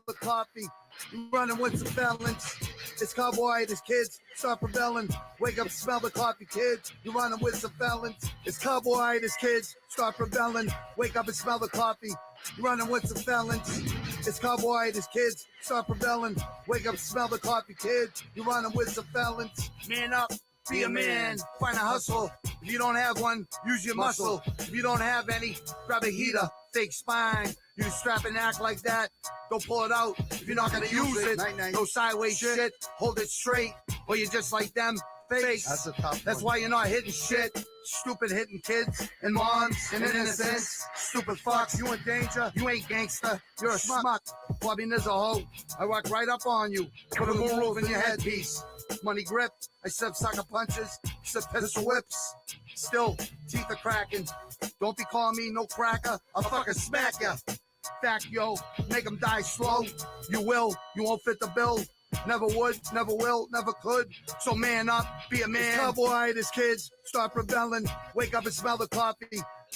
the coffee. You running with some felons. It's cowboy, it's kids, start rebelling. Wake up, smell the coffee, kids. You running with some felons. It's cowboy, it's kids, start rebelling. Wake up and smell the coffee. You running with some felons. It's cowboy, it's kids, start rebelling. Wake up, smell the coffee, kids. You running with some felons. Man up, be a man, find a hustle. If you don't have one, use your muscle. If you don't have any, grab a heater, fake spine. You strap and act like that. Don't pull it out if you're not gonna use it. No sideways shit. Hold it straight, or you're just like them. Face. That's a tough. That's why you're not hitting shit. Stupid hitting kids and moms and innocents. Stupid fucks. You in danger. You ain't gangster. You're a schmuck. Bobby Niz a hoe. I walk right up on you. Put a moon in your headpiece. Money grip. I sip sucker punches. Sip pistol whips. Still, teeth are cracking. Don't be calling me no cracker. I'll fucking smack ya. Fact, yo, make them die slow. You will, you won't fit the bill. Never would, never will, never could. So man up, be a man. It's cowboy, this kids, start rebelling. Wake up and smell the coffee.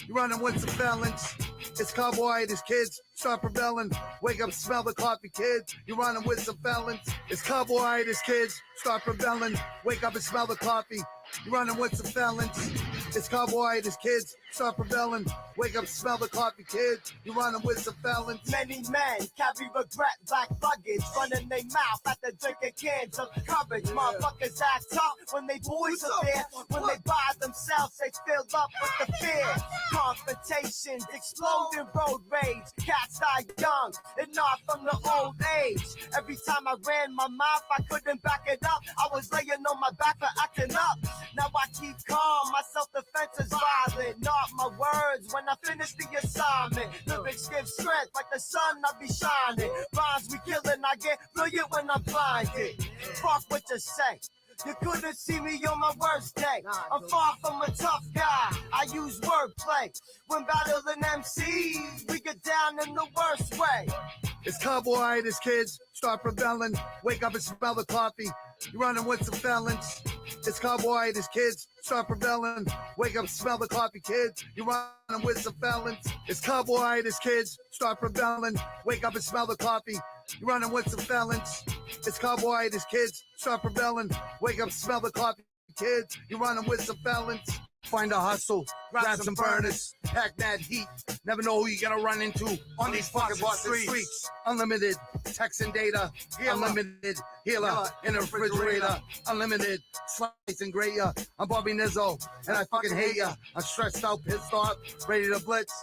You running with some felons. It's cowboy, this kids, start rebelling. Wake up, smell the coffee, kids. You running with some felons. It's cowboy, this kids, start rebelling. Wake up and smell the coffee. You running with some felons. It's cowboy, this kids, start rebelling. Wake up, smell the coffee, kids. You running with some felons. Many men carry regret like luggage, running their mouth after drinking cans of courage. Motherfuckers act tough when they boys are there. When they by themselves, they fill up with the fear. Confrontations, exploding road rage. Cats die young and not from the old age. Every time I ran my mouth, I couldn't back it up. I was laying on my back for acting up. Now I keep calm, my self-defense is violent. Not my words when I finish the assignment. Lyrics give strength like the sun, I be shining. Rhymes we killing, I get brilliant when I'm blinded. Fuck what you say. You couldn't see me on my worst day. I'm far from a tough guy. I use wordplay. When battling MCs, we get down in the worst way. It's cowboy, this kids, start rebelling. Wake up and smell the coffee. You running with some felons. It's cowboy, this kids, start rebelling. Wake up, smell the coffee, kids. You running with some felons. It's cowboy, this kids, start rebelling. Wake up and smell the coffee. You running with some felons. It's cowboy, this kids, start rebelling. Wake up, smell the coffee, kids. You running with some felons. Find a hustle, grab some burners, pack that heat. Never know who you're gonna run into on these fucking streets. Unlimited text and data, unlimited healer in a refrigerator, unlimited slice and grate ya. I'm Bobby Nizzo, and I fucking hate ya. I'm stressed out, pissed off, ready to blitz.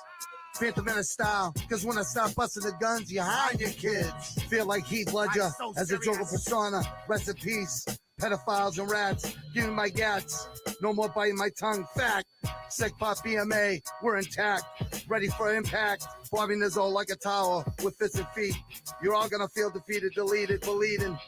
Phantom Menace style, cause when I start busting the guns, you hide your kids. Feel like Heath Ledger as a Joker persona. Rest in peace, pedophiles and rats. Give me my gats, no more biting my tongue. Fact, Sick Pop BMA, we're intact, ready for impact. Bobby Nizzo like a tower with fists and feet. You're all gonna feel defeated, deleted, bleeding.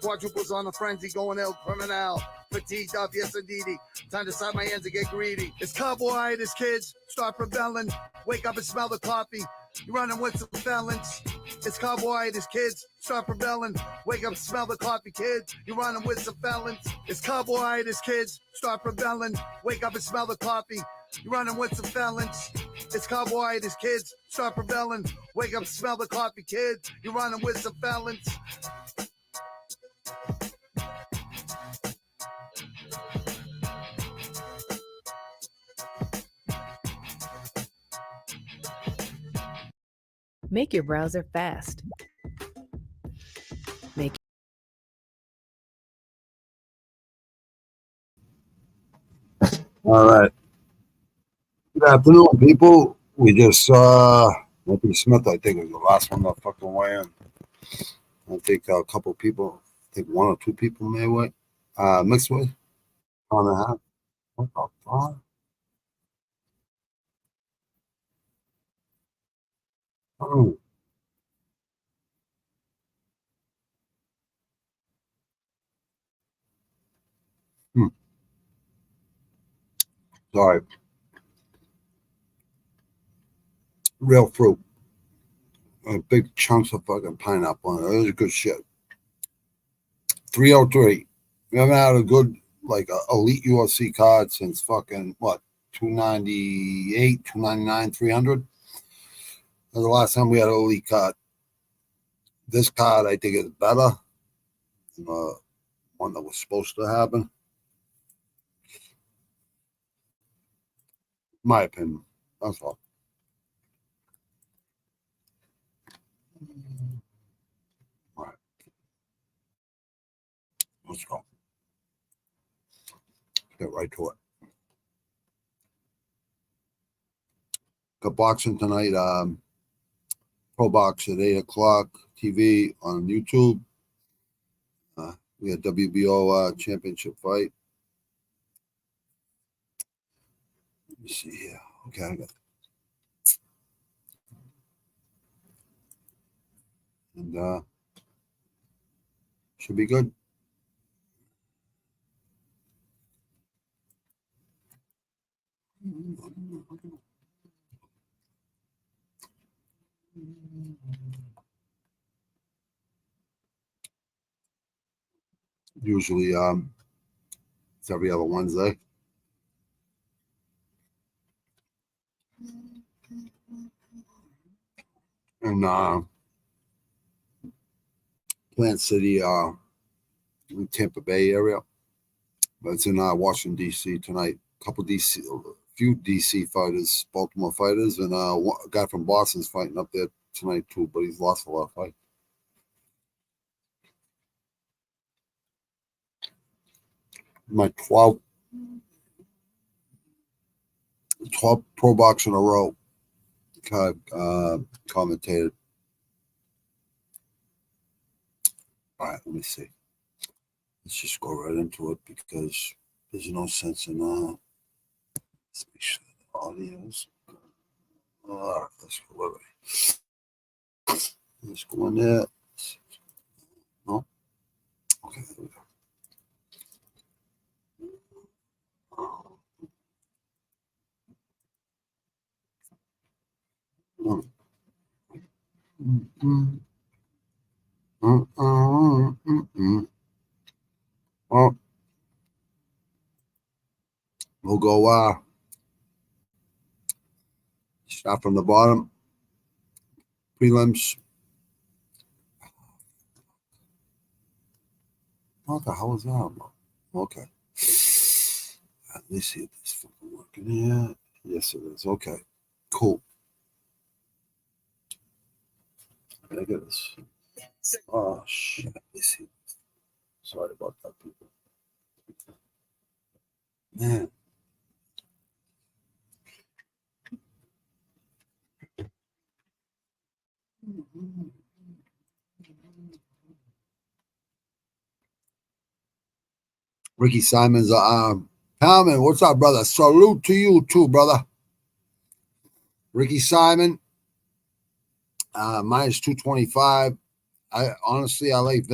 Quadruples on a frenzy, going ill, criminal. Fatigued up, yes indeedy. Time to side my hands and get greedy. It's cowboy, this kids, start rebelling. Wake up and smell the coffee. You running with some felons. It's cowboy, this kids, start rebelling. Wake up, smell the coffee, kids. You running with some felons. It's cowboy, this kids, start rebelling. Wake up and smell the coffee. You running with some felons. It's cowboy, this kids, start rebelling. Wake up, smell the coffee, kids. You running with some felons. Make your browser fast. All right. Good afternoon, people. We just saw Opie Smith, I think, was the last one that fucking weigh in. I think a couple people, I think one or two people may weigh. Mixed weight, pound and a half. What the fuck? Oh. Sorry. Real fruit. Big chunks of fucking pineapple in it. It was good shit. 303. We haven't had a good, like, elite UFC card since fucking, what, 298, 299, 300? That was the last time we had an elite card. This card, I think, is better than the one that was supposed to happen. My opinion. That's all. All right. Let's go. Get right to it. Got boxing tonight. ProBox at 8 o'clock. TV on YouTube. We got WBO championship fight. Let me see here. Okay, I got. And should be good. Usually, it's every other Wednesday. And Plant City, in Tampa Bay area. But it's in Washington, D.C. tonight. A few D.C. fighters, Baltimore fighters, and a guy from Boston's fighting up there tonight too, but he's lost a lot of fights. My 12 pro box in a row. Commentated. All right, let me see. Let's just go right into it because there's no sense in let's make sure the audio's. All right, let's go away. Let's go in there. No? Okay, there we go. Well, we'll go start from the bottom. Prelims. What the hell is that? Okay. Let me see if this fucking working here. Yes, it is. Okay. Cool. Look at this. Oh, shit. Let me see. Sorry about that, people. Man. Ricky Simon's Palman, what's up, brother? Salute to you too, brother. Ricky Simon, minus 225. I like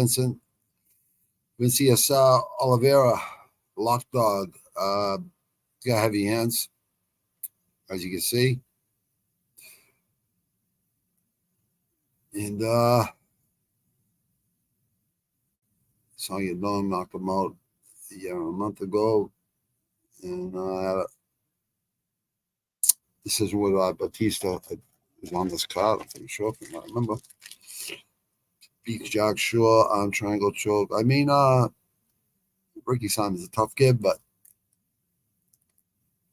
Vincius Oliveira, lock dog. Got heavy hands, as you can see. And Song Yadong knocked him out a month ago. And this is what Batista was on this card. I'm pretty sure, if I remember. Beach Jack Shaw, triangle choke. I mean, Ricky Simon's a tough kid, but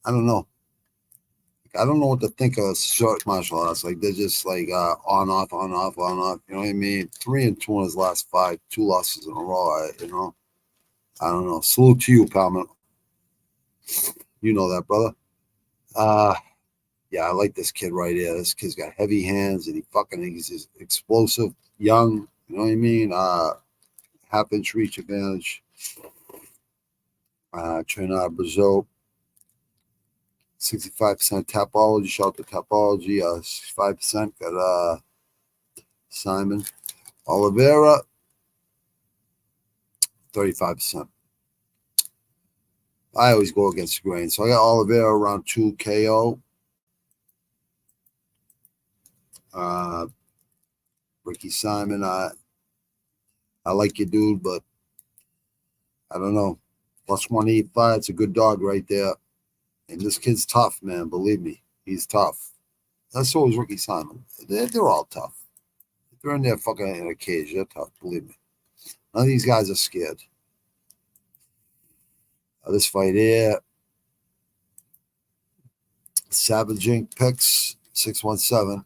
I don't know. I don't know what to think of short martial arts. Like, they're just like on, off, on, off, on, off. You know what I mean? 3-2 in his last 5, 2 losses in a row. I don't know. Salute to you, Palmer. You know that, brother. Yeah, I like this kid right here. This kid's got heavy hands, and he's explosive, young. You know what I mean? Half-inch reach advantage. Train out of Brazil. 65% tapology. Shout out to tapology. 65% got Simon. Oliveira, 35%. I always go against the grain. So I got Oliveira around 2 KO. Ricky Simon, I like you, dude, but I don't know. Plus 185, it's a good dog right there. And this kid's tough, man. Believe me, he's tough. That's always Ricky Simon. They're all tough. they're in there fucking in a cage. They're tough, believe me. None of these guys are scared. This fight here, Ep.166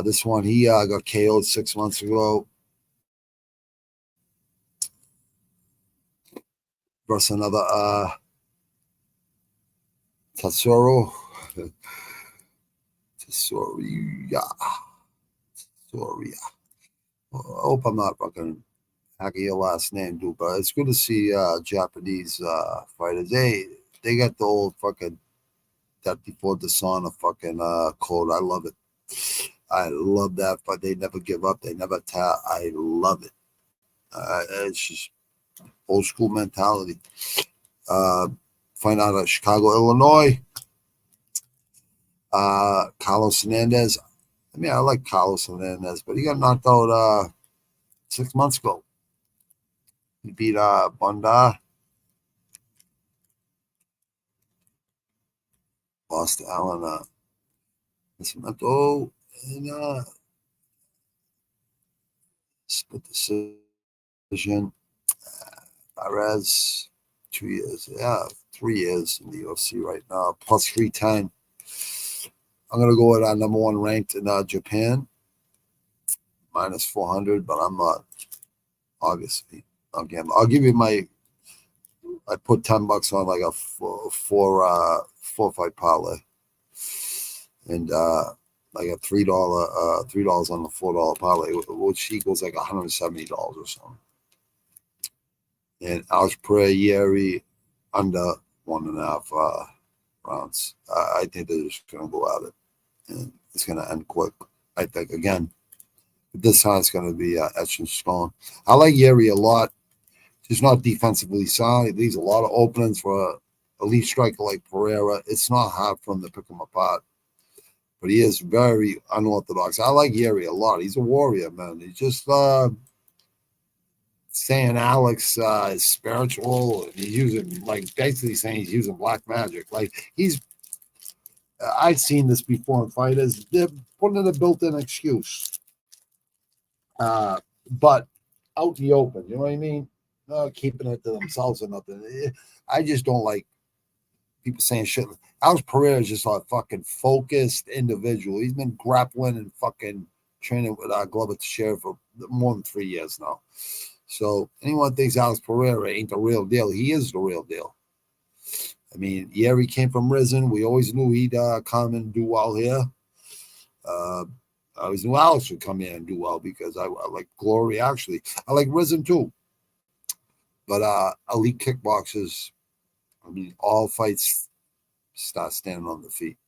this one, he got KO'd 6 months ago versus another Tesoro. Tesoria. I hope I'm not fucking hacking your last name, dude, but it's good to see Japanese fighters. They got the old fucking that before dishonor fucking code. I love it. I love that, but they never give up. They never tap. I love it. It's just old school mentality. Find out at Chicago, Illinois. Carlos Hernandez. I mean, I like Carlos Hernandez, but he got knocked out 6 months ago. He beat Bunda. Lost to Alan Nascimento. And split decision. Perez, 2 years. Yeah, 3 years in the UFC right now. Plus 310. I'm going to go with number one ranked in Japan. Minus 400, but I'm not. Obviously. Okay, I'll give you my. I put $10 on like a four fight parlay. And like a $3 on the $4 parlay, which equals like $170 or something. And Alex Pereira under 1.5 rounds. I think they're just going to go at it, and it's going to end quick. I think again, this time it's going to be etched in stone. I like Yeri a lot. He's not defensively sound. He leaves a lot of openings for a elite striker like Pereira. It's not hard for him to pick him apart. But he is very unorthodox. I like Yeri a lot. He's a warrior, man. He's just saying Alex is spiritual. And he's using, like, basically saying he's using black magic. Like, I've seen this before in fighters. They're putting in a built-in excuse. But out in the open, you know what I mean? Keeping it to themselves or nothing. I just don't like people saying shit. Alex Pereira is just a fucking focused individual. He's been grappling and fucking training with Glover Teixeira for more than 3 years now. So anyone thinks Alex Pereira ain't the real deal, he is the real deal. I mean, yeah, he came from Risen. We always knew he'd come and do well here. I always knew Alex would come in and do well because I like Glory, actually. I like Risen too. But elite kickboxers, I mean, all fights start standing on the feet.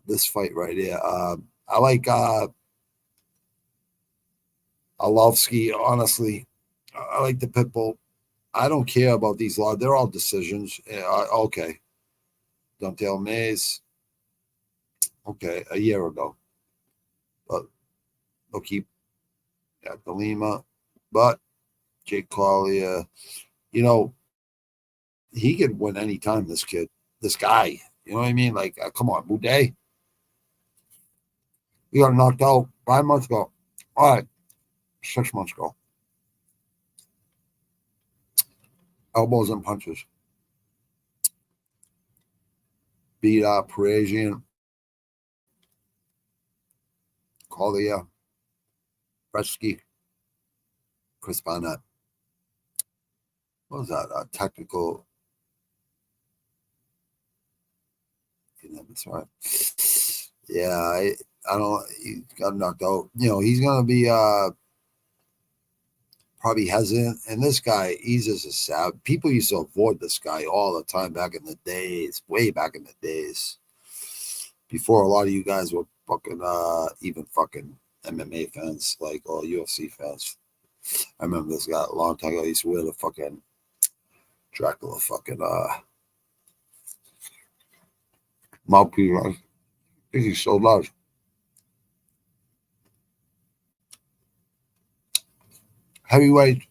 This fight right here, I like Arlovsky, honestly. I like the Pitbull. I don't care about these laws. They're all decisions. Okay. Dontel Mays. Okay, a year ago. But they'll keep at the Lima. But Jake Collier, you know, he could win any time, this kid. This guy. You know what I mean? Like, come on, Boudet. He got knocked out 5 months ago. All right. 6 months ago. Elbows and punches. Beat up Parisian. Collier. Bretsky. Chris Barnett. What was that? Technical. That's right. Yeah, I don't. He got knocked out. You know, he's gonna be probably hesitant. And this guy, he's just a sad. People used to avoid this guy all the time back in the days, way back in the days, before a lot of you guys were fucking even fucking MMA fans, like, or UFC fans. I remember this guy a long time ago. He used to wear the fucking Dracula fucking mouthpiece. I think he still does. Heavyweight.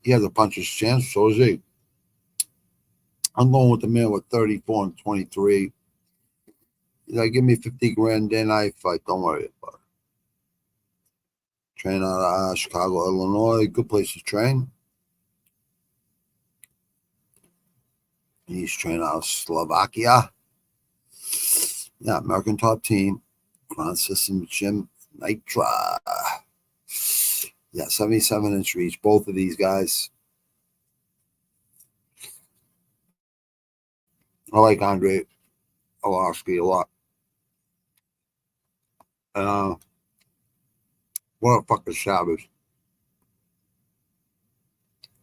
He has a puncher's chance, so does he. I'm going with the man with 34 and 23. He's like, give me 50 grand, then I fight. Don't worry about it. Train out of Chicago, Illinois. Good place to train. He's training out of Slovakia. Yeah, American top team. Ground system gym. Nitra. Yeah, 77-inch reach. Both of these guys. I like Andre Arlovsky a lot. What a fucking savage.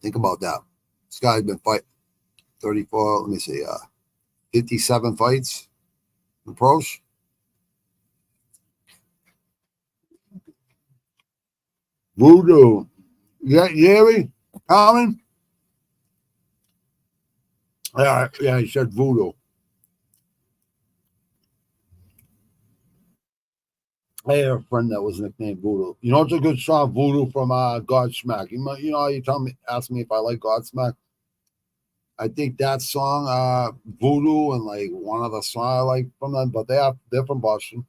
Think about that. This guy's been fighting 34, let me see, 57 fights in pros. Voodoo. Yeah, Jerry? Colin? Yeah, he said voodoo. I had a friend that was nicknamed Voodoo. You know, it's a good song, Voodoo from Godsmack. You know, you ask me if I like Godsmack. I think that song, Voodoo, and like one other song I like from them, but they're from Boston,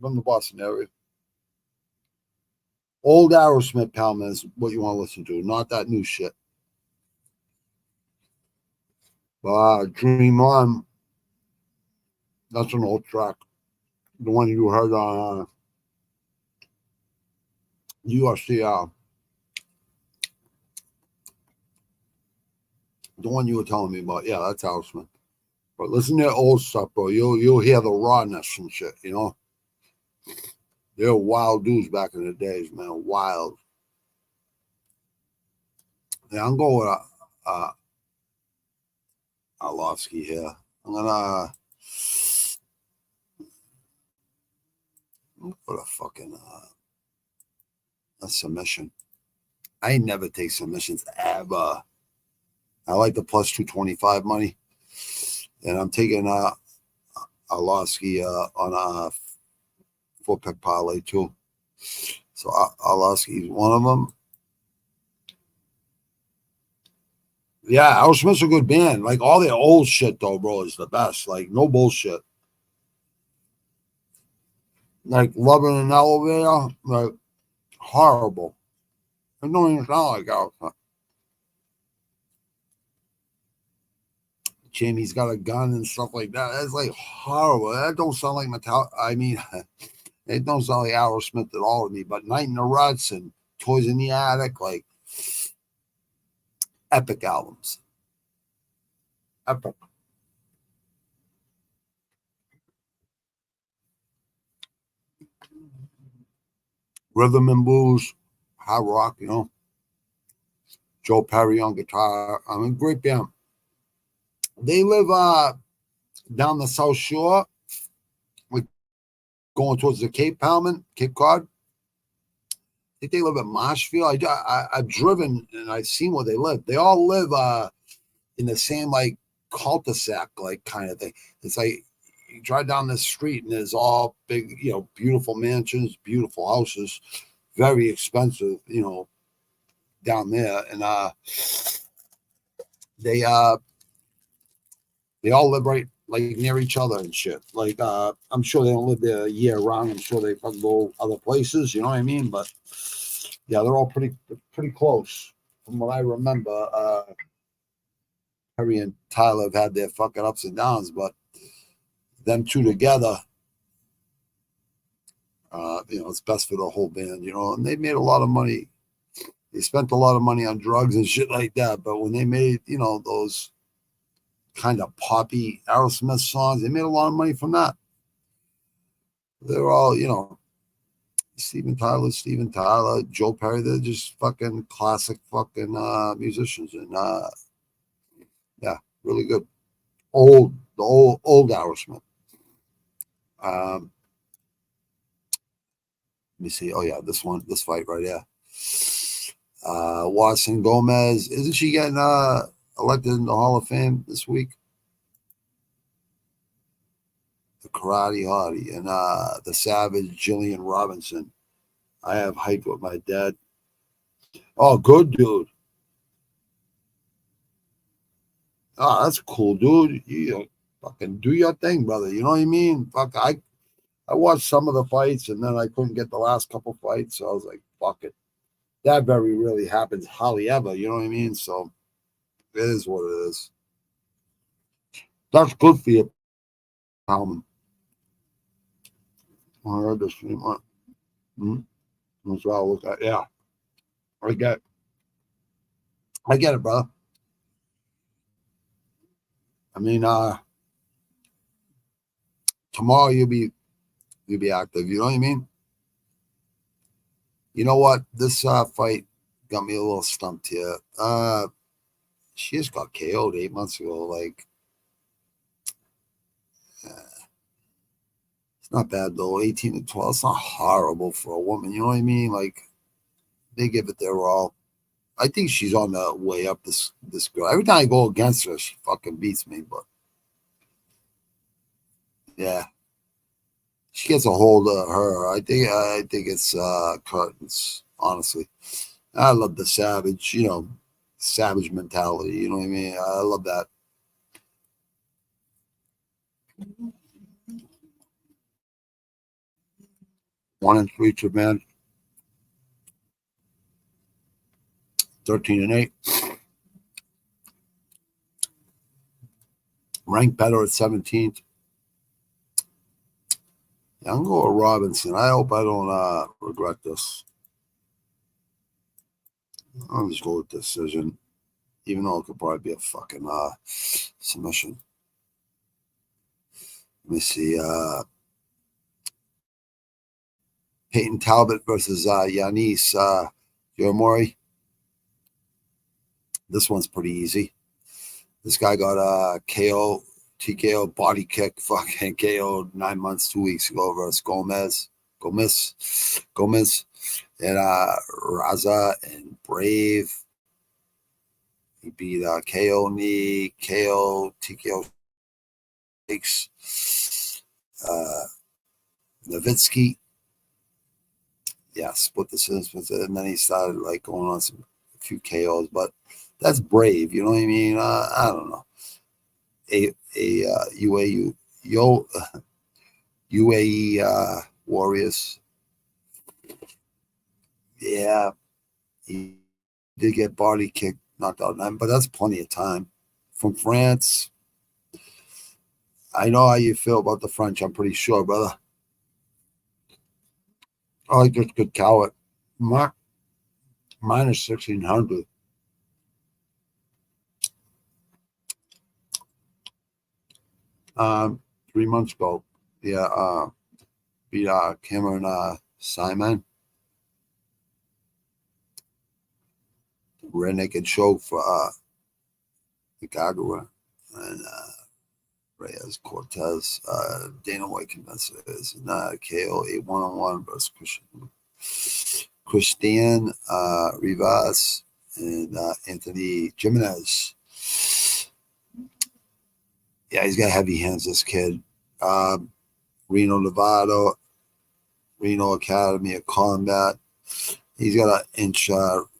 from the Boston area. Old Aerosmith, Palman, is what you want to listen to, not that new shit. Dream On, that's an old track. The one you heard on UFC, the one you were telling me about. Yeah, that's Aerosmith. But listen to old stuff, bro. You'll hear the rawness and shit, you know? They're wild dudes back in the days, man. Wild. Yeah, I'm going with Arlovsky here. I'm gonna put a fucking a submission. I never take submissions ever. I like the plus 225 money, and I'm taking Arlovsky on a 4-pick parlay too. So Arlovsky is one of them. Yeah, Aerosmith's a good band. Like all their old shit though, bro, is the best. Like no bullshit. Like Loving an Elevator, like horrible. It don't even sound like Aerosmith. Jamie's got a gun and stuff like that. That's like horrible. That don't sound like Metallica. I mean, it don't sound like Aerosmith at all to me. But Night in the Ruts and Toys in the Attic, like epic albums. Epic. Rhythm and blues, hard rock, you know. Joe Perry on guitar. I mean, great band. They live down the South Shore, like going towards the Cape Cod. I think they live in Marshfield. I've driven and I've seen where they live. They all live in the same like cul-de-sac like kind of thing. It's like you drive down the street and there's all big, you know, beautiful mansions, beautiful houses, very expensive, you know, down there. And they all live right like near each other and shit. Like I'm sure they don't live there year round. I'm sure they fucking go other places, you know what I mean? But yeah, they're all pretty close from what I remember. Harry and Tyler have had their fucking ups and downs, but them two together, you know, it's best for the whole band, you know. And they made a lot of money. They spent a lot of money on drugs and shit like that. But when they made, you know, those kind of poppy Aerosmith songs, they made a lot of money from that. They're all, you know, Steven Tyler, Joe Perry. They're just fucking classic fucking musicians. And yeah, really good. Old Aerosmith. Let me see. Oh yeah, this fight right here. Watson Gomez, isn't she getting elected in the Hall of Fame this week? The Karate Hottie and the Savage Jillian Robinson. I have hiked with my dad. Oh, good dude. Oh, that's cool, dude. You fucking do your thing, brother. You know what I mean? Fuck, I watched some of the fights and then I couldn't get the last couple fights. So I was like, fuck it. That very rarely happens, hardly ever. You know what I mean? So it is what it is. That's good for you, Palman. I heard this stream. Hmm? That's what I look at. Yeah, I get it, brother. I mean, tomorrow you'll be active. You know what I mean? You know what? This fight got me a little stumped here. She just got KO'd 8 months ago. Like, it's not bad though. 18-12. It's not horrible for a woman. You know what I mean? Like, they give it their all. I think she's on the way up. This girl. Every time I go against her, she fucking beats me. But yeah, she gets a hold of her. I think it's curtains. Honestly, I love the savage. You know, savage mentality. You know what I mean? I love that. One and three to man. 13-8. Ranked better at 17th. Yeah, I'm going with Robinson. I hope I don't regret this. I'll just go with decision, even though it could probably be a fucking submission. Let me see. Peyton Talbot versus Yanis Yoramori. This one's pretty easy. This guy got a KO, TKO, body kick, fucking KO 9 months, 2 weeks ago versus Gomez, and Raza and Brave. He beat KO knee, KO, TKO takes Nowitzki. Yeah, split the decisions, and then he started like going on a few KOs, but that's brave. You know what I mean? I don't know. UAE Warriors. Yeah, he did get body kicked, knocked out 9, but that's plenty of time. From France, I know how you feel about the French. I'm pretty sure, brother. I just could cow it. Minus 1,600. 3 months ago. Yeah, beat Cameron Simon. Rear naked show for Gongora and Reyes Cortez. Dana White convinces not KO 8-1-1 versus Christian Rivas and Anthony Jimenez. Yeah, he's got heavy hands, this kid. Reno, Nevada, Reno Academy of Combat. He's got an inch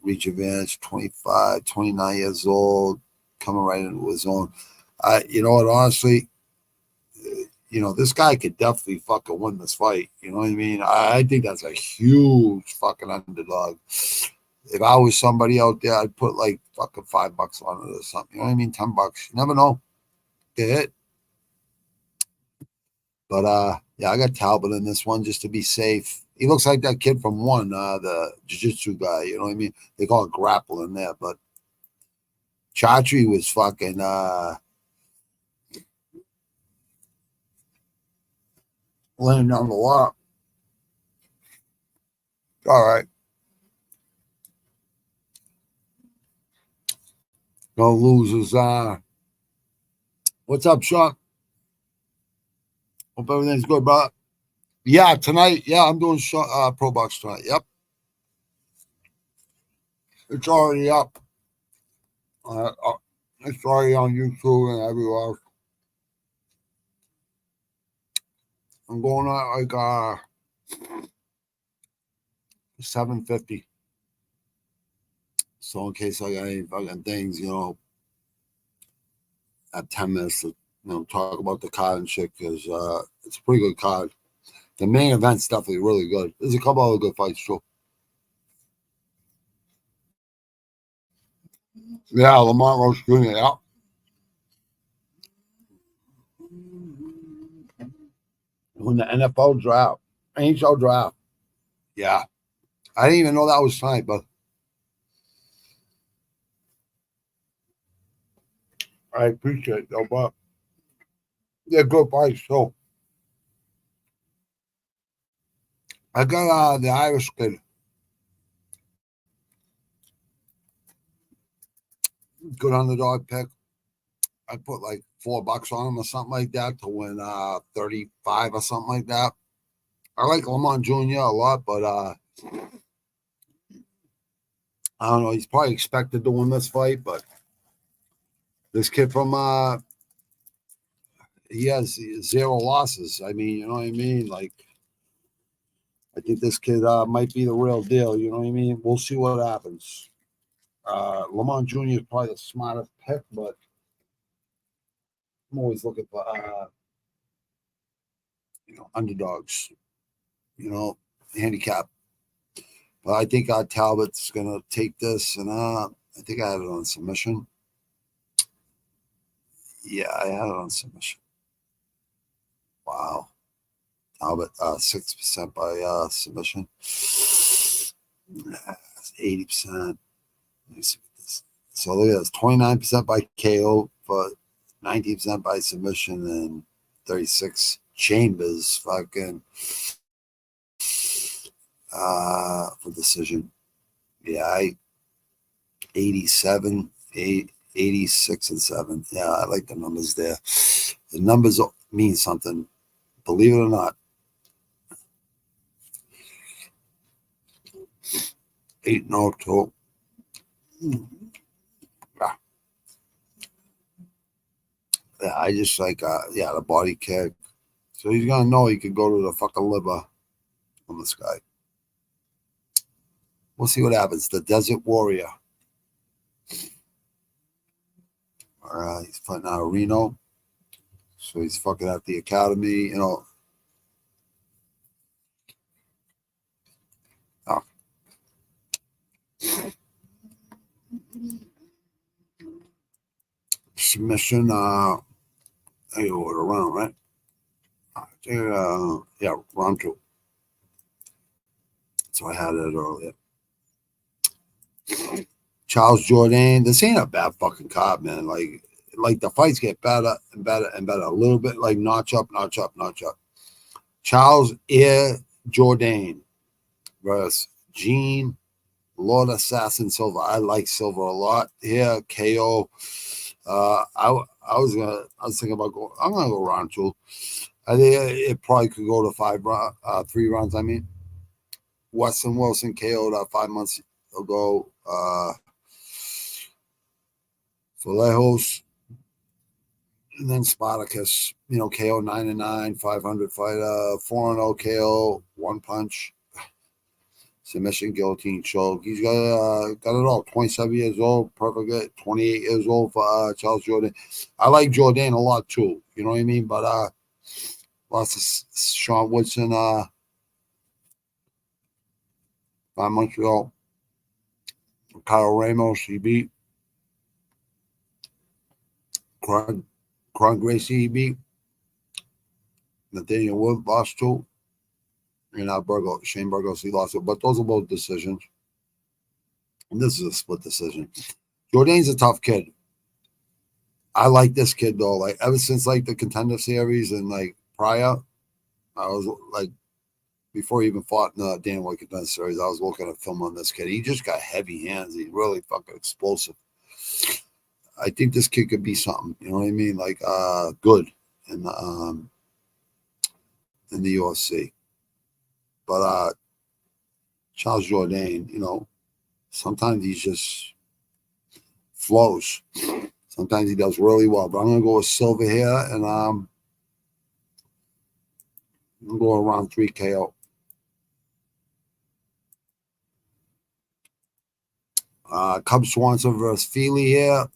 reach advantage, 25, 29 years old, coming right into his own. You know what, honestly, this guy could definitely fucking win this fight. You know what I mean? I think that's a huge fucking underdog. If I was somebody out there, I'd put like fucking $5 on it or something. You know what I mean? $10. You never know. Get hit. But yeah, I got Talbot in this one just to be safe. He looks like that kid from one, the jiu-jitsu guy. You know what I mean? They call it grappling there, but Chatri was fucking laying down the law. All right. No losers. What's up, Sean? Hope everything's good, bro. Yeah, tonight. Yeah, I'm doing ProBox tonight. Yep. It's already up. It's already on YouTube and everywhere else. I'm going at like 750. So in case I got any fucking things, have 10 minutes to talk about the card and shit because it's a pretty good card. The main event's definitely really good. There's a couple other good fights too. Yeah, Lamont Roach Jr. Yeah. When the NFL draft, NHL draft. Yeah. I didn't even know that was tonight, but I appreciate it though, but they're good fights too. I got the Irish kid. Good underdog pick. I put like $4 on him or something like that to win 35 or something like that. I like Lamont Jr. a lot, but I don't know. He's probably expected to win this fight, but this kid from he has 0 losses. I mean, you know what I mean? Like, I think this kid might be the real deal. You know what I mean? We'll see what happens. Lamont Jr. is probably the smartest pick, but I'm always looking for underdogs. Handicap. But I think Talbot's gonna take this, and I think I had it on submission. Yeah, I had it on submission. Wow. Talbot 6% by submission. 80%. So look at this: 29% by KO, but 19% by submission, and 36 Chambers fucking for decision. Yeah, 87, 86, and 7. Yeah, I like the numbers there. The numbers mean something, believe it or not. 8-0. Yeah, I just like the body kick. So he's gonna know he could go to the fucking liver on this guy. We'll see what happens. The Desert Warrior. All right, he's fighting out of Reno. So he's fucking at the academy, Submission, I go around, right? Yeah, round 2. So I had it earlier. Charles Jourdain. This ain't a bad fucking card, man. Like the fights get better and better and better. A little bit like notch up, notch up, notch up. Charles Jourdain versus Gene Lord Assassin Silva. I like Silva a lot here. KO. I was thinking about going. I'm gonna go round 2. I think it probably could go to 3 rounds. I mean, Weston Wilson KO'd 5 months ago. Vallejos, and then Spartacus. KO 9-9, 500 fighter, 4-0 KO, 1 punch, submission, guillotine, choke. He's got it all. 27 years old, perfect. 28 years old for Charles Jourdain. I like Jourdain a lot too. You know what I mean? But lost to Sean Woodson 5 months ago. Kyle Ramos, he beat. Craig Gracie, he beat. Nathaniel Wood lost to. And Shane Burgos, he lost it. But those are both decisions. And this is a split decision. Jourdain's a tough kid. I like this kid though. Like ever since like the Contender Series and like prior, I was like before he even fought in the Dan White Contender Series, I was looking at film on this kid. He just got heavy hands. He's really fucking explosive. I think this kid could be something. You know what I mean? Like good in the UFC. But Charles Jourdain, sometimes he just flows. Sometimes he does really well. But I'm gonna go with Silva here, and I'm gonna go around 3 KO. Cub Swanson versus Feely here.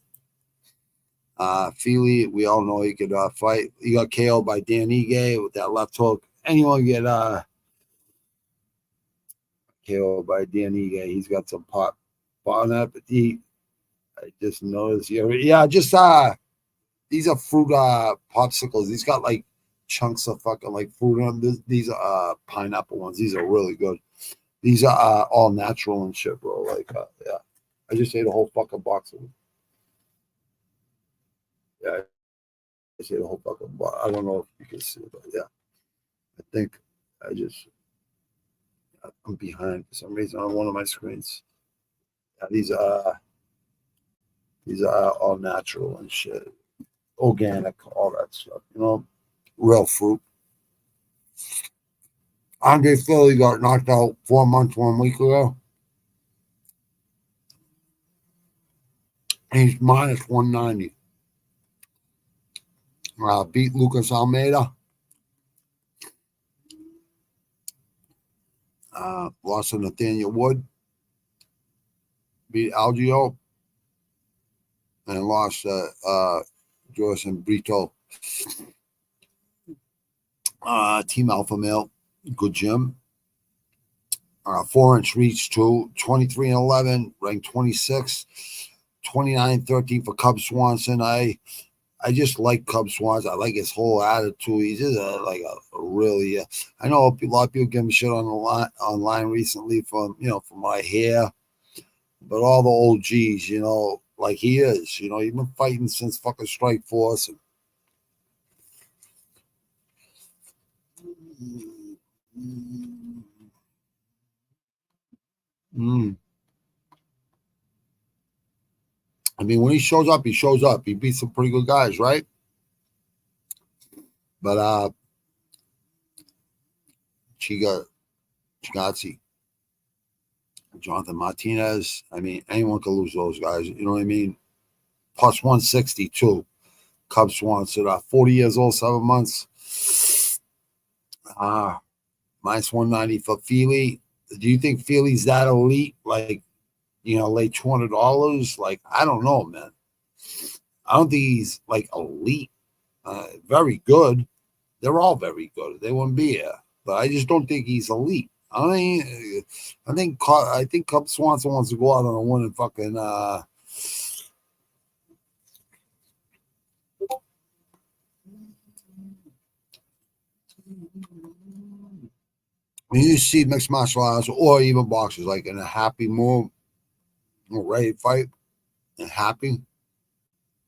Feely, we all know he could fight. He got KO'd by Dan Ige with that left hook. Anyone get KO'd by Dan Ige? He's got some pop on that, but I just noticed here. Yeah, just these are fruit popsicles. These got like chunks of fucking like fruit on them. These are pineapple ones. These are really good. These are all natural and shit, bro. Like, yeah. I just ate a whole fucking box of them. Yeah, I ate a whole fucking box. I don't know if you can see it, but yeah. I think I'm behind for some reason on one of my screens. Yeah, these are all natural and shit. Organic, all that stuff, you know, real fruit. Andre Philly got knocked out 4 months, 1 week ago. He's minus 190. Beat Lucas Almeida. Lost to Nathaniel Wood. Beat Algio. And lost Jordan Brito. Team Alpha Male. Good gym. 4-inch reach too. 23-11. Ranked 26. 29-13 for Cub Swanson. I just like Cub Swanson. I like his whole attitude. He's just a really. I know a lot of people give him shit on the online recently from what I hear, but all the old G's, like he is. He's been fighting since fucking Strike Force. I mean, when he shows up, he shows up. He beats some pretty good guys, right? But Chigazzi, Jonathan Martinez. I mean, anyone could lose those guys. You know what I mean? Plus 162. Cub Swanson, 40 years old, 7 months. Minus 190 for Feely. Do you think Feely's that elite? Like, lay $200? Like, I don't know, man. I don't think he's like elite. Very good. They're all very good. They wouldn't be here. But I just don't think he's elite. I think Cub Swanson wants to go out on a win and fucking when you see mixed martial arts or even boxers like in a happy mood, ready to fight and happy,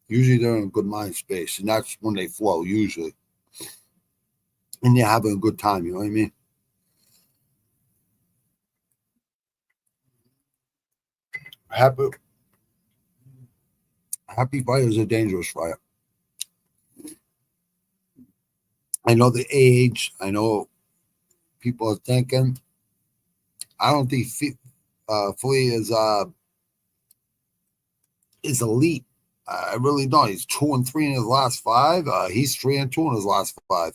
usually they're in a good mind space, and that's when they flow usually. And they're having a good time, you know what I mean? Happy fighter is a dangerous fighter. I know the age. I know people are thinking. I don't think Flea is elite. I really don't. He's 2-3 in his last 5. He's 3-2 in his last 5.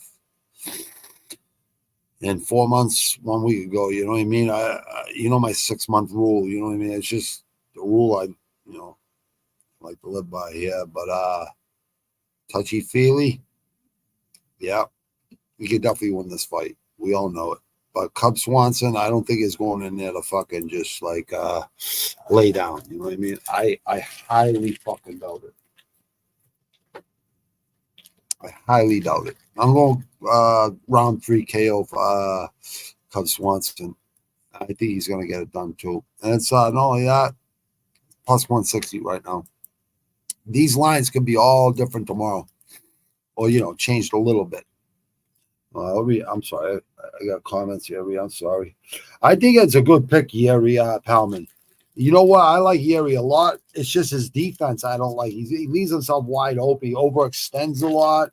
And 4 months, 1 week ago, you know what I mean? My 6-month rule, you know what I mean? It's just the rule I like to live by here. But touchy-feely, yeah, we could definitely win this fight. We all know it. But Cub Swanson, I don't think is going in there to fucking just like lay down. You know what I mean? I highly fucking doubt it. I highly doubt it. I'm going round 3 KO for Cub Swanson. I think he's going to get it done too. And it's not only that, plus 160 right now. These lines can be all different tomorrow, or changed a little bit. I'm sorry. I got comments here. I'm sorry. I think it's a good pick, Yeri Palman. You know what? I like Yeri a lot. It's just his defense I don't like. He leaves himself wide open. He overextends a lot.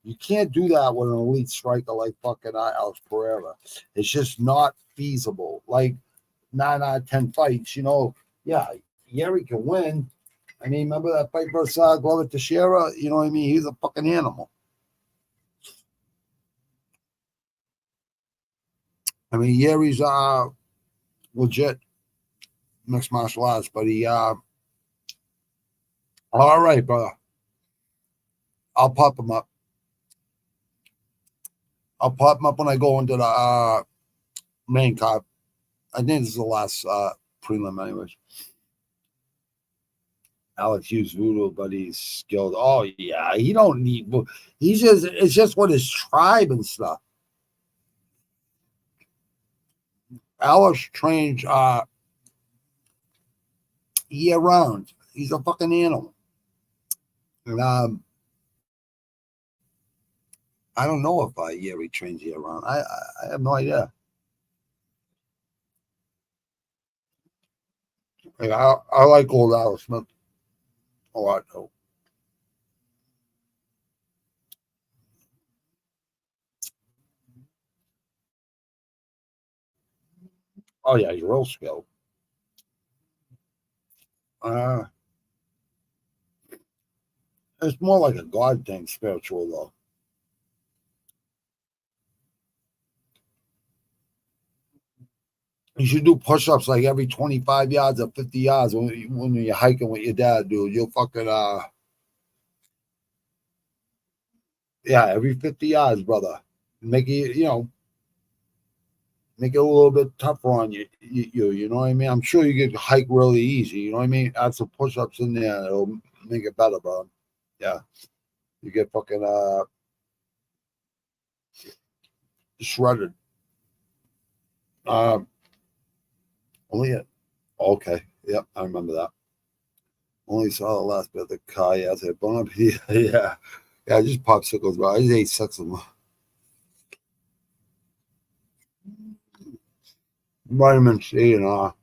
You can't do that with an elite striker like fucking Alex Pereira. It's just not feasible. Like 9 out of 10 fights, yeah, Yeri can win. I mean, remember that fight versus Glover Teixeira? You know what I mean? He's a fucking animal. I mean, Yeri's legit mixed martial arts, but he all right, brother. I'll pop them up. I'll pop them up when I go into the main card. I think this is the last prelim, anyways. Alex Hughes voodoo, but he's skilled. Oh yeah, he don't need. He's just. It's just with his tribe and stuff. Alex trains year round. He's a fucking animal. And I don't know if he trains year round. I have no idea. Like, I like old Alex Smith a lot though. Oh yeah, he's real skilled. It's more like a God thing, spiritual though. You should do push-ups like every 25 yards or 50 yards when you're hiking with your dad, dude. You'll fucking yeah, every 50 yards, brother. Make it, make it a little bit tougher on you. You know what I mean? I'm sure you get hike really easy. You know what I mean? Add some push-ups in there, it'll make it better, bro. Yeah, you get fucking shredded. Only it. Okay. Yep, I remember that. Only saw the last bit of the car. Yeah, I said, yeah. Yeah, just popsicles, bro. I just ate 6 of them. Vitamin C and it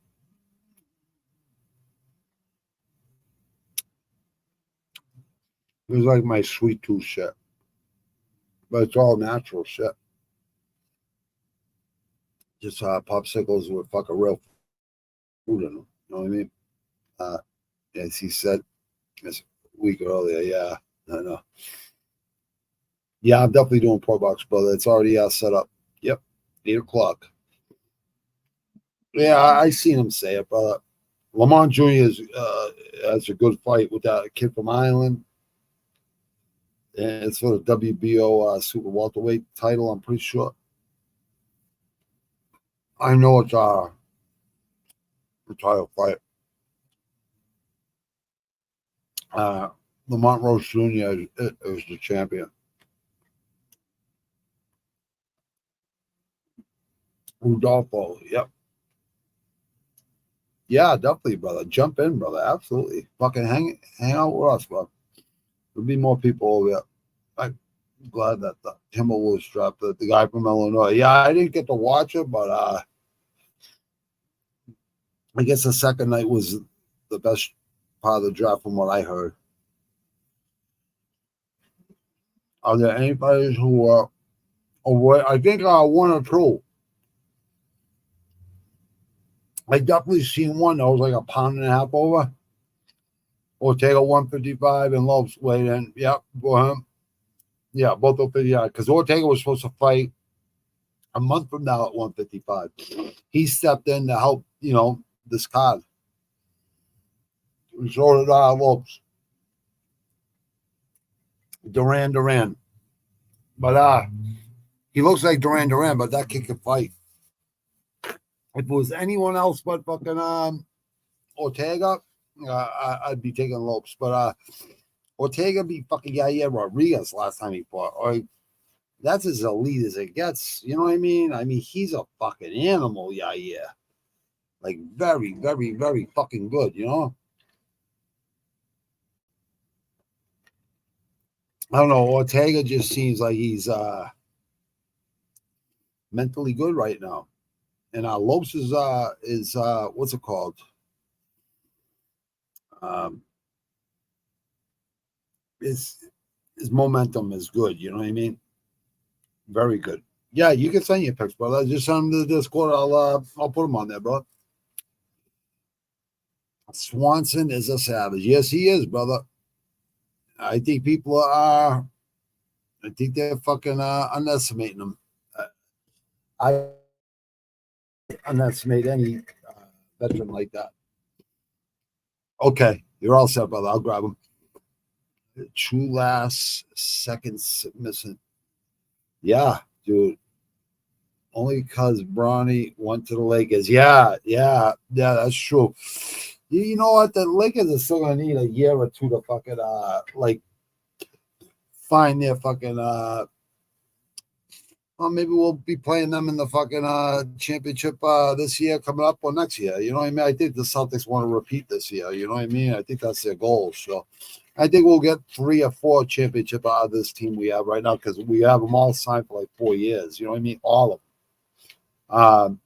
was like my sweet tooth shit. But it's all natural shit. Just popsicles with fucking real food in them. You know what I mean? As he said this week earlier, yeah, I know. Yeah, I'm definitely doing ProBox, brother. It's already set up. Yep, 8 o'clock. Yeah, I seen him say it, brother. Lamont Jr. has a good fight with that kid from Ireland. And it's for the WBO super welterweight title, I'm pretty sure. I know it's a title fight. Lamont Roach Jr. is the champion. Rudolfo, yep. Yeah, definitely, brother. Jump in, brother. Absolutely. Fucking hang out with us, bro. There'll be more people over there. I'm glad that the Timberwolves dropped the guy from Illinois. Yeah, I didn't get to watch it, but I guess the second night was the best part of the draft from what I heard. Are there any fighters who are away? I think 1 or 2. I definitely seen one that was like a pound and a half over. Ortega 155 and Lopes weighed in. Yep, for him. Yeah, both of them. Yeah, because Ortega was supposed to fight a month from now at 155. He stepped in to help, this card. So did Lopes. Duran. But he looks like Duran, but that kid can fight. If it was anyone else but fucking Ortega, I'd be taking Lopes. But Ortega beat fucking Yair Rodriguez last time he fought. Or that's as elite as it gets. You know what I mean? I mean, he's a fucking animal, Yair. Like very, very, very fucking good, I don't know. Ortega just seems like he's mentally good right now. And Lopes is what's it called? His momentum is good, you know what I mean? Very good. Yeah, you can send your picks, brother. Just send them to the Discord. I'll put them on there, bro. Swanson is a savage. Yes, he is, brother. I think people are. I think they're fucking underestimating him. I underestimate any veteran like that. Okay, you're all set, brother. I'll grab him. True last seconds missing. Yeah, dude. Only because Bronny went to the Lakers. Yeah, that's true. You know what? The Lakers are still gonna need a year or two to fucking like find their fucking well, maybe we'll be playing them in the fucking championship this year coming up or next year. You know what I mean? I think the Celtics want to repeat this year. You know what I mean? I think that's their goal. So I think we'll get 3 or 4 championship out of this team we have right now because we have them all signed for like 4 years. You know what I mean? All of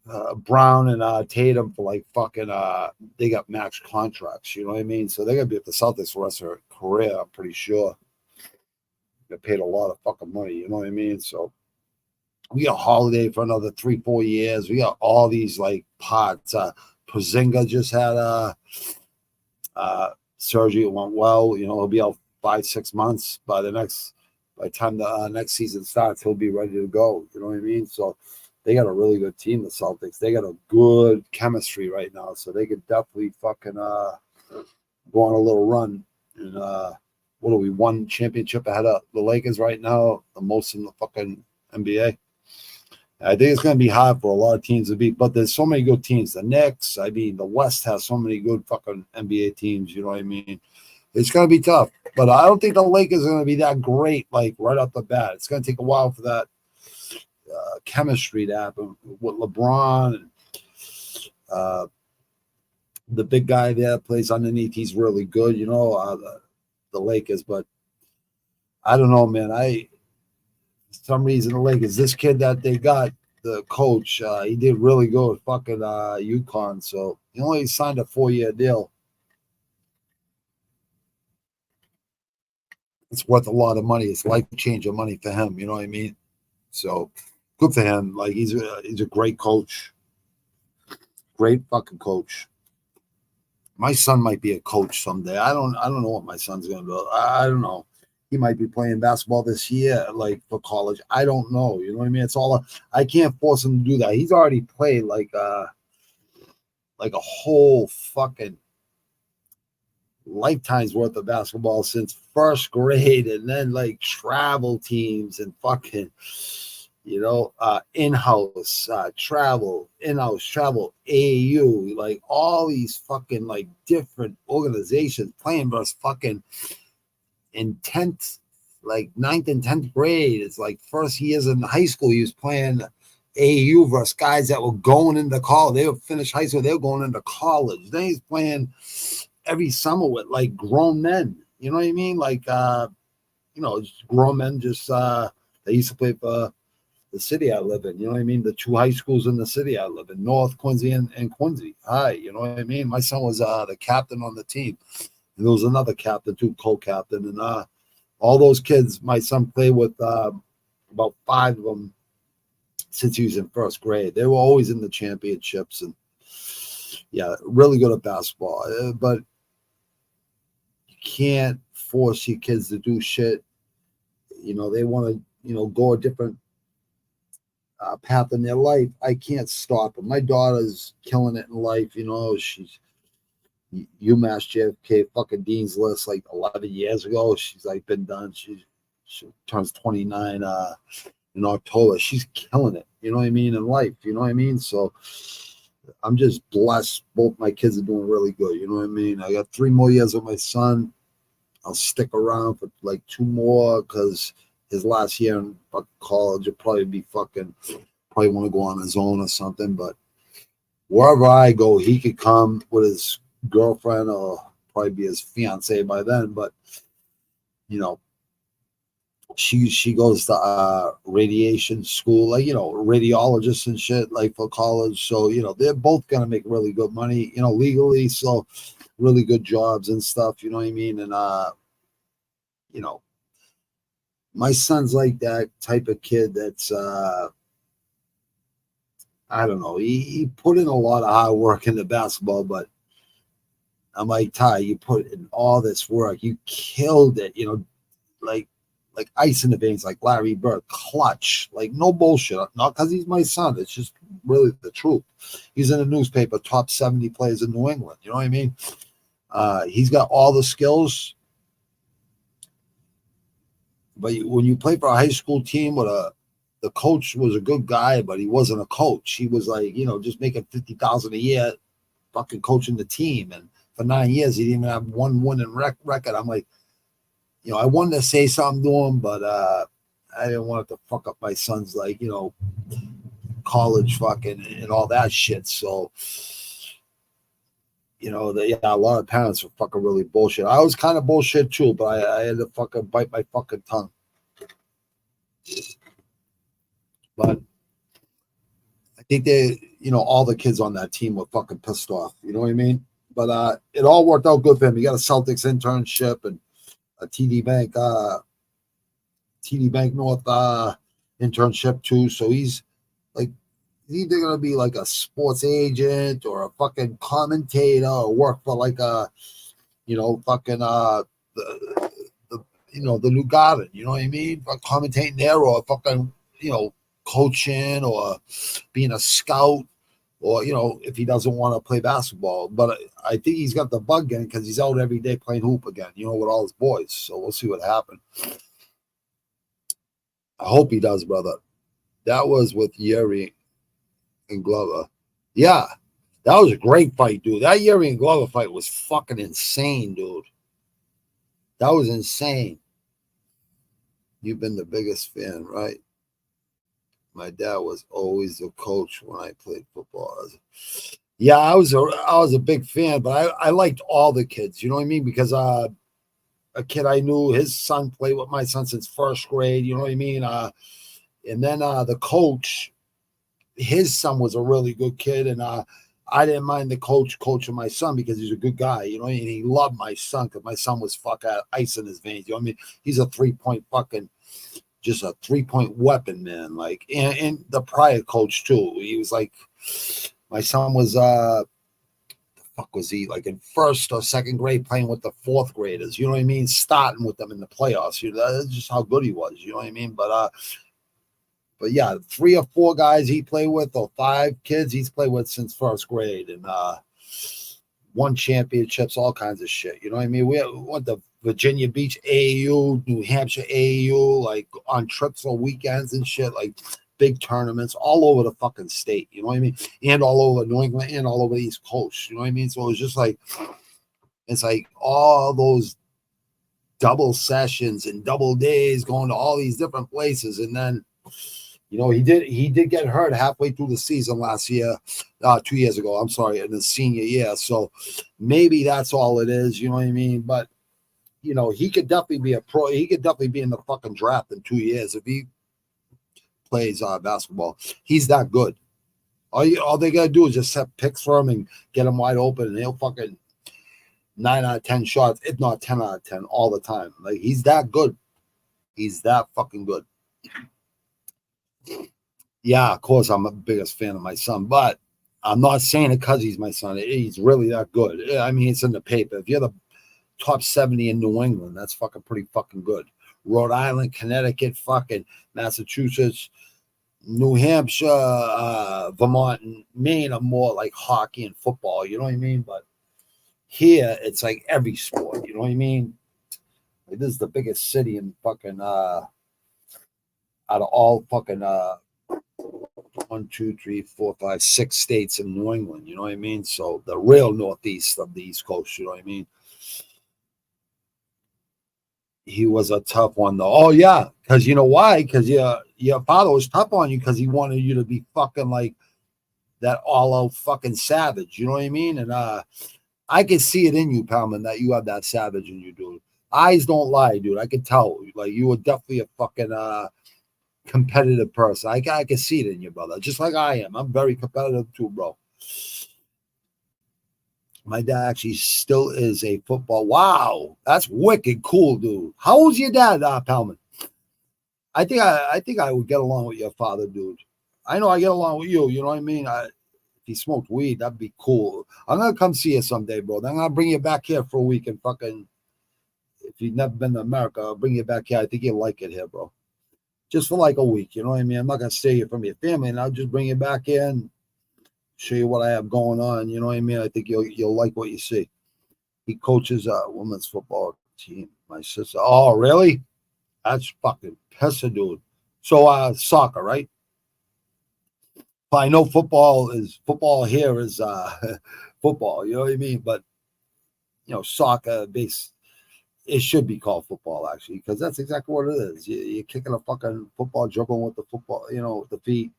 them. Brown and Tatum for like fucking they got max contracts. You know what I mean? So they're gonna be at the Celtics for the rest of their career. I'm pretty sure. They paid a lot of fucking money. You know what I mean? So we got Holiday for another 3-4 years. We got all these like pots. Pozinga just had surgery. It went well. You know, he'll be out 5-6 months. By the time the next season starts, he'll be ready to go. You know what I mean? So they got a really good team, the Celtics. They got a good chemistry right now, so they could definitely fucking go on a little run. And what are we, 1 championship ahead of the Lakers right now, the most in the fucking NBA. I think it's going to be hard for a lot of teams to beat, but there's so many good teams. The Knicks, I mean, the West has so many good fucking NBA teams, you know what I mean? It's going to be tough, but I don't think the Lakers are going to be that great, like, right off the bat. It's going to take a while for that chemistry to happen with LeBron and the big guy there plays underneath. He's really good, you know, the Lakers, but I don't know, man. For some reason, the Lakers, this kid that they got, the coach, he did really good with fucking UConn, so he only signed a 4-year deal. It's worth a lot of money. It's life-changing money for him, you know what I mean? So good for him. Like he's a great coach. Great fucking coach. My son might be a coach someday. I don't know what my son's gonna do. I don't know. He might be playing basketball this year, like for college. I don't know. You know what I mean? It's all I can't force him to do that. He's already played like a whole fucking lifetime's worth of basketball since first grade, and then like travel teams and fucking, you know, in-house travel, AAU, like all these fucking like different organizations playing versus fucking in 10th, like 9th and 10th grade. It's like first years in high school, he was playing AAU versus guys that were going into college. They would finish high school, they were going into college. Then he's playing every summer with like grown men. You know what I mean? Like, you know, grown men just, they used to play for the city I live in. You know what I mean? The 2 high schools in the city I live in, North Quincy and Quincy. Hi, you know what I mean? My son was the captain on the team. And there was another captain too, co-captain. And all those kids, my son played with about 5 of them since he was in first grade. They were always in the championships. And yeah, really good at basketball. But you can't force your kids to do shit. You know, they want to, you know, go a different path in their life. I can't stop them. My daughter's killing it in life. You know, she's UMass JFK fucking Dean's List like 11 years ago. She's like been done. She turns 29 in October. She's killing it. You know what I mean? In life. You know what I mean? So I'm just blessed. Both my kids are doing really good. You know what I mean? I got 3 more years with my son. I'll stick around for like 2 more because his last year in fucking college will probably want to go on his own or something. But wherever I go, he could come with his girlfriend or probably be his fiance by then. But you know, she goes to radiation school, like, you know, radiologists and shit, like for college. So, you know, they're both gonna make really good money, you know, legally. So really good jobs and stuff, you know what I mean? And you know, my son's like that type of kid that's I don't know, he put in a lot of hard work into basketball, but I'm like, Ty, you put in all this work, you killed it, you know, like ice in the veins, like Larry Bird, clutch, like no bullshit. Not because he's my son, it's just really the truth. He's in the newspaper, top 70 players in New England, you know what I mean? He's got all the skills. But when you play for a high school team with the coach was a good guy, but he wasn't a coach. He was like, just making $50,000 a year, fucking coaching the team. And for 9 years, he didn't even have one winning record. I'm like, I wanted to say something to him, but I didn't want it to fuck up my son's, like, college fucking and all that shit. So, a lot of parents were fucking really bullshit. I was kind of bullshit too, but I had to fucking bite my fucking tongue. But I think they, all the kids on that team were fucking pissed off. You know what I mean? But it all worked out good for him. He got a Celtics internship and a TD Bank North internship too. So he's like, he's either gonna be like a sports agent or a fucking commentator or work for like a, fucking the New Garden. You know what I mean? For commentating there or fucking coaching or being a scout. Or, if he doesn't want to play basketball. But I think he's got the bug again because he's out every day playing hoop again, with all his boys. So we'll see what happens. I hope he does, brother. That was with Yuri and Glover. Yeah, that was a great fight, dude. That Yuri and Glover fight was fucking insane, dude. That was insane. You've been the biggest fan, right? My dad was always the coach when I played football. Yeah, I was a big fan, but I liked all the kids. You know what I mean? Because a kid I knew, his son played with my son since first grade. You know what I mean? And then the coach, his son was a really good kid, and I didn't mind the coach coaching my son because he's a good guy. You know, and he loved my son because my son was fucking ice in his veins. You know what I mean? He's a 3-point fucking. Just a 3-point weapon, man. Like, and the prior coach too. He was like, my son was the fuck was he, like in first or second grade playing with the fourth graders, you know what I mean? Starting with them in the playoffs. That's just how good he was, you know what I mean? But yeah, 3 or 4 guys he played with, or 5 kids he's played with since first grade, and won championships, all kinds of shit. You know what I mean? We went to Virginia Beach AAU, New Hampshire AAU, like on trips or weekends and shit, like big tournaments all over the fucking state. You know what I mean? And all over New England and all over the East Coast. You know what I mean? So it was just like, it's like all those double sessions and double days going to all these different places. And then, he did get hurt halfway through the season last year, 2 years ago, I'm sorry, in the senior year. So maybe that's all it is, you know what I mean? But, he could definitely be a pro. He could definitely be in the fucking draft in 2 years if he plays basketball. He's that good. All they got to do is just set picks for him and get him wide open, and he'll fucking 9 out of 10 shots, if not 10 out of 10 all the time. Like, he's that good. He's that fucking good. Yeah, of course, I'm the biggest fan of my son, but I'm not saying it because he's my son. He's really that good. I mean, it's in the paper. If you're the top 70 in New England, that's fucking pretty fucking good. Rhode Island, Connecticut, fucking Massachusetts, New Hampshire, Vermont, and Maine are more like hockey and football. You know what I mean? But here, it's like every sport. You know what I mean? Like, this is the biggest city in fucking out of all fucking 1, 2, 3, 4, 5, 6 states in New England, you know what I mean? So the real northeast of the East Coast, you know what I mean? He was a tough one though. Oh yeah, because you know why? Because your father was tough on you because he wanted you to be fucking like that all-out fucking savage, you know what I mean? And I can see it in you, Palman, that you have that savage in you, dude. Eyes don't lie, dude. I can tell. Like, you were definitely a fucking competitive person. I can see it in you, brother. Just like I am. I'm very competitive too, bro. My dad actually still is a football. Wow, that's wicked cool, dude. How old's your dad, Palman? I think I would get along with your father, dude. I know I get along with you. You know what I mean? If he smoked weed, that'd be cool. I'm gonna come see you someday, bro. Then I'm gonna bring you back here for a week and fucking. If you've never been to America, I'll bring you back here. I think you'll like it here, bro. Just for like a week, you know what I mean? I'm not gonna stay here from your family, and I'll just bring you back in, show you what I have going on. You know what I mean? I think you'll like what you see. He coaches a women's football team. My sister. Oh, really? That's fucking pissing, dude. So soccer, right? I know football here is football, you know what I mean? But soccer base, it should be called football actually, because that's exactly what it is. You're kicking a fucking football, dribbling with the football, with the feet.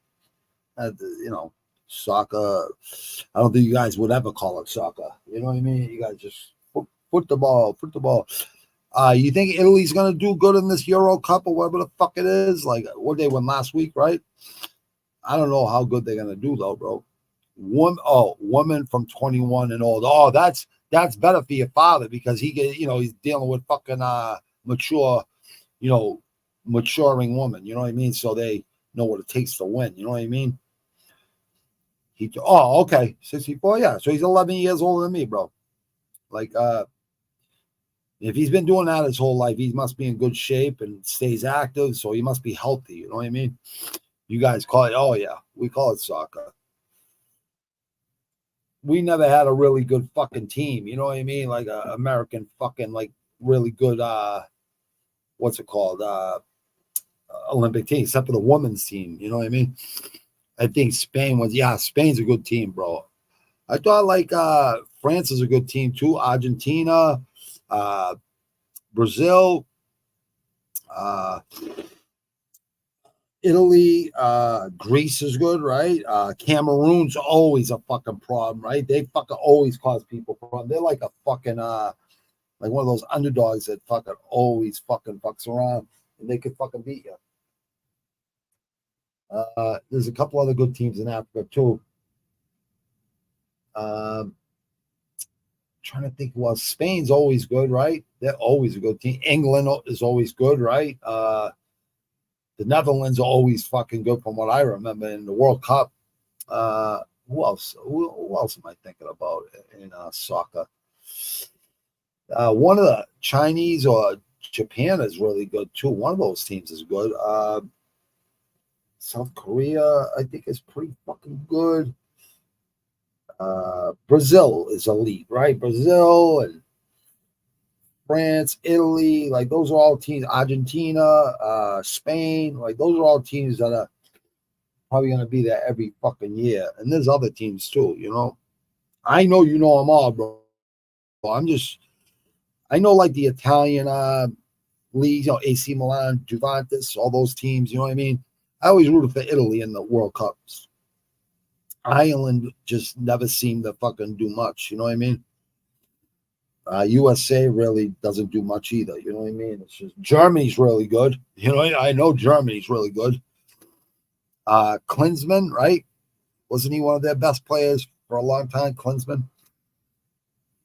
Soccer. I don't think you guys would ever call it soccer. You know what I mean? You guys just put the ball. You think Italy's gonna do good in this Euro Cup or whatever the fuck it is? Like what they won last week, right? I don't know how good they're gonna do though, bro. Woman from 21 and old. Oh, that's better for your father because he's dealing with fucking mature, maturing woman. You know what I mean? So they know what it takes to win. You know what I mean? Okay, 64. Yeah, so he's 11 years older than me, bro. Like, if he's been doing that his whole life, he must be in good shape and stays active. So he must be healthy. You know what I mean? You guys call it, oh yeah, we call it soccer. We never had a really good fucking team. You know what I mean? Like a American fucking like really good, what's it called? Olympic team, except for the women's team. You know what I mean? I think Spain's a good team, bro. I thought like France is a good team too. Argentina, Brazil, Italy, Greece is good, right? Cameroon's always a fucking problem, right? They fucking always cause people problems. They're like a fucking like one of those underdogs that fucking always fucking fucks around and they could fucking beat you. There's a couple other good teams in Africa too. Trying to think, well, Spain's always good, right? They're always a good team. England is always good, right? The Netherlands are always fucking good from what I remember in the World Cup. Who else? Who else am I thinking about in soccer? One of the Chinese or Japan is really good too. One of those teams is good. South Korea, I think, is pretty fucking good. Brazil is elite, right? Brazil and France, Italy, like those are all teams. Argentina, Spain, like those are all teams that are probably going to be there every fucking year. And there's other teams too, I know you know them all, bro. I know like the Italian leagues, AC Milan, Juventus, all those teams, you know what I mean? I always rooted for Italy in the World Cups. Ireland just never seemed to fucking do much, you know what I mean? USA really doesn't do much either, you know what I mean? It's just Germany's really good. I know Germany's really good. Klinsmann, right? Wasn't he one of their best players for a long time, Klinsmann?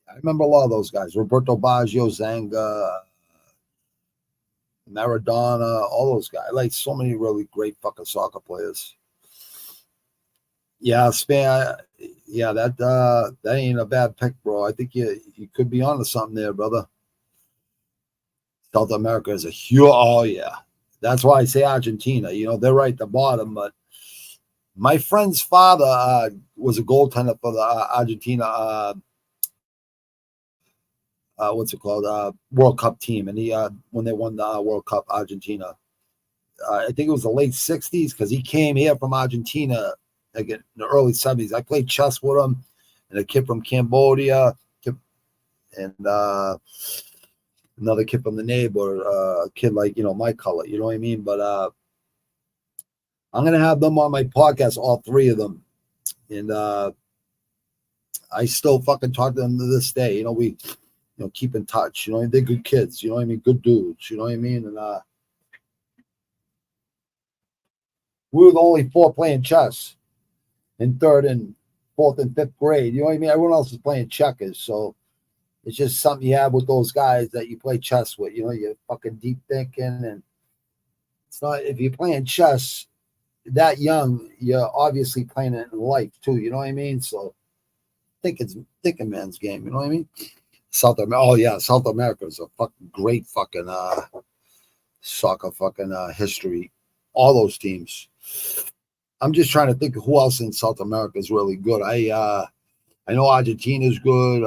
I remember a lot of those guys. Roberto Baggio, Zanga, Maradona, all those guys. Like so many really great fucking soccer players. Yeah, Spain. That ain't a bad pick, bro. I think you could be onto something there, brother. South America is a huge. Oh yeah, that's why I say Argentina. They're right at the bottom, but my friend's father was a goaltender for the Argentina. What's it called? World Cup team, and he when they won the World Cup, Argentina. I think it was the late '60s because he came here from Argentina. Like in the early 70s. I played chess with him and a kid from Cambodia and another kid from the neighbor, a kid like, my color, you know what I mean? But I'm going to have them on my podcast, all three of them. And I still fucking talk to them to this day. We keep in touch. They're good kids. You know what I mean? Good dudes. You know what I mean? And we were the only four playing chess in third and fourth and fifth grade. You know what I mean? Everyone else is playing checkers. So it's just something you have with those guys that you play chess with. You're fucking deep thinking. And it's not, if you're playing chess that young, you're obviously playing it in life too. You know what I mean? So thinking man's game. You know what I mean? South America is a fucking great fucking soccer fucking history. All those teams. I'm just trying to think of who else in South America is really good. I know Argentina's good.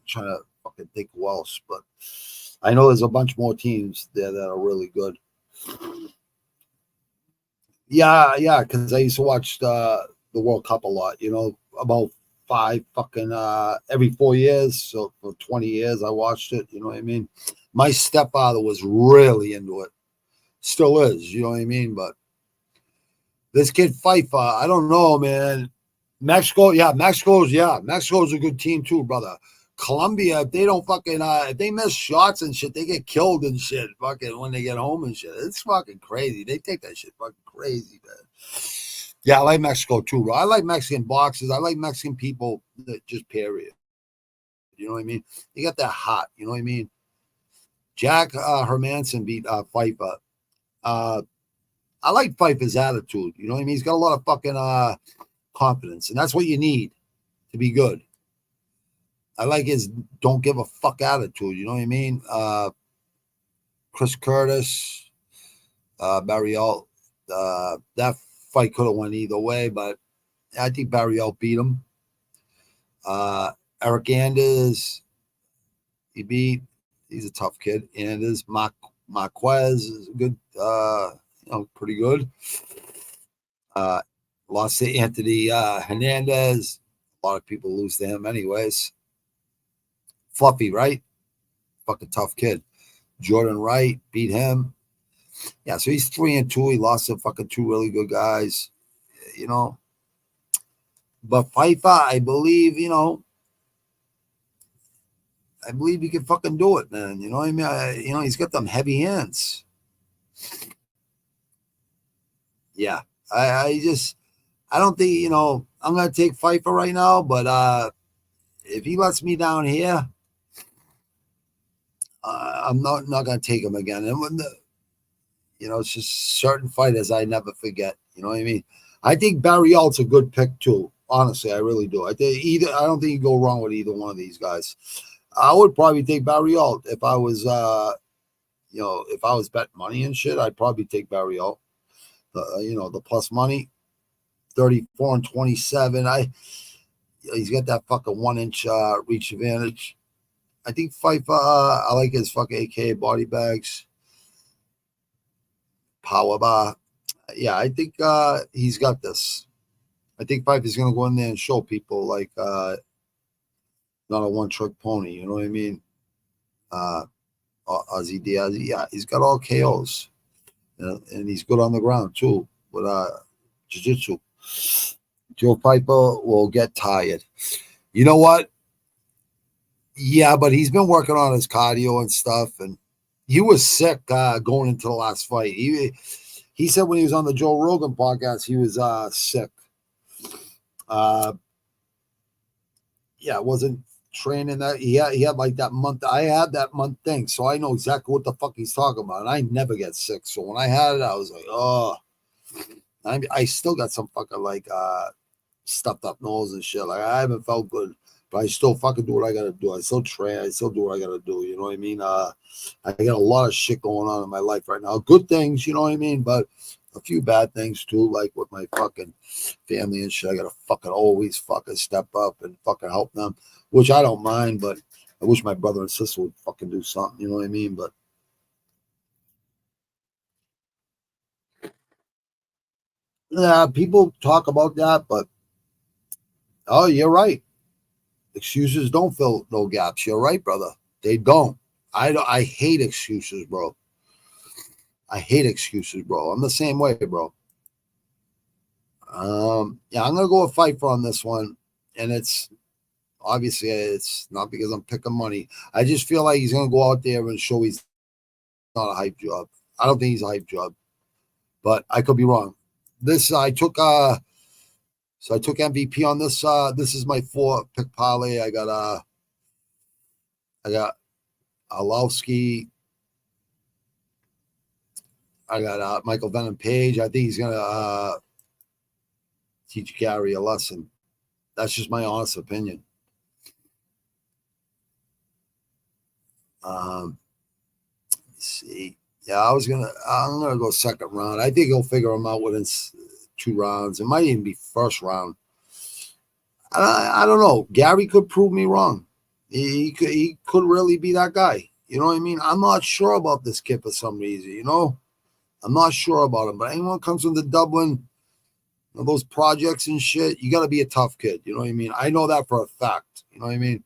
Trying to fucking think who else, but I know there's a bunch more teams there that are really good. Yeah, because I used to watch the World Cup a lot, about every 4 years. So for 20 years, I watched it. You know what I mean? My stepfather was really into it. Still is, you know what I mean? But this kid Pfeiffer, I don't know, man. Mexico's a good team too, brother. Colombia, if they don't fucking if they miss shots and shit, they get killed and shit fucking when they get home and shit. It's fucking crazy. They take that shit fucking crazy, man. Yeah, I like Mexico too, bro. I like Mexican boxers. I like Mexican people that just period. You know what I mean? They got that hot, you know what I mean? Jack Hermanson beat Pfeiffer. I like Pfeiffer's attitude, you know what I mean? He's got a lot of fucking confidence, and that's what you need to be good. I like his don't give a fuck attitude, you know what I mean? Chris Curtis, Barrial, that fight could have went either way, but I think Barrial beat him. Eric Anders, he's a tough kid. Anders, Marquez is good, pretty good. Lost to Anthony Hernandez. A lot of people lose to him anyways. Fluffy, right? Fucking tough kid. Jordan Wright beat him. Yeah, so he's 3-2. He lost to fucking 2 really good guys, But Pfeiffer, I believe he can fucking do it, man. You know what I mean? He's got them heavy hands. Yeah, I don't think, I'm going to take Pfeiffer right now, but if he lets me down here, I'm not going to take him again. And when it's just certain fighters I never forget. You know what I mean? I think Barrial's a good pick too. Honestly, I really do. I don't think you go wrong with either one of these guys. I would probably take Barrial if I was, if I was betting money and shit. I'd probably take Barrial. The plus money, 34-27. He's got that fucking 1-inch reach advantage. I think Pfeiffer, I like his fucking AKA body bags. Power bar. Yeah, I think he's got this. I think Pfeiffer's going to go in there and show people like not a one-trick pony. You know what I mean? Ozzy Diaz. Yeah, he's got all KOs. And he's good on the ground too with jiu-jitsu. Joe Piper will get tired. You know what? Yeah, but he's been working on his cardio and stuff, and he was sick going into the last fight. He said when he was on the Joe Rogan podcast, he was sick. Wasn't training that. He had like that month. I had that month thing, so I know exactly what the fuck he's talking about. And I never get sick, so when I had it, I was like, oh. I still got some fucking like stuffed up nose and shit. Like I haven't felt good, but I still fucking do what I gotta do. I still train. I still do what I gotta do. You know what I mean? I got a lot of shit going on in my life right now. Good things, you know what I mean, but a few bad things too, like with my fucking family and shit. I gotta fucking always fucking step up and fucking help them, which I don't mind, but I wish my brother and sister would fucking do something. You know what I mean? But yeah, people talk about that, but oh, you're right. Excuses don't fill no gaps. You're right, brother. They don't. I hate excuses, bro. I hate excuses, bro. I'm the same way, bro. I'm gonna go with Pfeiffer on this one, and it's obviously it's not because I'm picking money. I just feel like he's gonna go out there and show he's not a hype job. I don't think he's a hype job, but I could be wrong. I took MVP on this. This is my 4-pick parlay. I got Arlovsky. I got Michael Venom Page. I think he's gonna teach Gary a lesson. That's just my honest opinion. Let's see. Yeah, I'm gonna go second round. I think he'll figure him out within 2 rounds. It might even be first round. I don't know. Gary could prove me wrong. He could really be that guy. You know what I mean? I'm not sure about this kid for some reason, you know? I'm not sure about him, but anyone comes from the Dublin, you know, those projects and shit, you got to be a tough kid. You know what I mean? I know that for a fact. You know what I mean?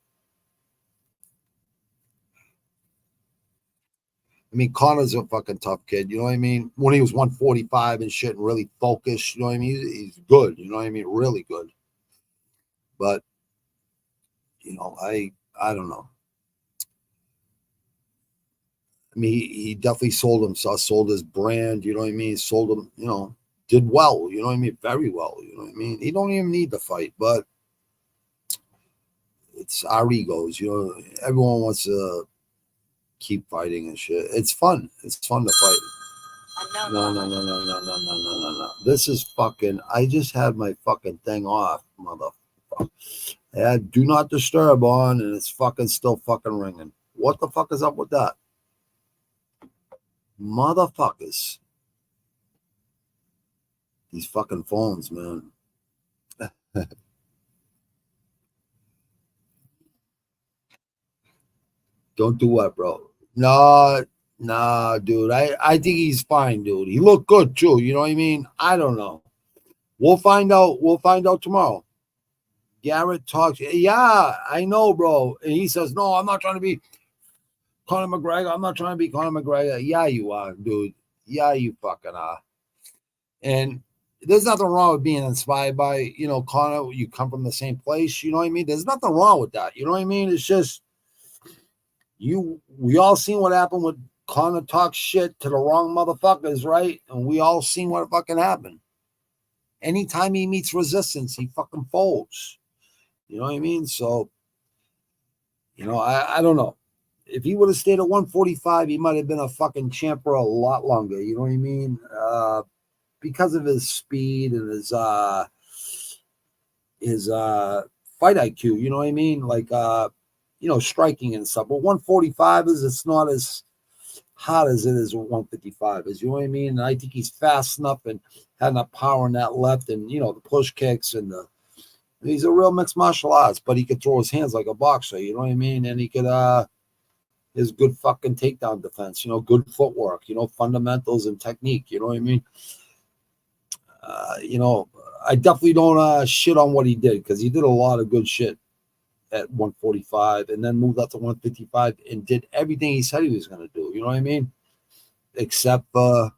Connor's a fucking tough kid. You know what I mean? When he was 145 and shit and really focused, you know what I mean? He's good. You know what I mean? Really good. But, you know, I don't know. I mean, he definitely sold himself, sold his brand, you know what I mean? Sold him, you know, did well, you know what I mean? Very well, you know what I mean? He don't even need to fight, but it's our egos, you know. Everyone wants to keep fighting and shit. It's fun. It's fun to fight. No. This is fucking, I just had my fucking thing off, motherfucker. I had do not disturb on and it's fucking still fucking ringing. What the fuck is up with that? Motherfuckers. These fucking phones, man. Don't do what, bro? No, dude. I think he's fine, dude. He looked good too. You know what I mean? I don't know. We'll find out. We'll find out tomorrow. Garrett talks. Yeah, I know, bro. And he says, no, I'm not trying to be Conor McGregor. I'm not trying to be Conor McGregor. Yeah, you are, dude. Yeah, you fucking are. And there's nothing wrong with being inspired by, you know, Conor. You come from the same place. You know what I mean? There's nothing wrong with that. You know what I mean? It's just, we all seen what happened with Conor talk shit to the wrong motherfuckers, right? And we all seen what fucking happened. Anytime he meets resistance, he fucking folds. You know what I mean? So, you know, I don't know. If he would have stayed at 145, he might have been a fucking champ for a lot longer. You know what I mean? Because of his speed and his fight IQ. You know what I mean? Like, you know, striking and stuff. But 145 it's not as hot as it is with 155. You know what I mean? And I think he's fast enough and had enough power in that left and, you know, the push kicks and he's a real mixed martial arts, but he could throw his hands like a boxer, you know what I mean? And he could, his good fucking takedown defense, you know, good footwork, you know, fundamentals and technique, you know what I mean? You know, I definitely don't shit on what he did because he did a lot of good shit at 145 and then moved up to 155 and did everything he said he was going to do, you know what I mean? Except Khabib.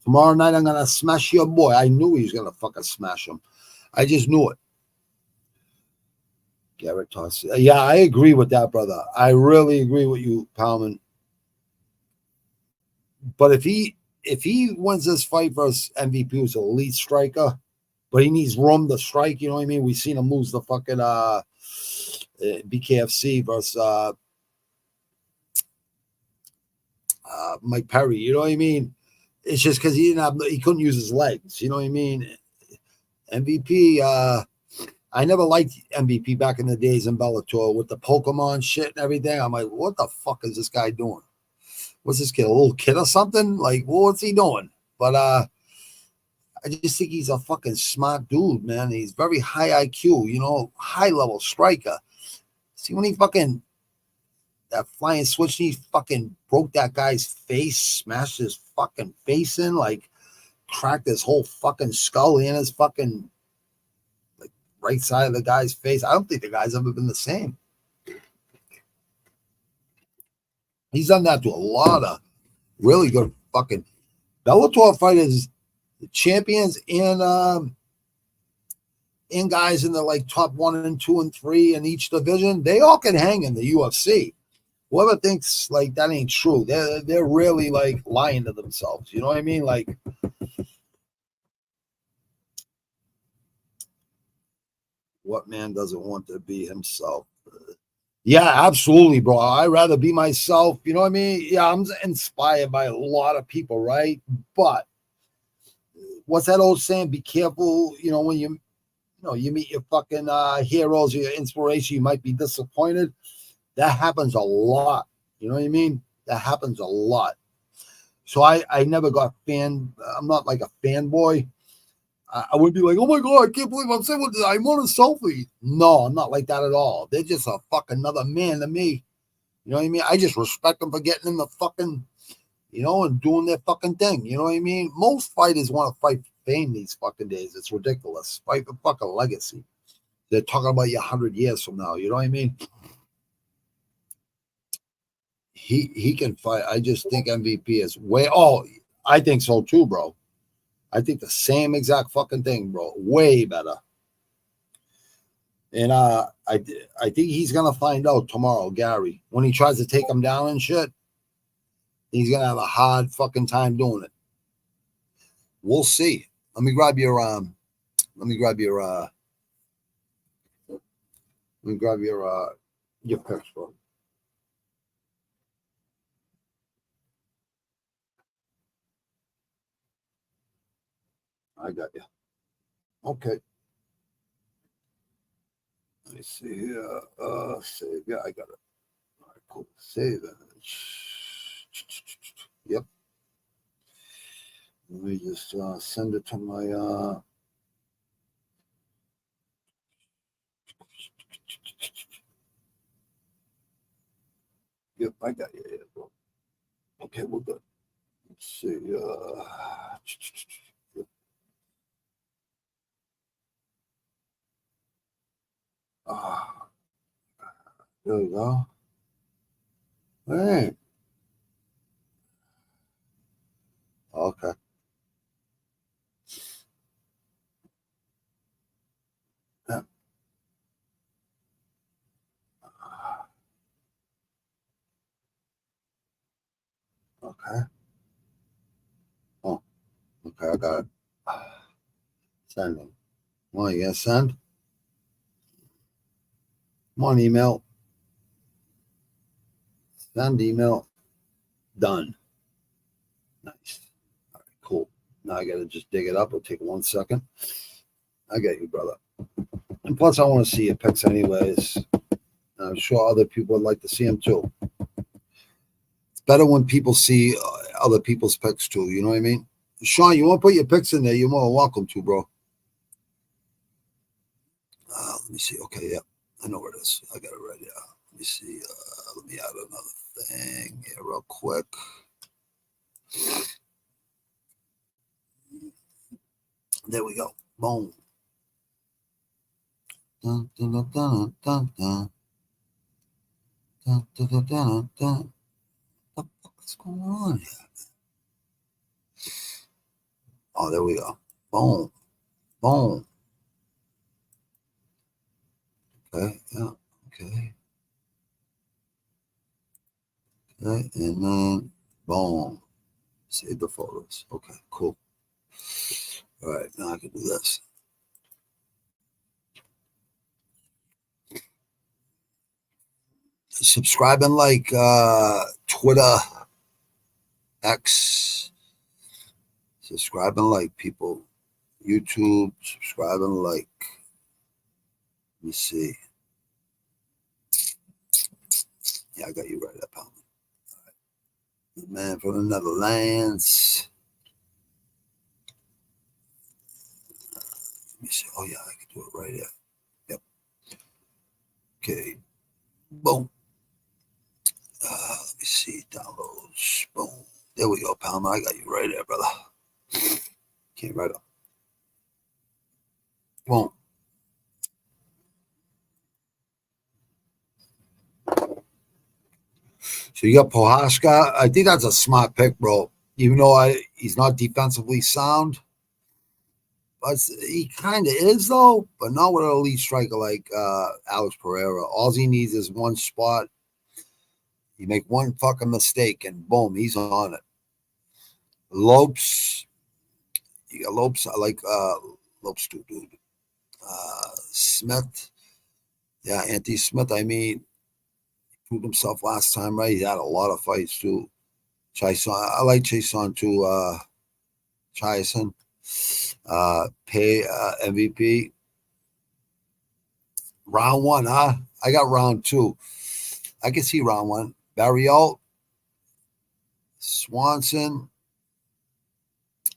Tomorrow night, I'm going to smash your boy. I knew he was going to fucking smash him. I just knew it. Garrett Toss. Yeah, I agree with that, brother. I really agree with you, Palman. But if he wins this fight versus MVP, who's an elite striker, but he needs room to strike, you know what I mean? We've seen him lose the fucking BKFC versus Mike Perry, you know what I mean? It's just because he couldn't use his legs, you know what I mean? MVP, I never liked MVP back in the days in Bellator with the Pokemon shit and everything. I'm like, what the fuck is this guy doing? What's this kid, a little kid or something? Like, what's he doing? But I just think he's a fucking smart dude, man. He's very high IQ, you know, high level striker. See when he fucking that flying switch, he fucking broke that guy's face, smashed his fucking face in, like cracked his whole fucking skull in his fucking like right side of the guy's face. I don't think the guy's ever been the same. He's done that to a lot of really good fucking Bellator fighters, champions, and guys in the like top 1 and 2 and 3 in each division. They all can hang in the UFC. Whoever thinks like that ain't true, they're really like lying to themselves. You know what I mean? Like, what man doesn't want to be himself? Yeah, absolutely, bro. I'd rather be myself. You know what I mean? Yeah, I'm inspired by a lot of people, right? But what's that old saying? Be careful, you know, when you meet your fucking heroes, your inspiration, you might be disappointed. That happens a lot. You know what I mean? That happens a lot. So I never got I'm not like a fanboy. I would be like, oh my God, I can't believe I'm saying what I'm on a selfie. No, I'm not like that at all. They're just a fucking another man to me. You know what I mean? I just respect them for getting in the fucking, you know, and doing their fucking thing. You know what I mean? Most fighters want to fight for fame these fucking days. It's ridiculous. Fight for fucking legacy. They're talking about you 100 years from now. You know what I mean? He can fight. I just think MVP is way. Oh, I think so too, bro. I think the same exact fucking thing, bro. Way better. And I think he's gonna find out tomorrow, Gary, when he tries to take him down and shit. He's gonna have a hard fucking time doing it. We'll see. Let me grab your picks, bro. I got you. Okay. Let me see here. Save. Yeah, I got it. All right, cool. Save it. Yep. Let me just send it to my Yep, I got you here, bro. Okay, we're good. Let's see. Yep. There we go. All right. Okay. Yeah. Okay. Oh, okay, I got it. Sending. Come on, you gonna send? Come on, email. Send email. Done. Nice. All right, cool. Now I gotta just dig it up. It'll take 1 second. I got you, brother. And plus, I want to see your pics anyways. I'm sure other people would like to see them too. It's better when people see other people's pics too. You know what I mean? Sean, you want to put your pics in there? You're more than welcome to, bro. Let me see. Okay, yeah. I know where it is. I got it right here. Let me see. Let me add another thing here real quick. There we go. Boom. Dun, dun, dun, dun, dun, dun. Dun, dun, dun, dun, dun. What the fuck is going on here? Oh, there we go. Boom. Boom. Okay. Yeah. Okay. Okay. And then boom. Save the photos. Okay. Cool. All right. Now I can do this. Subscribe and like Twitter, X. Subscribe and like, people. YouTube. Subscribe and like. Let me see. Yeah, I got you right up, pal. All right. Man from the Netherlands. Let me see. Oh, yeah, I can do it right here. Yep. Okay. Boom. Let me see. Downloads. Boom. There we go, Palmer. I got you right there, brother. Came right up. Boom. So you got Prohaska. I think that's a smart pick, bro. Even though he's not defensively sound. But he kind of is, though. But not with an elite striker like Alex Pereira. All he needs is one spot. You make one fucking mistake, and boom, he's on it. Lopes. You got Lopes. I like Lopes too, dude. Smith. Yeah, Anthony Smith. I mean, he proved himself last time, right? He had a lot of fights too. Chason. I like Chason too. Chason. Pay MVP. Round one, huh? I got round two. I can see round one. Barriol. Swanson.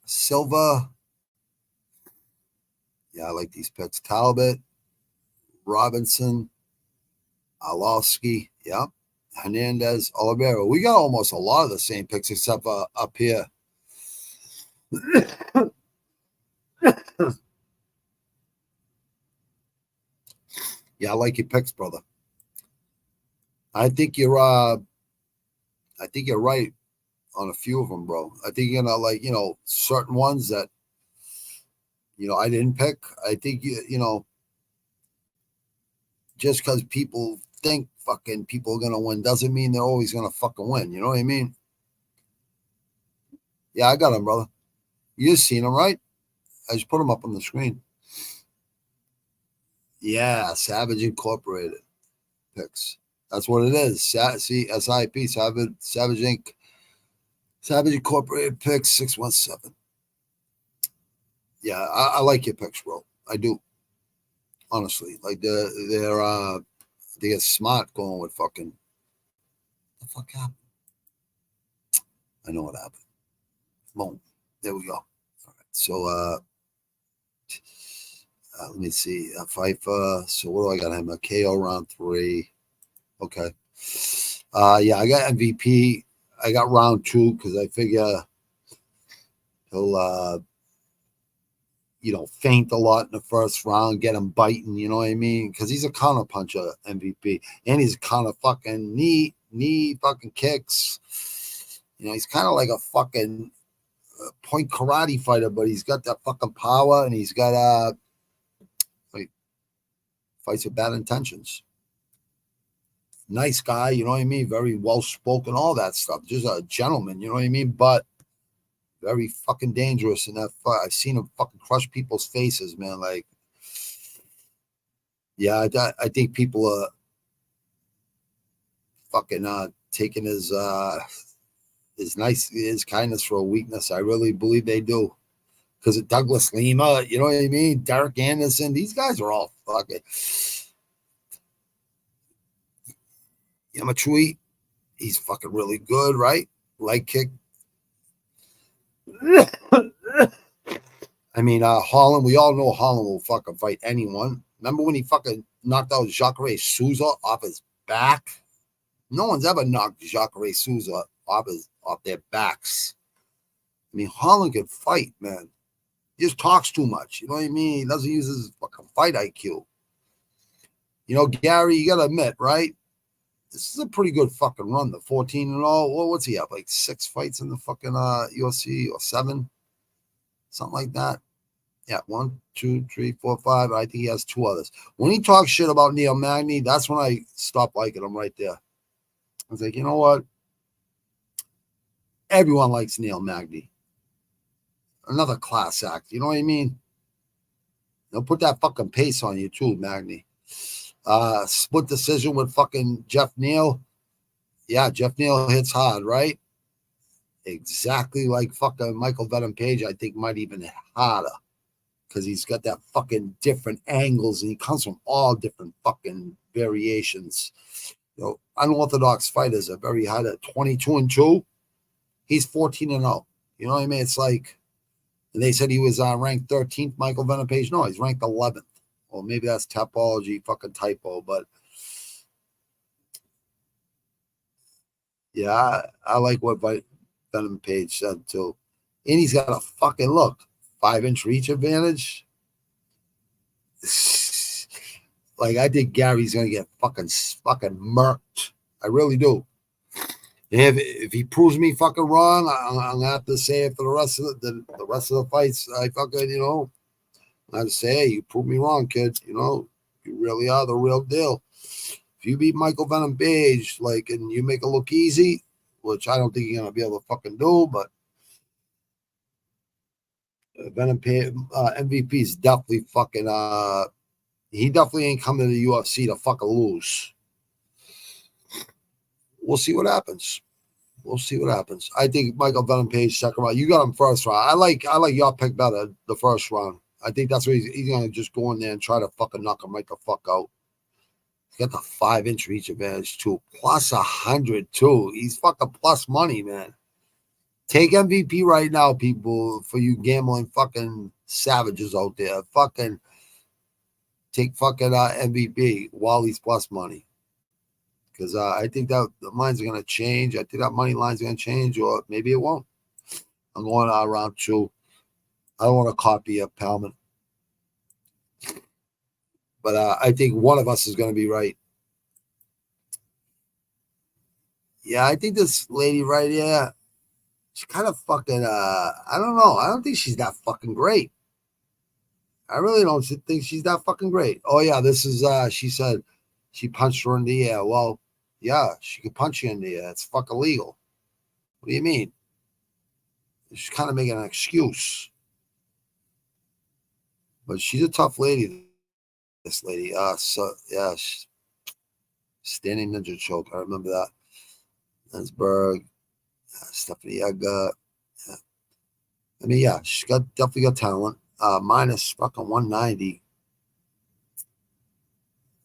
Silva. Yeah, I like these picks. Talbot, Robinson, Arlovsky, yeah. Hernandez, Oliveira. We got almost a lot of the same picks except up here. Yeah, I like your picks, brother. I think you're right on a few of them, bro. I think you're gonna like, certain ones that I didn't pick. I think just because people think fucking people are gonna win doesn't mean they're always gonna fucking win. You know what I mean? Yeah, I got them, brother. You seen them, right? I just put them up on the screen. Yeah, Savage Incorporated picks. That's what it is. See, S.I.P. Savage Inc. Savage Incorporated picks 617. Yeah, I like your picks, bro. I do. Honestly, like they get smart going with fucking. What the fuck happened? I know what happened. Boom. There we go. All right. So let me see. Pfeiffer. So what do I got him? A KO round 3. Okay. Yeah, I got MVP. I got round 2 because I figure he'll faint a lot in the first round, get him biting, you know what I mean? Because he's a counter puncher, MVP. And he's kind of fucking knee fucking kicks. He's kind of like a fucking point karate fighter, but he's got that fucking power and he's got fights with bad intentions. Nice guy, you know what I mean? Very well spoken, all that stuff. Just a gentleman, you know what I mean? But very fucking dangerous in that fight. I've seen him fucking crush people's faces, man. Like, yeah, I think people are fucking taking his kindness for a weakness. I really believe they do. Because of Douglas Lima, you know what I mean? Derek Anderson, these guys are all fucking. Yamatui, he's fucking really good, right? Leg kick. I mean, Holland, we all know Holland will fucking fight anyone. Remember when he fucking knocked out Jacare Souza off his back? No one's ever knocked Jacare Souza off their backs. I mean, Holland can fight, man. He just talks too much. You know what I mean? He doesn't use his fucking fight IQ. Gary, you got to admit, right? This is a pretty good fucking run. The 14 and all. Well, what's he have? Like 6 fights in the fucking UFC or 7? Something like that. Yeah, 1, 2, 3, 4, 5. I think he has 2 others. When he talks shit about Neil Magny, that's when I stopped liking him right there. I was like, you know what? Everyone likes Neil Magny. Another class act. You know what I mean? They'll put that fucking pace on you too, Magny. Split decision with fucking Jeff Neal. Yeah, Jeff Neal hits hard, right? Exactly like fucking Michael Venom Page. I think might even hit harder because he's got that fucking different angles and he comes from all different fucking variations. Unorthodox fighters are very hard at 22-2. He's 14-0. You know what I mean? It's like, and they said he was ranked 13th, Michael Venom Page. No, he's ranked 11th. Well, maybe that's tapology, fucking typo, but yeah, I like what Venom Page said too. And he's got a fucking 5-inch reach advantage. Like, I think Gary's gonna get fucking murked. I really do. And if he proves me fucking wrong, I'm gonna have to say it for the rest of the fights. I fucking I have to say, hey, you proved me wrong, kid. You really are the real deal. If you beat Michael Venom Page, and you make it look easy, which I don't think you're gonna be able to fucking do, but Venom Page MVP is definitely fucking. He definitely ain't coming to the UFC to fucking lose. We'll see what happens. I think Michael Venom Page second round. You got him first round. I like your pick better the first round. I think that's what he's going to just go in there and try to fucking knock him right the fuck out. He's got the 5-inch reach advantage too. Plus 100 too. He's fucking plus money, man. Take MVP right now, people, for you gambling fucking savages out there. Fucking take fucking MVP, Wally's plus money. Because I think that the lines are going to change. I think that money line's going to change, or maybe it won't. I'm going round 2. I don't want to copy a Palman. But I think one of us is going to be right. Yeah, I think this lady right here, she's kind of fucking, I don't know. I don't think she's that fucking great. I really don't think she's that fucking great. Oh, yeah, this is, she said she punched her in the air. Well, yeah, she could punch you in the air. It's fucking legal. What do you mean? She's kind of making an excuse. But she's a tough lady, this lady. So, yeah, standing ninja choke. I remember that. Landsberg, Stephanie Edgar. Yeah. I mean, yeah, she's definitely got talent. Minus fucking 190.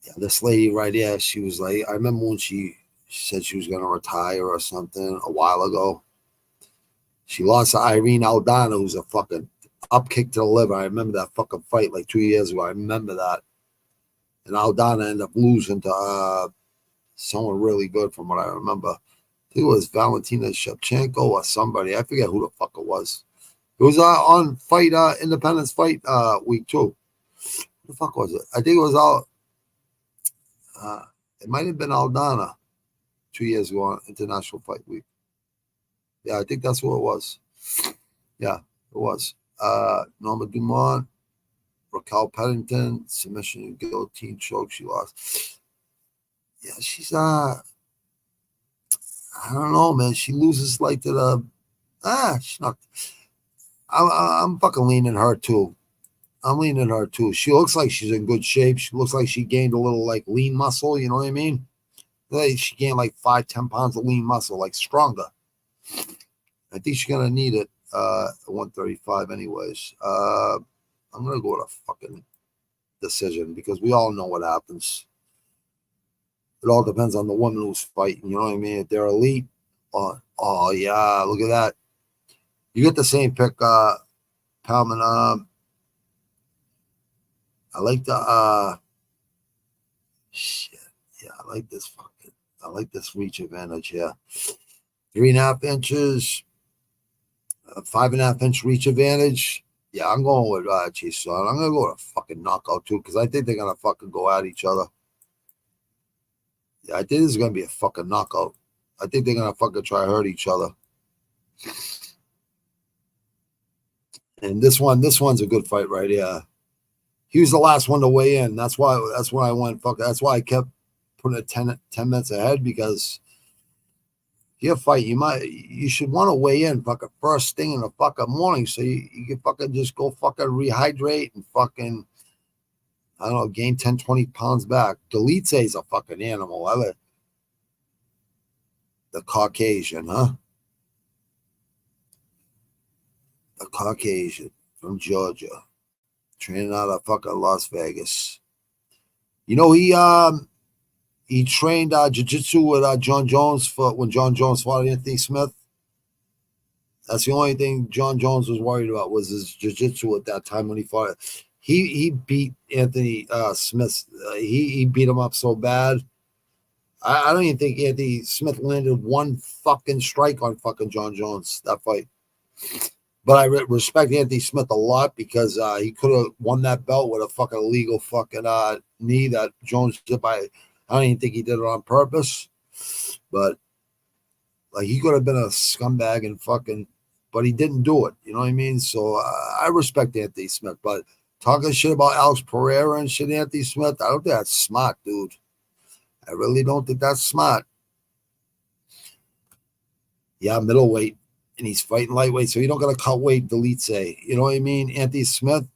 Yeah, this lady right here, she was like, I remember when she said she was going to retire or something a while ago. She lost to Irene Aldana, who's a fucking up kick to the liver. I remember that fucking fight like 2 years ago. I remember that. And Aldana ended up losing to someone really good from what I remember. I think it was Valentina Shevchenko or somebody. I forget who the fuck it was. It was on Fight Independence Fight Week 2. Who the fuck was it? I think it was it might have been Aldana 2 years ago on International Fight Week. Yeah, I think that's what it was. Yeah, it was. Norma Dumont, Raquel Pennington, submission guillotine choke. She lost. Yeah, she's I don't know, man. She loses like to the she's not. I'm fucking leaning her too. I'm leaning her too. She looks like she's in good shape. She looks like she gained a little like lean muscle. You know what I mean? Like she gained like 5-10 pounds of lean muscle, like stronger. I think she's gonna need it. 135 anyways. I'm gonna go with a fucking decision because we all know what happens. It all depends on the woman who's fighting. You know what I mean? If they're elite, oh yeah, look at that. You get the same pick, Palman. I like the shit. Yeah, I like this reach advantage here. 3.5 inches, 5.5 inch reach advantage. Yeah, I'm going with Chison. I'm gonna go with a fucking knockout too, because I think they're gonna fucking go at each other. Yeah, I think this is gonna be a fucking knockout. I think they're gonna fucking try to hurt each other. And this one's a good fight right here. He was the last one to weigh in. That's why I went fuck. That's why I kept putting it 10 minutes ahead, because your fight, you should want to weigh in fucking first thing in the fucking morning, so you can fucking just go fucking rehydrate and fucking, I don't know, gain 10, 20 pounds back. Delitze is a fucking animal. The Caucasian, huh? The Caucasian from Georgia, training out of fucking Las Vegas. You know, he trained jiu-jitsu with John Jones when John Jones fought Anthony Smith. That's the only thing John Jones was worried about, was his jiu-jitsu at that time when he fought. He beat Anthony Smith. He beat him up so bad. I don't even think Anthony Smith landed one fucking strike on fucking John Jones that fight. But I respect Anthony Smith a lot, because he could have won that belt with a fucking illegal fucking knee that Jones did by. I don't even think he did it on purpose, but like he could have been a scumbag and fucking, but he didn't do it. You know what I mean? So I respect Anthony Smith, but talking shit about Alex Pereira and shit, Anthony Smith, I don't think that's smart, dude. I really don't think that's smart. Yeah, middleweight, and he's fighting lightweight, so you don't got to cut weight, Delitze. You know what I mean? Anthony Smith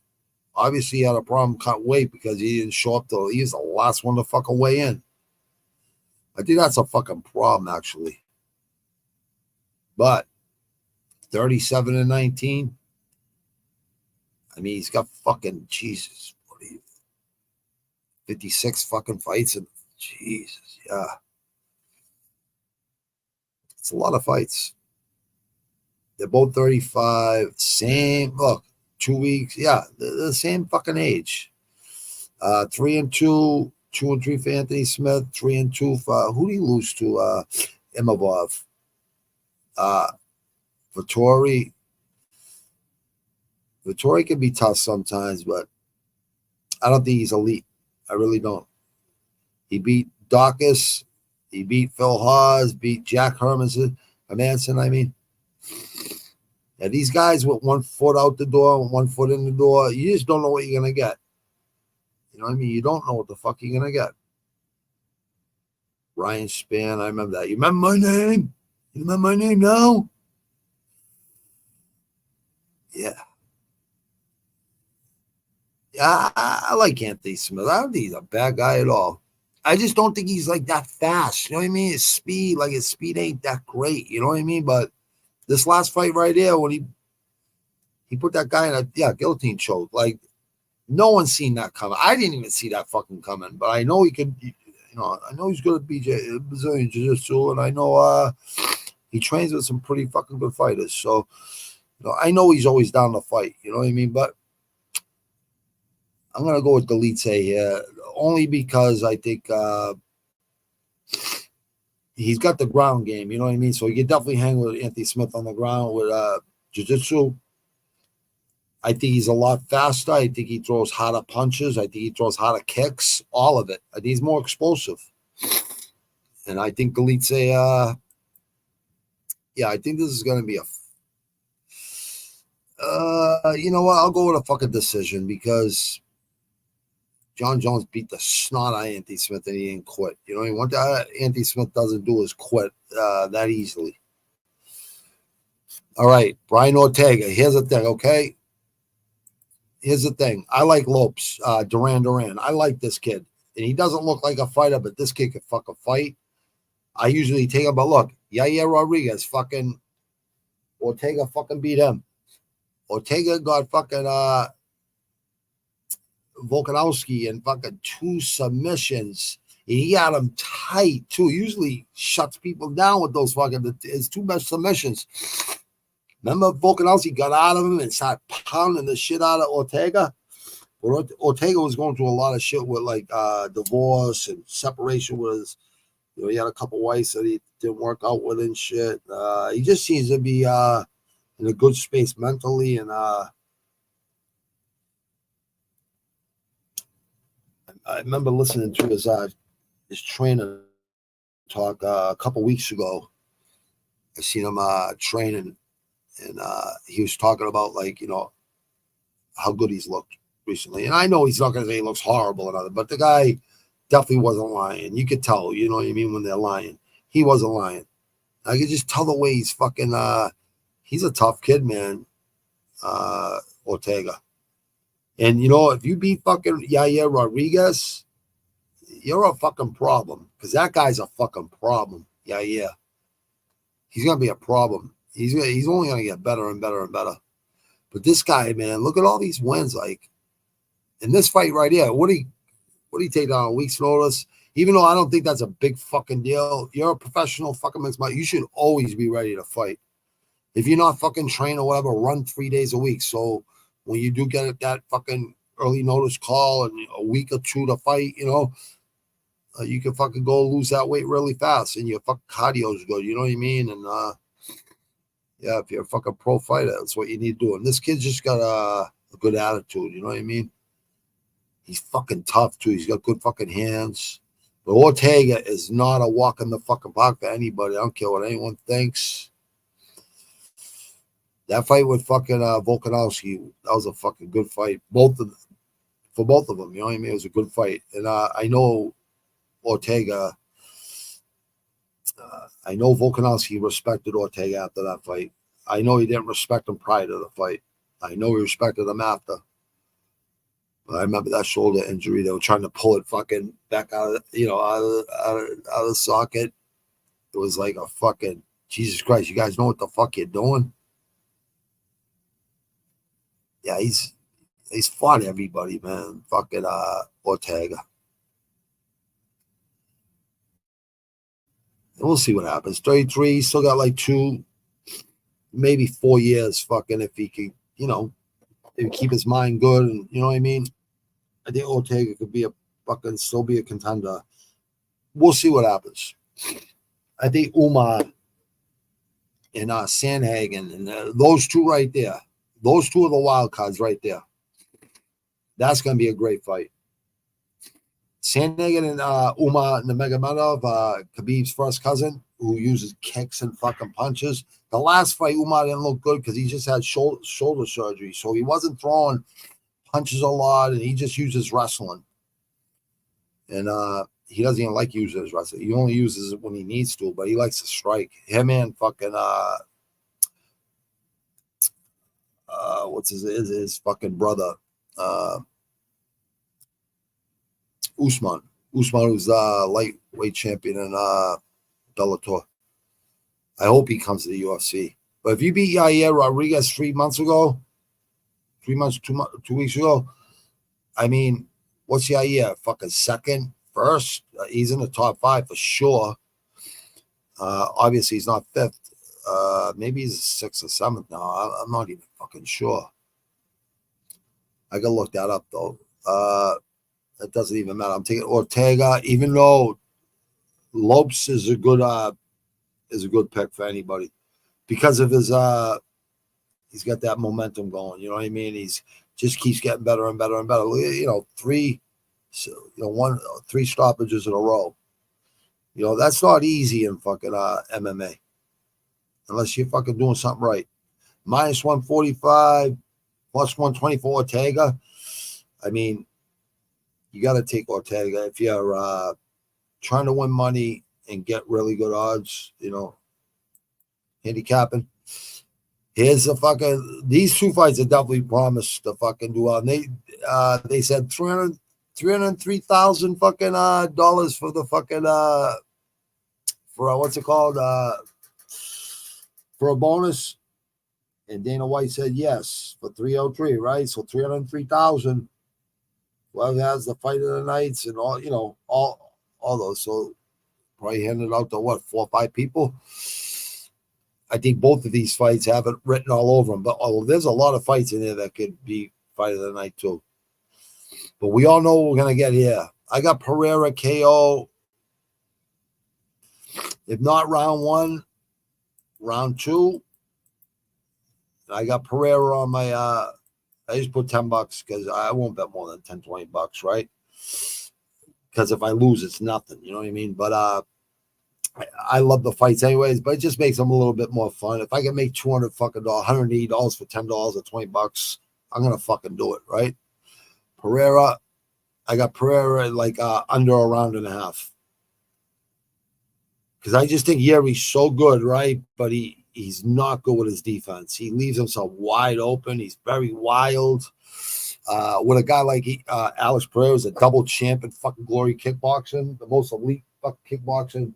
obviously had a problem cut weight because he didn't show up till he was the last one to fucking weigh in. I think that's a fucking problem, actually. But 37-19. I mean, he's got fucking Jesus. 56 fucking fights, and Jesus, yeah. It's a lot of fights. They're both 35. Same. Look, 2 weeks. Yeah, they're the same fucking age. 3-2, 2-3 for Anthony Smith, 3-2 for who do you lose to? Imavov. Vittori. Vittori can be tough sometimes, but I don't think he's elite. I really don't. He beat Dawkins. He beat Phil Hawes, beat Jack Hermanson. I mean. Yeah, these guys with 1 foot out the door, 1 foot in the door, you just don't know what you're going to get. You know what I mean? You don't know what the fuck you're going to get. Ryan Spann, I remember that. You remember my name? You remember my name now? Yeah. Yeah, I like Anthony Smith. I don't think he's a bad guy at all. I just don't think he's like that fast. You know what I mean? His speed ain't that great. You know what I mean? But this last fight right here, when he put that guy in a guillotine choke, like no one's seen that coming. I didn't even see that fucking coming. But I know he could. I know he's good at Brazilian Jiu-Jitsu, and I know he trains with some pretty fucking good fighters. So I know he's always down to fight. You know what I mean? But I'm gonna go with Delete here, only because I think he's got the ground game. You know what I mean? So he can definitely hang with Anthony Smith on the ground with jiu-jitsu. I think he's a lot faster. I think he throws harder punches. I think he throws harder kicks. All of it. I think he's more explosive. And I think Delete I think this is gonna be you know what? I'll go with a fucking decision because John Jones beat the snot out of Anthony Smith and he didn't quit. You know, what Anthony Smith doesn't do is quit that easily. All right, Brian Ortega. Here's the thing, okay? Here's the thing. I like Lopes, Duran. I like this kid. And he doesn't look like a fighter, but this kid can fucking fight. I usually take him, but look, Yair Rodriguez, fucking Ortega fucking beat him. Ortega got fucking Volkanovski and fucking 2 submissions. And he had him tight too. Usually shuts people down with those fucking his 2 best submissions. Remember Volkanovski got out of him and started pounding the shit out of Ortega? Well, Ortega was going through a lot of shit with like divorce and separation with his, he had a couple wives that he didn't work out with and shit. He just seems to be in a good space mentally, and I remember listening to his trainer talk a couple weeks ago. I seen him training, and he was talking about how good he's looked recently. And I know he's not going to say he looks horrible and other, but the guy definitely wasn't lying. You could tell, you know what I mean, when they're lying. He wasn't lying. I could just tell the way he's fucking. He's a tough kid, man. Ortega. And, if you beat fucking Yair Rodriguez, you're a fucking problem. Because that guy's a fucking problem. Yair. He's going to be a problem. He's only going to get better and better and better. But this guy, man, look at all these wins. Like, in this fight right here, what did he take down a week's notice? Even though I don't think that's a big fucking deal. You're a professional fucking mixed match. You should always be ready to fight. If you're not fucking trained or whatever, run 3 days a week. So when you do get that fucking early notice call and a week or 2 to fight, you can fucking go lose that weight really fast and your fucking cardio is good. You know what I mean? And if you're a fucking pro fighter, that's what you need to do. And this kid's just got a good attitude. You know what I mean? He's fucking tough too. He's got good fucking hands. But Ortega is not a walk in the fucking park for anybody. I don't care what anyone thinks. That fight with fucking Volkanovski, that was a fucking good fight. For both of them, you know what I mean? It was a good fight. And I know Ortega, I know Volkanovski respected Ortega after that fight. I know he didn't respect him prior to the fight. I know he respected him after. But I remember that shoulder injury. They were trying to pull it fucking back out of the socket. It was like a fucking, Jesus Christ, you guys know what the fuck you're doing? Yeah, he's fought everybody, man. Fucking Ortega. And we'll see what happens. 33, still got like 2, maybe 4 years fucking if he could, if he keep his mind good, and you know what I mean. I think Ortega could be still be a contender. We'll see what happens. I think Umar and Sandhagen and those two right there, those two are the wild cards right there. That's going to be a great fight. Sandhagen and Umar Nurmagomedov, Khabib's first cousin, who uses kicks and fucking punches. The last fight, Umar didn't look good because he just had shoulder surgery, so he wasn't throwing punches a lot, and he just uses wrestling. And he doesn't even like using his wrestling. He only uses it when he needs to, but he likes to strike. Him and fucking what's his fucking brother, Usman, who's lightweight champion in Bellator. I hope he comes to the UFC. But if you beat Yair Rodriguez 2 weeks ago, I mean, what's Yair? Fucking second, first? He's in the top 5 for sure. Obviously, he's not 5th. Maybe he's 6th or 7th now. I'm not even fucking sure. I gotta look that up though. It doesn't even matter. I'm taking Ortega, even though Lopes is a good pick for anybody because of his he's got that momentum going. You know what I mean? He's just keeps getting better and better and better. You know, 3 stoppages in a row. You know, that's not easy in fucking MMA unless you're fucking doing something right. Minus 145, plus 124 Ortega. I mean, you got to take Ortega if you're trying to win money and get really good odds, you know, handicapping. Here's these 2 fights are definitely promised to fucking do well. And they said $303,000 fucking dollars for the fucking for what's it called for a bonus. And Dana White said yes for 303, right? So 303,000. Whoever has the fight of the nights and all, you know, all those. So probably handed out to 4 or 5 people. I think both of these fights have it written all over them. But there's a lot of fights in there that could be fight of the night too. But we all know what we're gonna get here. I got Pereira KO. If not round 1, round 2. I got Pereira on my I just put $10 because I won't bet more than $10-$20, right? Because if I lose, it's nothing. You know what I mean? But I love the fights anyways, but it just makes them a little bit more fun. If I can make $200 fucking $180 for $10 or $20, I'm gonna fucking do it, right? Pereira, I got Pereira like under a round and a half. Because I just think Yeri's so good, right? But he's not good with his defense. He leaves himself wide open. He's very wild. With a guy like Alex Pereira, is a double champ in fucking Glory kickboxing, the most elite fucking kickboxing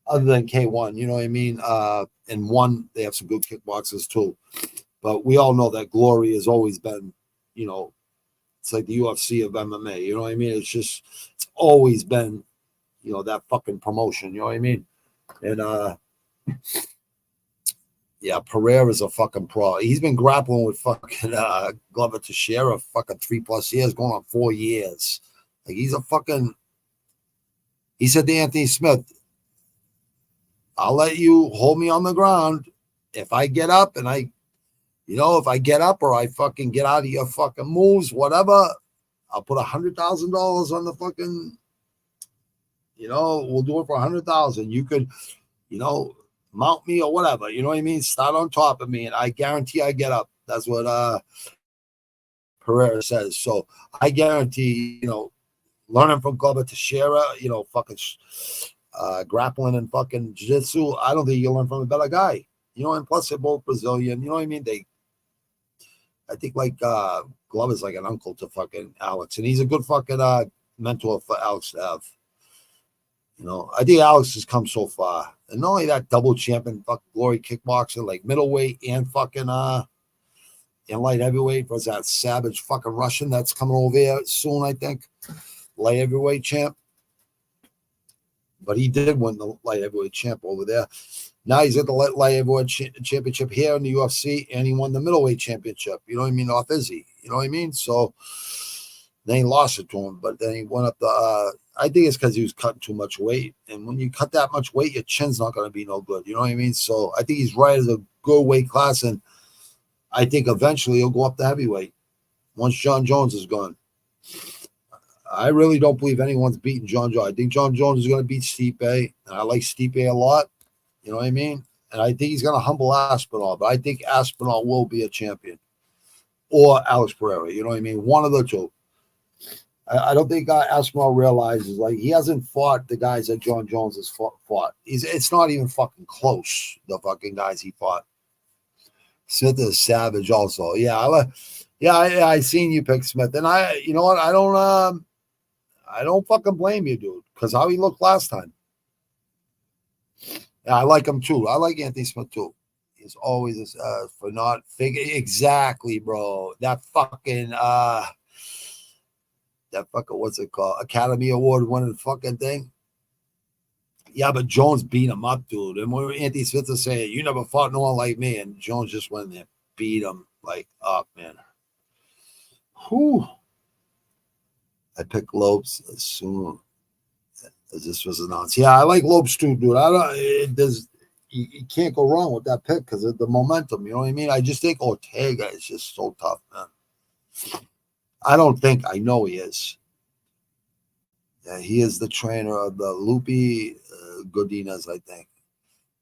other than K1, you know what I mean? And one, they have some good kickboxers too. But we all know that Glory has always been, you know, it's like the UFC of MMA, you know what I mean? It's always been, you know, that fucking promotion, you know what I mean? And yeah, Pereira's a fucking pro. He's been grappling with fucking Glover Teixeira fucking 3+ years, going on 4 years. Like he said to Anthony Smith, I'll let you hold me on the ground. If I get up and if I get up or I fucking get out of your fucking moves, whatever, I'll put $100,000 on the fucking, you know, we'll do it for $100,000. You could, you know, mount me or whatever, you know what I mean? Start on top of me and I guarantee I get up. That's what Pereira says. So I guarantee, you know, learning from Glover Teixeira, you know, fucking grappling and fucking jiu-jitsu, I don't think you'll learn from a better guy. You know, and plus they're both Brazilian, you know what I mean? I think like Glover's like an uncle to fucking Alex, and he's a good fucking mentor for Alex to have. You know, I think Alex has come so far. And not only that, double champion fucking Glory kickboxer, like middleweight and fucking in light heavyweight was that savage fucking Russian that's coming over here soon, I think. Light heavyweight champ. But he did win the light heavyweight champ over there. Now he's at the light heavyweight championship here in the UFC, and he won the middleweight championship. You know what I mean? Off Izzy. You know what I mean? So then he lost it to him, but then he went up the. I think it's because he was cutting too much weight, and when you cut that much weight, your chin's not going to be no good. You know what I mean? So I think he's right as a good weight class, and I think eventually he'll go up to heavyweight once John Jones is gone. I really don't believe anyone's beating John Jones. I think John Jones is going to beat Stipe, and I like Stipe a lot. You know what I mean? And I think he's going to humble Aspinall, but I think Aspinall will be a champion. Or Alex Pereira. You know what I mean? One of the two. I don't think Aspinall realizes, like, he hasn't fought the guys that John Jones has fought. It's not even fucking close, the fucking guys he fought. Smith is savage also. Yeah, I seen you pick Smith. And you know what? I don't fucking blame you, dude, because how he looked last time. Yeah, I like him too. I like Anthony Smith too. He's always for not figure exactly, bro. That fucking what's it called? Academy Award winning fucking thing. Yeah, but Jones beat him up, dude. And when Anthony Smith was saying, "You never fought no one like me," and Jones just went there, beat him like up, man. Whew. I picked Lopes as soon as this was announced. Yeah, I like Lopes too, dude. You can't go wrong with that pick because of the momentum. You know what I mean? I just think Ortega is just so tough, man. I know he is. Yeah, he is the trainer of the Lupi Godinez, I think.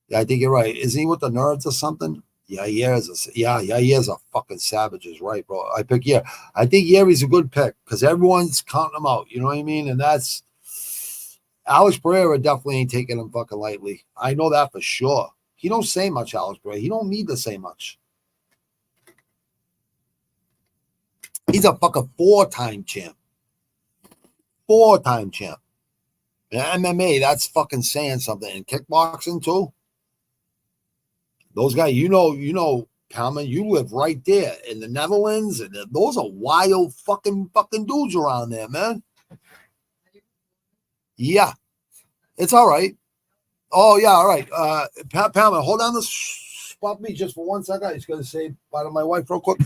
Yeah, I think you're right. Isn't he with the Nerds or something? Yeah, he is. He is a fucking savage. Is right, bro. I think Yeri's a good pick because everyone's counting him out. You know what I mean? And that's Alex Pereira definitely ain't taking him fucking lightly. I know that for sure. He don't say much, Alex Pereira. He don't need to say much. He's a fucking four-time champ. Four-time champ. And MMA, that's fucking saying something. And kickboxing too. Those guys, you know, Palmer, you live right there in the Netherlands, and those are wild fucking dudes around there, man. Yeah, it's all right. Oh yeah, all right. Palmer, hold on this spot me just for 1 second. I just gotta say bye to my wife real quick.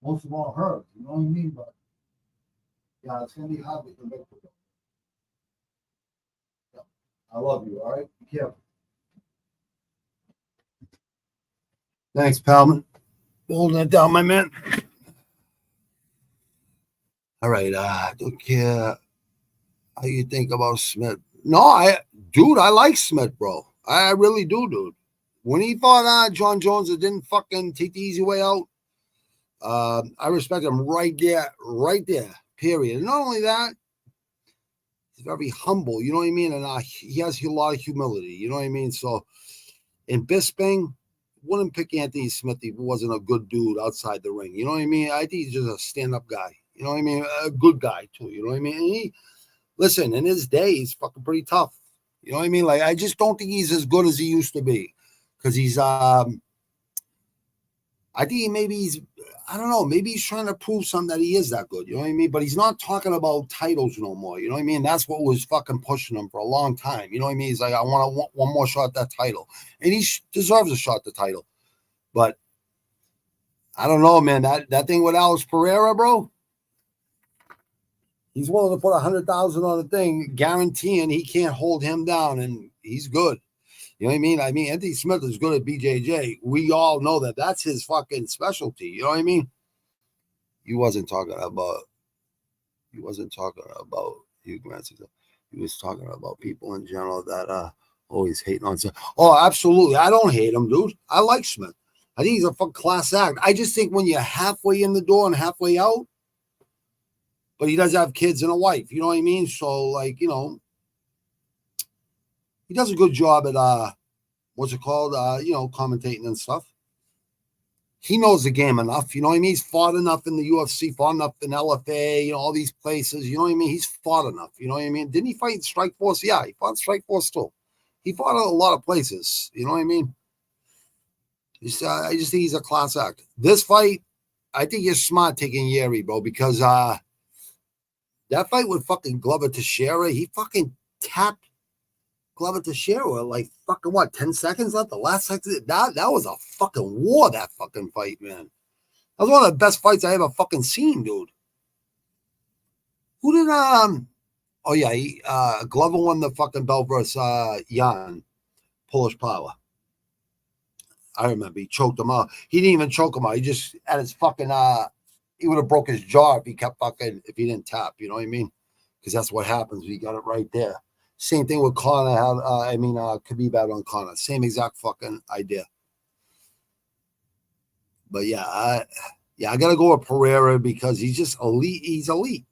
Most of all, her. You know what I mean? But yeah, it's gonna be hard to convict her. Yeah. I love you. All right, be careful. Thanks, Palman. Holding it down, my man. All right. Don't care how you think about Smith. No, dude, I like Smith, bro. I really do, dude. When he fought John Jones, it didn't fucking take the easy way out. I respect him right there, period. And not only that, he's very humble, you know what I mean? And he has a lot of humility, you know what I mean? So in Bisping, wouldn't pick Anthony Smith if he wasn't a good dude outside the ring, you know what I mean? I think he's just a stand-up guy, you know what I mean? A good guy too, you know what I mean? And listen, in his day, he's fucking pretty tough, you know what I mean? Like, I just don't think he's as good as he used to be, because he's I think I don't know, maybe he's trying to prove something that he is that good, you know what I mean? But he's not talking about titles no more, you know what I mean? That's what was fucking pushing him for a long time, you know what I mean? He's like, I want one more shot at that title. And he deserves a shot at the title. But I don't know, man, that thing with Alex Pereira, bro, he's willing to put 100,000 on the thing, guaranteeing he can't hold him down, and he's good. You know what I mean? I mean, Anthony Smith is good at BJJ. We all know that that's his fucking specialty. You know what I mean? He wasn't talking about you, Grant. He was talking about people in general that always hating on Smith. Oh, absolutely. I don't hate him, dude. I like Smith. I think he's a fucking class act. I just think when you're halfway in the door and halfway out, but he does have kids and a wife. You know what I mean? So, like, you know, he does a good job at what's it called? Commentating and stuff. He knows the game enough, you know what I mean? He's fought enough in the UFC, fought enough in LFA, all these places, you know what I mean? He's fought enough, you know what I mean? Didn't he fight Strikeforce? Yeah, he fought Strikeforce too. He fought at a lot of places, you know what I mean? I just think he's a class act. This fight, I think you're smart taking Yeri, bro, because that fight with fucking Glover Teixeira, he fucking tapped Glover Teixeira, like fucking 10 seconds left? The last second, that was a fucking war, that fucking fight, man. That was one of the best fights I ever fucking seen, dude. Who did, Glover won the fucking belt versus Jan, Polish Power. I remember he choked him out. He didn't even choke him out. He just at his fucking, he would have broke his jaw if he didn't tap, you know what I mean? Because that's what happens. We got it right there. Same thing with Conor. Khabib had on Conor. Same exact fucking idea. But yeah, I gotta go with Pereira because he's just elite. He's elite,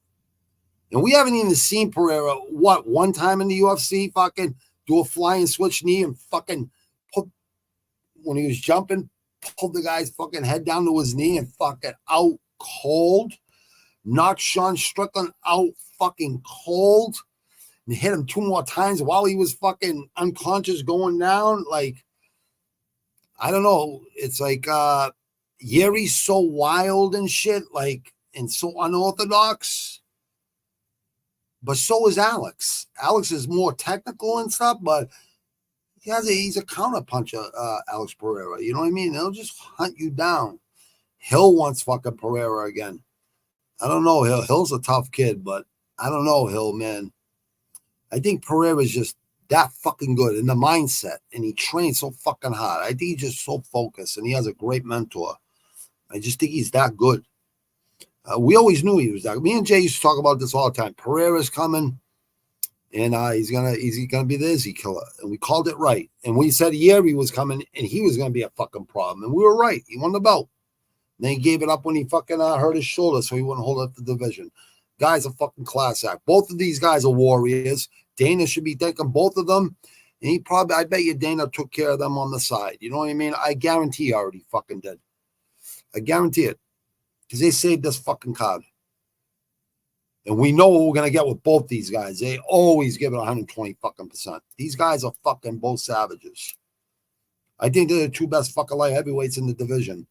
and we haven't even seen Pereira one time in the UFC fucking do a flying switch knee and fucking put when he was jumping, pulled the guy's fucking head down to his knee and fucking out cold. Knocked Sean Strickland out fucking cold. And hit him 2 more times while he was fucking unconscious going down. Like, I don't know. It's like Yeri's so wild and shit, like, and so unorthodox. But so is Alex. Alex is more technical and stuff, but he's a counter puncher, Alex Pereira. You know what I mean? They'll just hunt you down. Hill wants fucking Pereira again. I don't know, Hill. Hill's a tough kid, but I don't know, Hill, man. I think Pereira's just that fucking good in the mindset, and he trains so fucking hard. I think he's just so focused, and he has a great mentor. I just think he's that good. We always knew he was that. Me and Jay used to talk about this all the time. Pereira's coming, and he's gonna be the Izzy killer, and we called it right. And we said Yeri was coming, and he was gonna be a fucking problem, and we were right. He won the belt. And then he gave it up when he fucking hurt his shoulder, so he wouldn't hold up the division. Guy's a fucking class act. Both of these guys are warriors. Dana should be thanking both of them. And I bet you Dana took care of them on the side. You know what I mean? I guarantee he already fucking did. I guarantee it. Because they saved this fucking card. And we know what we're going to get with both these guys. They always give it 120 fucking percent. These guys are fucking both savages. I think they're the two best fucking light heavyweights in the division.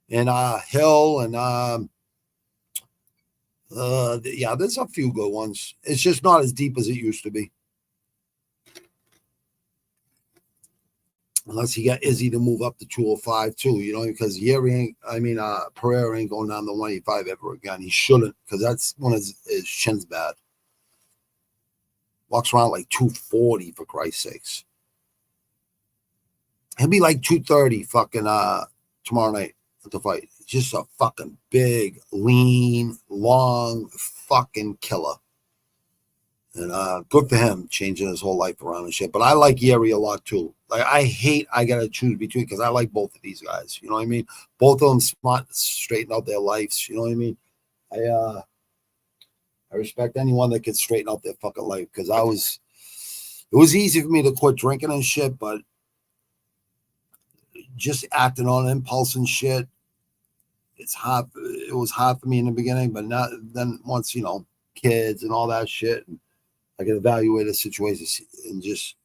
And Hill and there's a few good ones. It's just not as deep as it used to be. Unless he got Izzy to move up to 205 too, because Pereira ain't going down to 185 ever again. He shouldn't, because that's when his chin's bad. Walks around like 240 for Christ's sakes. He'll be like 230 fucking tomorrow night at the fight. Just a fucking big, lean, long, fucking killer. And good for him, changing his whole life around and shit. But I like Yeri a lot too. Like I gotta choose between because I like both of these guys. You know what I mean? Both of them smart, straighten out their lives. You know what I mean? I respect anyone that can straighten out their fucking life because it was easy for me to quit drinking and shit, but just acting on impulse and shit, it's hard. It was hard for me in the beginning, but now then once, you know, kids and all that shit, I can evaluate the situation and just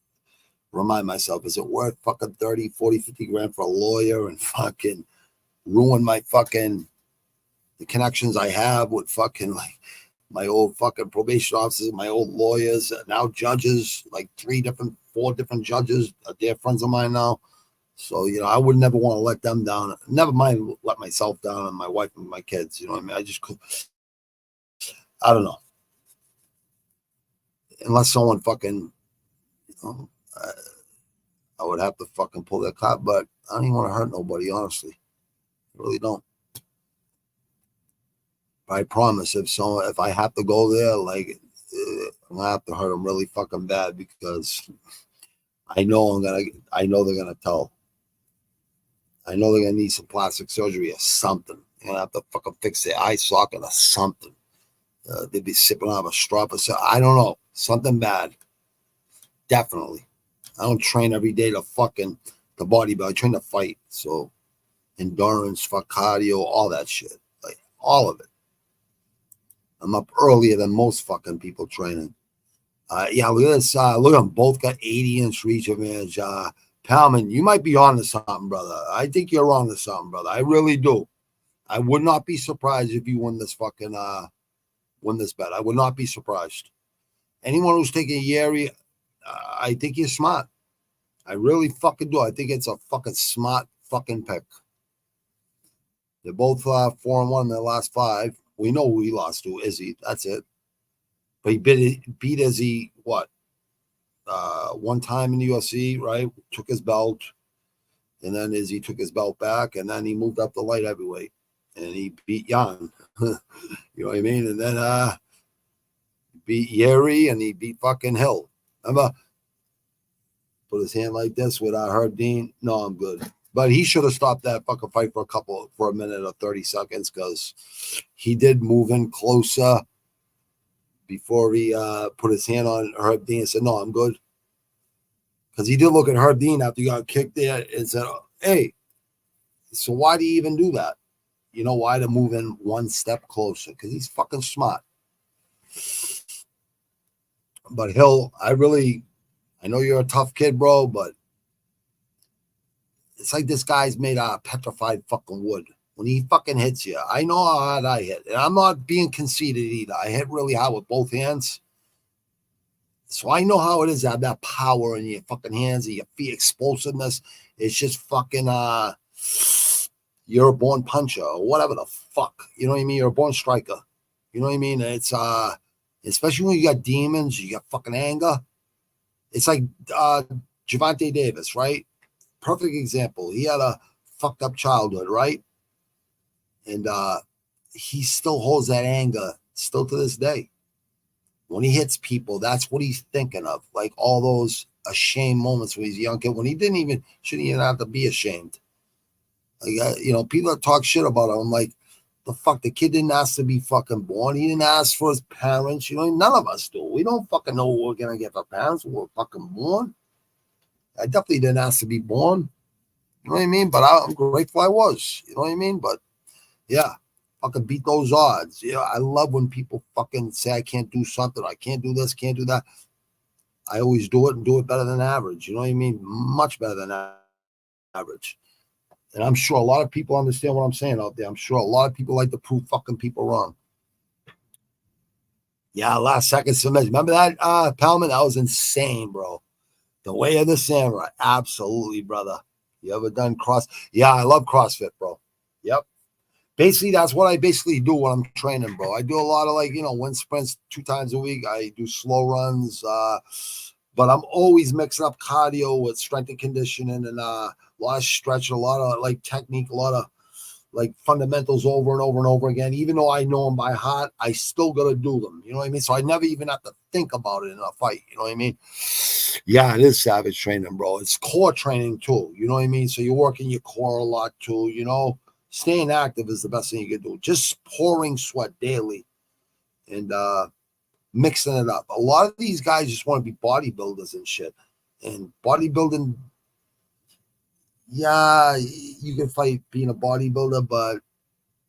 remind myself, is it worth fucking 30, 40, 50 grand for a lawyer and fucking ruin my fucking, the connections I have with fucking like my old fucking probation officers, my old lawyers, now judges, like 4 different judges, they're friends of mine now. So, you know, I would never want to let them down. Never mind let myself down and my wife and my kids. You know what I mean? I just could, I don't know. Unless someone fucking, you know, I would have to fucking pull that cop, but I don't even want to hurt nobody, honestly. I really don't. But I promise if I have to go there, like, I'm gonna have to hurt them really fucking bad because I know they're gonna tell. I know they're gonna need some plastic surgery or something. They're gonna have to fucking fix their eye socket or something. They'd be sipping out of a straw or something. I don't know. Something bad. Definitely. I don't train every day to fucking the bodybuilding. I train to fight. So endurance, fuck cardio, all that shit. Like all of it. I'm up earlier than most fucking people training. Yeah, look at this. Look at them. Both got 80-inch reach advantage. Palman, you might be on to something, brother. I think you're on to something, brother. I really do. I would not be surprised if you win this fucking win this bet. I would not be surprised. Anyone who's taking Yeri, I think you're smart. I really fucking do. I think it's a fucking smart fucking pick. They're both 4-1 in their last 5. We know who he lost to, Izzy. That's it. But he beat Izzy, what? One time in the UFC, right? Took his belt. And then Izzy took his belt back. And then he moved up the light heavyweight. And he beat Jan. You know what I mean? And then beat Yeri and he beat fucking Hill. Remember? Put his hand like this with Herb Dean. No, I'm good. But he should have stopped that fucking fight for a minute or 30 seconds because he did move in closer before he put his hand on Herb Dean and said, no, I'm good. Because he did look at Herb Dean after he got kicked there and said, hey, so why do you even do that? You know why? To move in one step closer because he's fucking smart. But Hill, I know you're a tough kid, bro, but it's like this guy's made out of petrified fucking wood. When he fucking hits you, I know how hard I hit. And I'm not being conceited either. I hit really hard with both hands. So I know how it is to have that power in your fucking hands and your feet, explosiveness. It's just fucking, you're a born puncher or whatever the fuck. You know what I mean? You're a born striker. You know what I mean? It's, especially when you got demons, you got fucking anger. It's like Gervonta Davis, right? Perfect example. He had a fucked up childhood, right? And he still holds that anger still to this day. When he hits people, that's what he's thinking of. Like all those ashamed moments when he's a young kid, when he shouldn't even have to be ashamed. Like, you know, people that talk shit about him, I'm like, the fuck, the kid didn't ask to be fucking born. He didn't ask for his parents. You know, none of us do. We don't fucking know what we're going to get for parents when we're fucking born. I definitely didn't ask to be born. You know what I mean? But I'm grateful I was. You know what I mean? But yeah, fucking beat those odds. Yeah, I love when people fucking say I can't do something. I can't do this, can't do that. I always do it and do it better than average. You know what I mean? Much better than average. And I'm sure a lot of people understand what I'm saying out there. I'm sure a lot of people like to prove fucking people wrong. Yeah, last second submission. Remember that, Palman? That was insane, bro. The way of the samurai. Absolutely, brother. You ever done cross? Yeah, I love CrossFit, bro. Yep. Basically, that's what I basically do when I'm training, bro. I do a lot of wind sprints 2 times a week. I do slow runs, but I'm always mixing up cardio with strength and conditioning and a lot of stretch, a lot of technique, a lot of like fundamentals over and over and over again. Even though I know them by heart, I still got to do them. You know what I mean? So I never even have to think about it in a fight. You know what I mean? Yeah, it is savage training, bro. It's core training too. You know what I mean? So you're working your core a lot too. You know, staying active is the best thing you can do. Just pouring sweat daily and mixing it up. A lot of these guys just want to be bodybuilders and shit. And bodybuilding, yeah, you can fight being a bodybuilder, but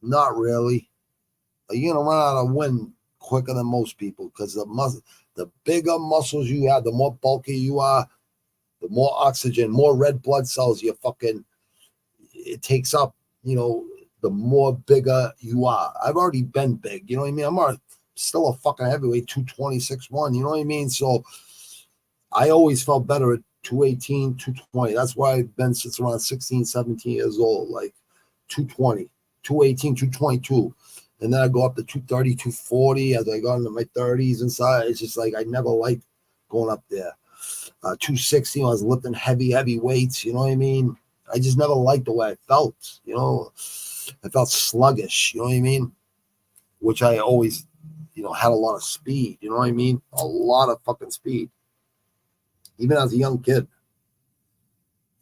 not really. You're gonna run out of wind quicker than most people because the bigger muscles you have, the more bulky you are, the more oxygen, more red blood cells it takes up, you know, the more bigger you are. I've already been big, you know what I mean? I'm still a fucking heavyweight, 226-1, you know what I mean? So I always felt better at 218, 220. That's why I've been since around 16, 17 years old, like 220, 218, 222. And then I go up to 230, 240 as I got into my 30s inside. It's just like I never liked going up there. 260, I was lifting heavy weights, you know what I mean? I just never liked the way I felt, you know? I felt sluggish, you know what I mean? Which I always, you know, had a lot of speed, you know what I mean? A lot of fucking speed. Even as a young kid.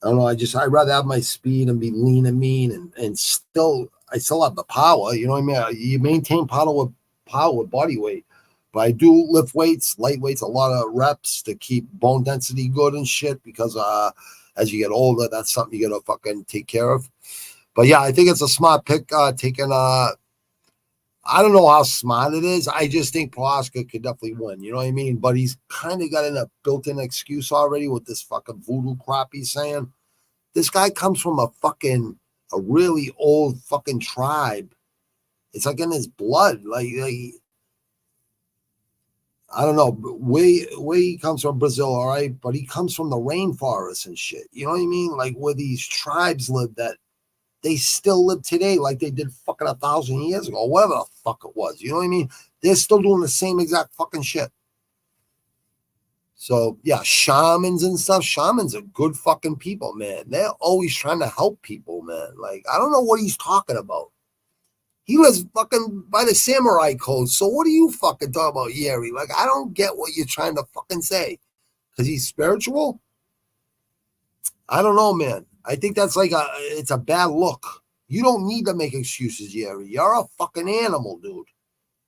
I don't know, I'd rather have my speed and be lean and mean and still, I still have the power, you know what I mean? You maintain power with body weight. But I do lift weights, light weights, a lot of reps to keep bone density good and shit because as you get older, that's something you gotta fucking take care of. But yeah, I think it's a smart pick taking I don't know how smart it is. I just think Prohaska could definitely win. You know what I mean? But he's kind of got a built-in excuse already with this fucking voodoo crap he's saying. This guy comes from a really old fucking tribe. It's like in his blood. Like I don't know where he comes from, Brazil, all right? But he comes from the rainforest and shit. You know what I mean? Like where these tribes live that they still live today like they did fucking 1,000 years ago, whatever the fuck it was. You know what I mean? They're still doing the same exact fucking shit. So, yeah, shamans and stuff. Shamans are good fucking people, man. They're always trying to help people, man. Like, I don't know what he's talking about. He was fucking by the samurai code. So what are you fucking talking about, Yeri? Like, I don't get what you're trying to fucking say. Because he's spiritual? I don't know, man. I think that's like it's a bad look. You don't need to make excuses, Yeri. You're a fucking animal, dude.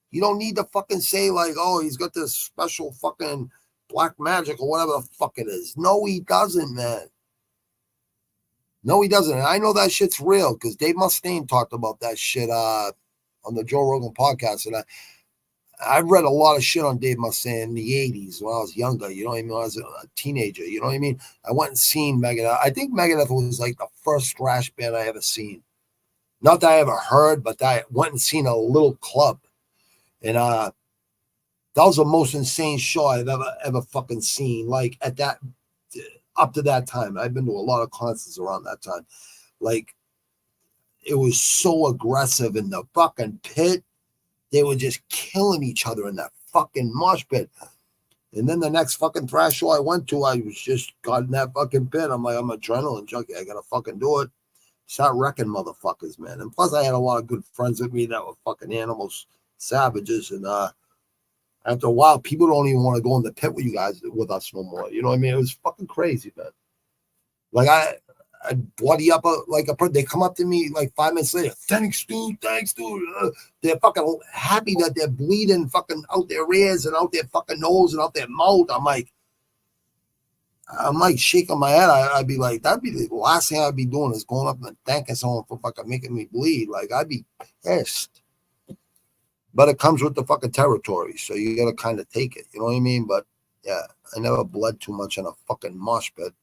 You don't need to fucking say like, oh, he's got this special fucking black magic or whatever the fuck it is. No, he doesn't, man. No, he doesn't. And I know that shit's real because Dave Mustaine talked about that shit on the Joe Rogan podcast. And I've read a lot of shit on Dave Mustaine in the 80s when I was younger, you know what I mean? When I was a teenager, you know what I mean? I went and seen Megadeth. I think Megadeth was like the first thrash band I ever seen. Not that I ever heard, but that I went and seen a little club. And that was the most insane show I've ever fucking seen. Like at that, up to that time, I've been to a lot of concerts around that time. Like it was so aggressive in the fucking pit. They were just killing each other in that fucking mosh pit. And then the next fucking thrash show I went to, I was just got in that fucking pit. I'm like, I'm an adrenaline junkie. I gotta fucking do it. Start wrecking motherfuckers, man. And plus, I had a lot of good friends with me that were fucking animals, savages. And after a while, people don't even want to go in the pit with you guys, with us no more. You know what I mean? It was fucking crazy, man. Like I bloody up they come up to me like 5 minutes later. Thanks, dude. They're fucking happy that they're bleeding fucking out their ears and out their fucking nose and out their mouth. I'm like shaking my head. I'd be like, that'd be the last thing I'd be doing is going up and thanking someone for fucking making me bleed. Like I'd be pissed. But it comes with the fucking territory, so you gotta kind of take it. You know what I mean? But yeah, I never bled too much in a fucking mosh pit.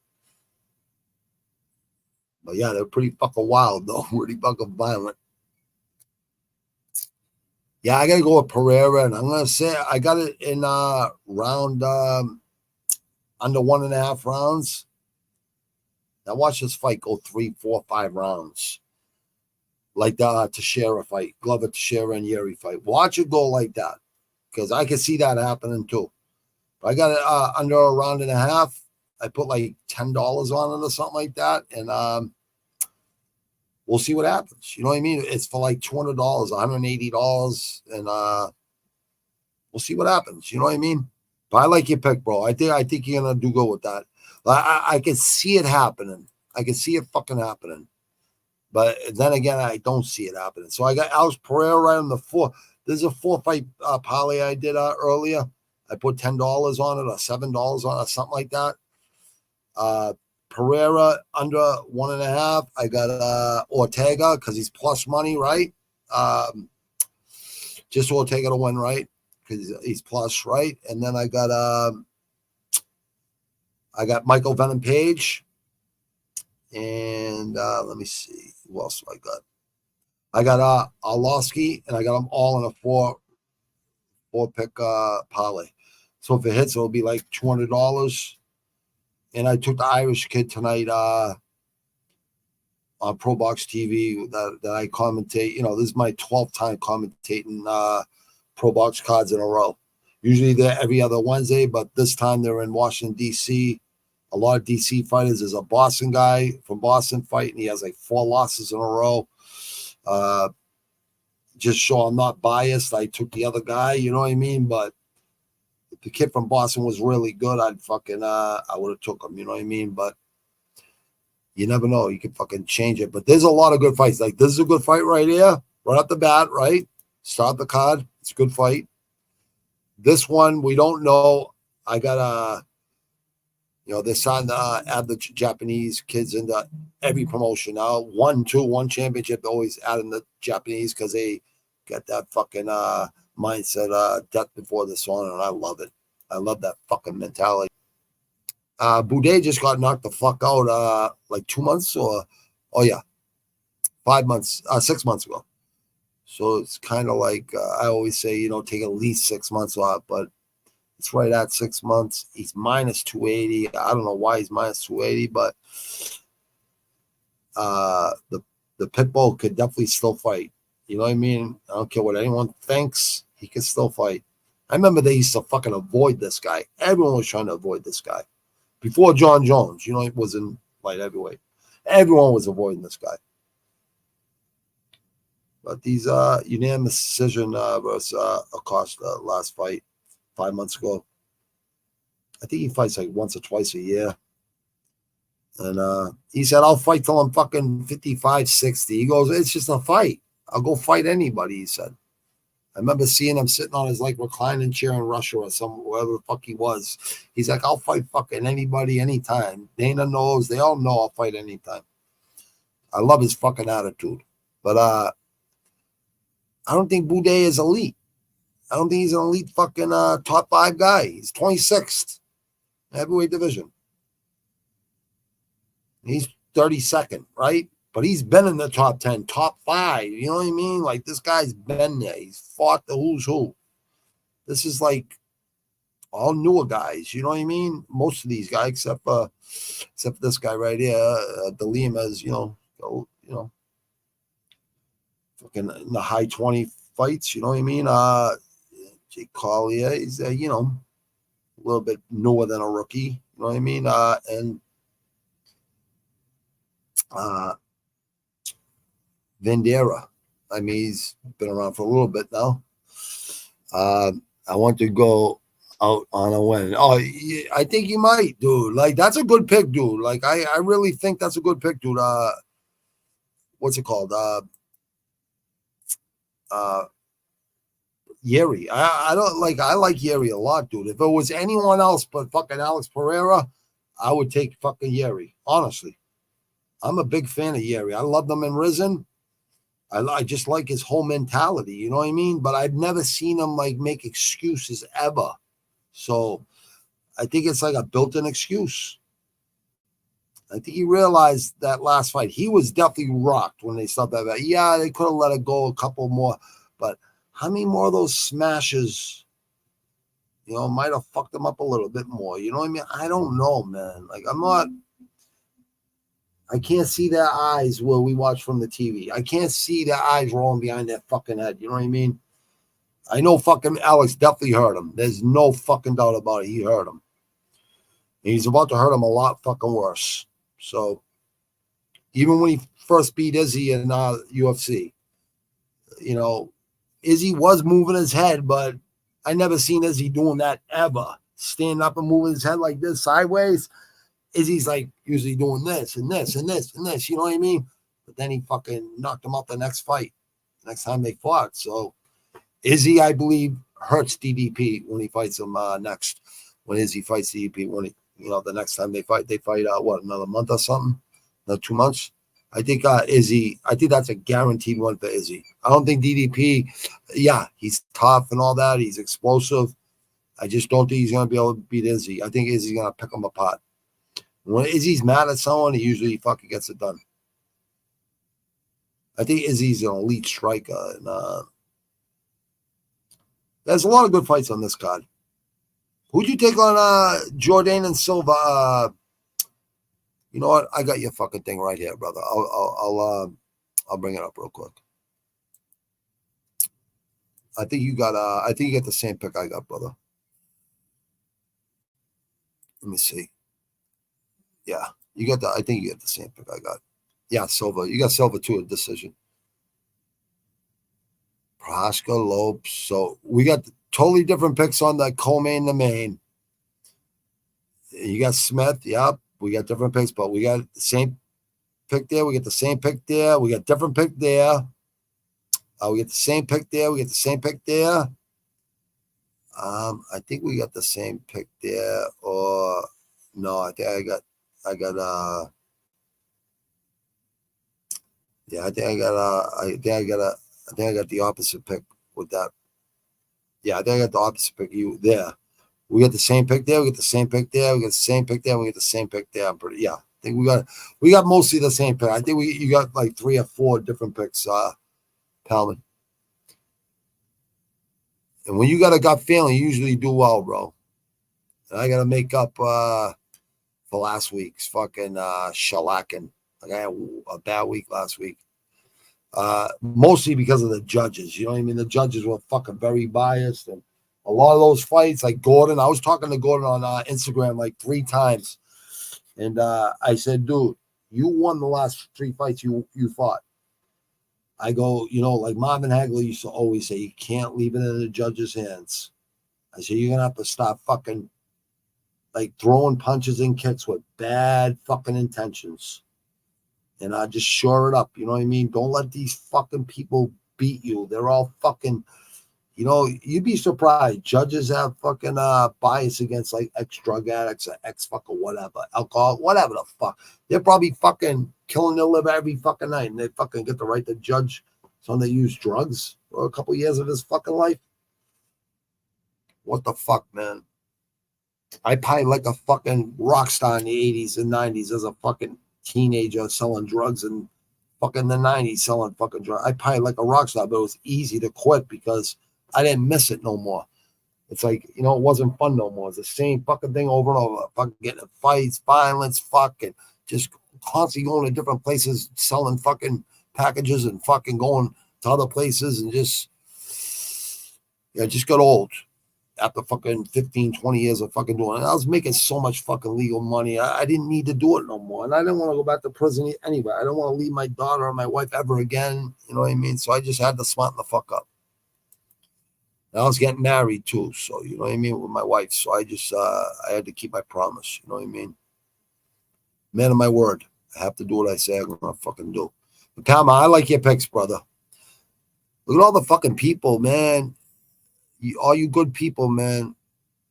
But yeah, they're pretty fucking wild, though. Pretty fucking violent. Yeah, I got to go with Pereira, and I'm going to say I got it in round under 1.5 rounds. Now watch this fight go 3, 4, 5 rounds. Like the Teixeira fight, Glover, Teixeira, and Yeri fight. Watch it go like that, because I can see that happening, too. But I got it under 1.5 rounds. I put like $10 on it or something like that. And we'll see what happens. You know what I mean? It's for like $200, $180, and we'll see what happens. You know what I mean? But I like your pick, bro. I think you're gonna do good with that. I can see it happening. I can see it fucking happening. But then again, I don't see it happening. So I got Alex Pereira right on the 4. There's a 4-fight parlay I did earlier. I put $10 on it or $7 on it, something like that. Pereira under 1.5. I got Ortega because he's plus money, right? Just Ortega to win, right? Because he's plus, right? And then I got Michael Venom Page. And let me see. Who else do I got? I got Arlovsky, and I got them all in a 4-pick parlay. So if it hits, it'll be like $200. And I took the Irish kid tonight on ProBox TV that I commentate. You know, this is my 12th time commentating ProBox cards in a row. Usually they're every other Wednesday, but this time they're in Washington, D.C. A lot of DC fighters. There's a Boston guy from Boston fighting. He has like 4 losses in a row. Just so I'm not biased, I took the other guy, you know what I mean? But if the kid from Boston was really good, I'd fucking I would have took him, you know what I mean? But you never know. You can fucking change it. But there's a lot of good fights. Like this is a good fight right here, right off the bat, right? Start the card. It's a good fight. This one we don't know. I got they're starting to add the Japanese kids into every promotion now. 1 championship, they're always adding the Japanese because they get that fucking mindset, death before the sun, and I love it. I love that fucking mentality. Boudet just got knocked the fuck out like 2 months or, 5 months, 6 months ago. So it's kind of like I always say, take at least 6 months off, but it's right at 6 months. He's minus 280. I don't know why he's minus 280, but the pit bull could definitely still fight. You know what I mean? I don't care what anyone thinks. He can still fight. I remember they used to fucking avoid this guy. Everyone was trying to avoid this guy. Before John Jones, it was in light heavyweight. Everyone was avoiding this guy. But these unanimous decision versus Acosta last fight 5 months ago. I think he fights like once or twice a year. And he said, I'll fight till I'm fucking 55, 60. He goes, it's just a fight. I'll go fight anybody, he said. I remember seeing him sitting on his like reclining chair in Russia or wherever the fuck he was. He's like, I'll fight fucking anybody anytime. Dana knows. They all know I'll fight anytime. I love his fucking attitude. But I don't think Boudet is elite. I don't think he's an elite fucking top 5 guy. He's 26th heavyweight division. He's 32nd, right? But he's been in the top 10, top 5. You know what I mean? Like this guy's been there. He's fought the who's who. This is like all newer guys. You know what I mean? Most of these guys, except for this guy right here, DeLima's, fucking in the high 20 fights. You know what I mean? Jake Collier is, a little bit newer than a rookie. You know what I mean? And Vandera. I mean, he's been around for a little bit now. I want to go out on a win. Oh, I think he might, dude. Like, that's a good pick, dude. Like, I really think that's a good pick, dude. What's it called? Yeri. I like Yeri a lot, dude. If it was anyone else but fucking Alex Pereira, I would take fucking Yeri. Honestly. I'm a big fan of Yeri. I love him in Risen. I just like his whole mentality, you know what I mean? But I've never seen him like make excuses ever. So I think it's like a built-in excuse. I think he realized that last fight. He was definitely rocked when they stopped that. Yeah, they could have let it go a couple more. But how many more of those smashes, might have fucked him up a little bit more? You know what I mean? I don't know, man. Like, I can't see their eyes where we watch from the TV. I can't see their eyes rolling behind their fucking head. You know what I mean? I know fucking Alex definitely hurt him. There's no fucking doubt about it. He hurt him. And he's about to hurt him a lot fucking worse. So Even when he first beat Izzy in UFC, you know, Izzy was moving his head, but I never seen Izzy doing that ever. Standing up and moving his head like this sideways. Izzy's like usually doing this and this and this and this, you know what I mean? But then he fucking knocked him out the next fight, next time they fought. So Izzy, I believe, hurts DDP when he fights him next. When Izzy fights DDP, when he, you know, the next time they fight what, another month or something? Another 2 months? I think Izzy, I think that's a guaranteed one for Izzy. I don't think DDP, yeah, he's tough and all that. He's explosive. I just don't think he's going to be able to beat Izzy. I think Izzy's going to pick him apart. When Izzy's mad at someone, he usually fucking gets it done. I think Izzy's an elite striker. And there's a lot of good fights on this card. Who'd you take on Jordan and Silva? You know what? I got your fucking thing right here, brother. I'll bring it up real quick. I think you got the same pick I got, brother. Let me see. Yeah, I think you got the same pick I got. Yeah, Silva. You got Silva too, a decision. Prohaska, Lopes. So we got totally different picks on the co-main, the main. You got Smith. Yep. We got different picks, but we got the same pick there. We get the same pick there. We got different pick there. We get the same pick there. We get the same pick there. I think we got the same pick there. Or no, I think I got the opposite pick with that. Yeah, I think I got the opposite pick. You there. We got the same pick there. We get the same pick there. We get the same pick there. We get the same pick there. I think we got mostly the same pick. I think you got like 3 or 4 different picks, Palman. And when you got a gut feeling, you usually do well, bro. And I got to make up for last week's fucking shellacking. Like I had a bad week last week. Mostly because of the judges. You know what I mean? The judges were fucking very biased. And a lot of those fights, like Gordon, I was talking to Gordon on Instagram like 3 times. And I said, dude, you won the last 3 fights you fought. I go, you know, like Marvin Hagler used to always say, you can't leave it in the judges' hands. I said, you're going to have to stop fucking like throwing punches and kicks with bad fucking intentions. And I just shore it up. You know what I mean? Don't let these fucking people beat you. They're all fucking, you know, you'd be surprised. Judges have fucking bias against like ex-drug addicts or ex-fucking whatever, alcohol, whatever the fuck. They're probably fucking killing their liver every fucking night, and they fucking get the right to judge someone that used drugs for a couple years of his fucking life. What the fuck, man? I probably like a fucking rock star in the 80s and 90s as a fucking teenager selling drugs, and fucking the 90s selling fucking drugs. I probably like a rock star, but it was easy to quit because I didn't miss it no more. It's like, you know, it wasn't fun no more. It's the same fucking thing over and over. Fucking getting in fights, violence, fucking just constantly going to different places, selling fucking packages and fucking going to other places, and just, yeah, just got old after fucking 15, 20 years of fucking doing it. I was making so much fucking legal money. I didn't need to do it no more. And I didn't want to go back to prison anyway. I don't want to leave my daughter or my wife ever again. You know what I mean? So I just had to smarten the fuck up. And I was getting married too. So, you know what I mean? With my wife. So I just, I had to keep my promise. You know what I mean? Man of my word. I have to do what I say I'm going to fucking do. But Palma, I like your picks, brother. Look at all the fucking people, man. All you good people, man,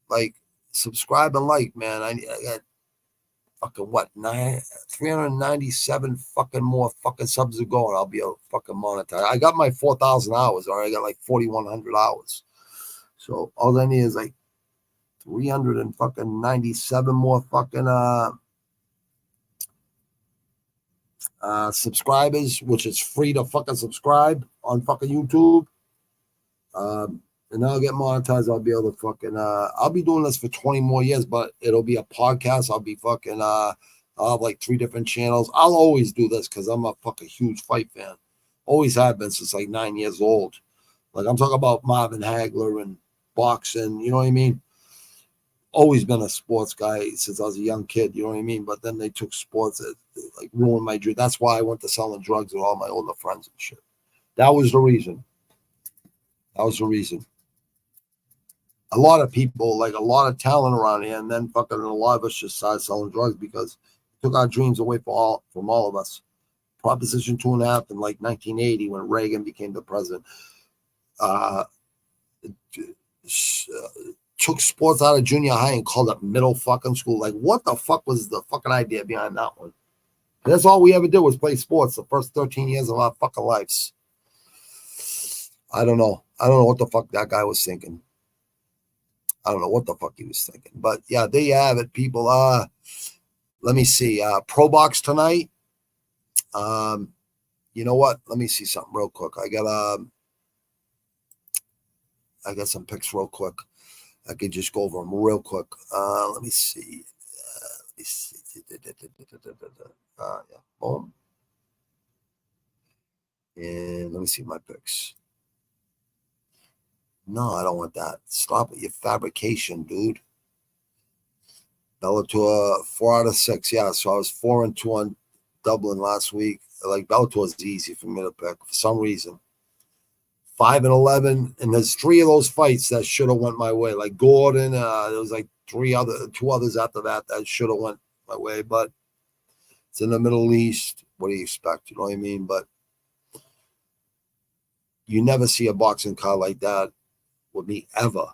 like, subscribe and like, man. I got fucking what, 397 fucking more fucking subs to go, and I'll be a fucking monetize. I got my 4,000 hours, or I got like 4,100 hours. So all I need is like 397 more fucking subscribers, which is free to fucking subscribe on fucking YouTube. And I'll get monetized. I'll be able to fucking, I'll be doing this for 20 more years, but it'll be a podcast. I'll be fucking, I'll have like 3 different channels. I'll always do this because I'm a fucking huge fight fan. Always have been since like 9 years old. Like I'm talking about Marvin Hagler and boxing, you know what I mean? always been a sports guy since I was a young kid. You know what I mean? But then they took sports that like ruined my dream. That's why I went to selling drugs with all my older friends and shit. That was the reason. That was the reason. A lot of people, like a lot of talent around here, and then fucking a lot of us just started selling drugs because it took our dreams away from all of us. Proposition 2.5 in like 1980 when Reagan became the president. Took sports out of junior high and called it middle fucking school. Like, what the fuck was the fucking idea behind that one? And that's all we ever did was play sports the first 13 years of our fucking lives. I don't know. I don't know what the fuck that guy was thinking. I don't know what the fuck he was thinking. But yeah, there you have it, people. Let me see. ProBox tonight. You know what? Let me see something real quick. I got some picks real quick. I could just go over them real quick. Let me see. Yeah, boom. And let me see my picks. No, I don't want that. Stop with your fabrication, dude. Bellator 4 out of 6. Yeah, so I was 4-2 on Dublin last week. Like Bellator is easy for me to pick for some reason. 5-11, and there's 3 of those fights that should have went my way. Like Gordon, there was like 2 others after that should have went my way. But it's in the Middle East. What do you expect? You know what I mean? But you never see a boxing card like that with me ever.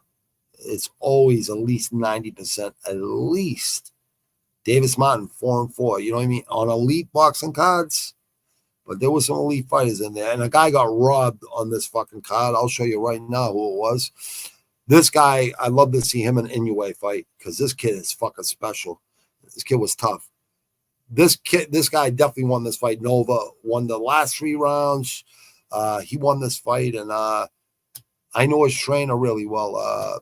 It's always at least 90%, at least. Davis Martin 4-4. You know what I mean? On elite boxing cards. But there was some elite fighters in there. And a guy got robbed on this fucking card. I'll show you right now who it was. This guy, I'd love to see him in an Inoue fight because this kid is fucking special. This kid was tough. This guy definitely won this fight. Nova won the last 3 rounds. He won this fight. And I know his trainer really well.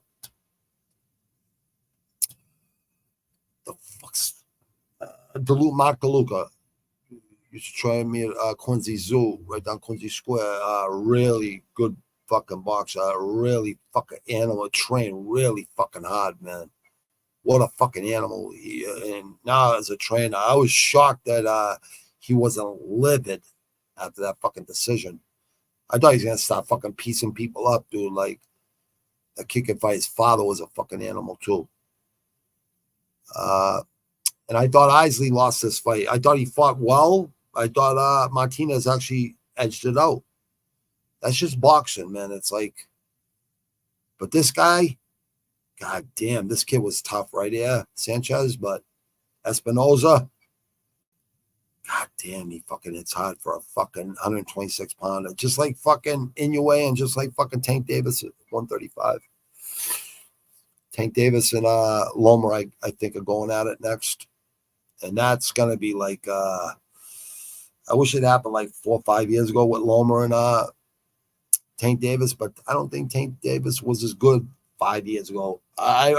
The fuck's Mark DeLuca. Used to train me at Quincy Zoo, right down Quincy Square. Really good fucking boxer. Really fucking animal. Trained really fucking hard, man. What a fucking animal. And now as a trainer, I was shocked that he wasn't livid after that fucking decision. I thought he was going to start fucking piecing people up, dude. Like, a kid could fight. His father was a fucking animal, too. And I thought Isley lost this fight. I thought he fought well. I thought Martinez actually edged it out. That's just boxing, man. It's like, but this guy, god damn, this kid was tough, right? Yeah, Sanchez, but Espinoza, god damn, he fucking hits hard for a fucking 126 pounder. Just like fucking Inoue and just like fucking Tank Davis at 135. Tank Davis and Loma, I think, are going at it next. And that's going to be like, I wish it happened like 4 or 5 years ago with Loma and Tank Davis, but I don't think Tank Davis was as good 5 years ago. I've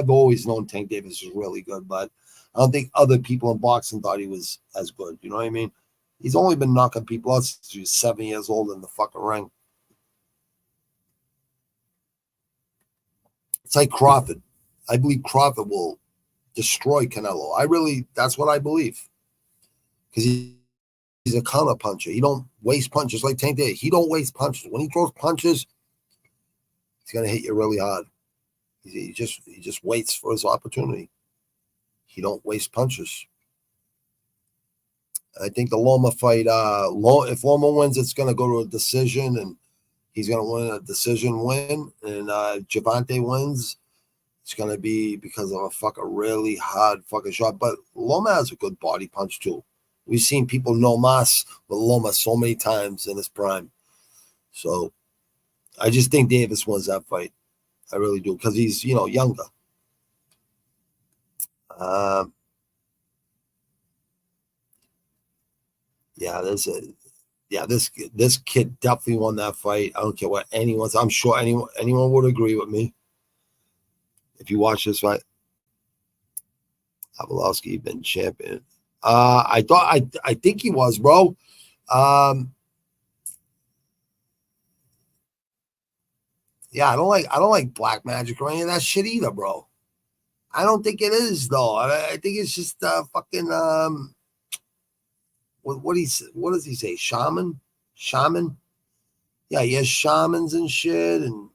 always known Tank Davis was really good, but I don't think other people in boxing thought he was as good. You know what I mean? He's only been knocking people out since he was 7 years old in the fucking ring. It's like Crawford. I believe Crawford will destroy Canelo. That's what I believe. Because he's a counter puncher. He don't waste punches like Tank Davis. He don't waste punches. When he throws punches, he's gonna hit you really hard. He just waits for his opportunity. He don't waste punches. I think the Loma fight, if Loma wins, it's gonna go to a decision, and he's gonna win a decision win. And Javante wins, it's gonna be because of a fucking really hard fucking shot. But Loma has a good body punch too. We've seen people no mas with Loma so many times in his prime. So I just think Davis wins that fight. I really do, because he's, younger. This kid definitely won that fight. I don't care what anyone says. I'm sure anyone would agree with me if you watch this fight. Avalowski been champion. I think he was, bro. Yeah, I don't like black magic or any of that shit either, bro. I don't think it is though. I think it's just fucking what does he say? Shaman. Yeah, he has shamans and shit, and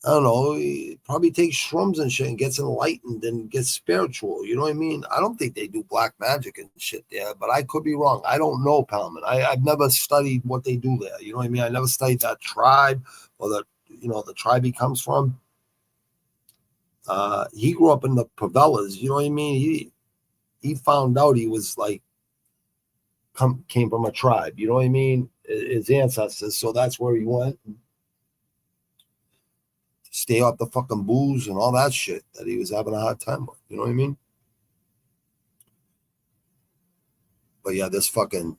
I don't know. He probably takes shrooms and shit and gets enlightened and gets spiritual. You know what I mean? I don't think they do black magic and shit there, but I could be wrong. I don't know, Palman. I've never studied what they do there. You know what I mean? I never studied that tribe or the tribe he comes from. He grew up in the favelas. You know what I mean? He found out he was like came from a tribe. You know what I mean? His ancestors. So that's where he went. Stay off the fucking booze and all that shit that he was having a hard time with. You know what I mean? But yeah, this fucking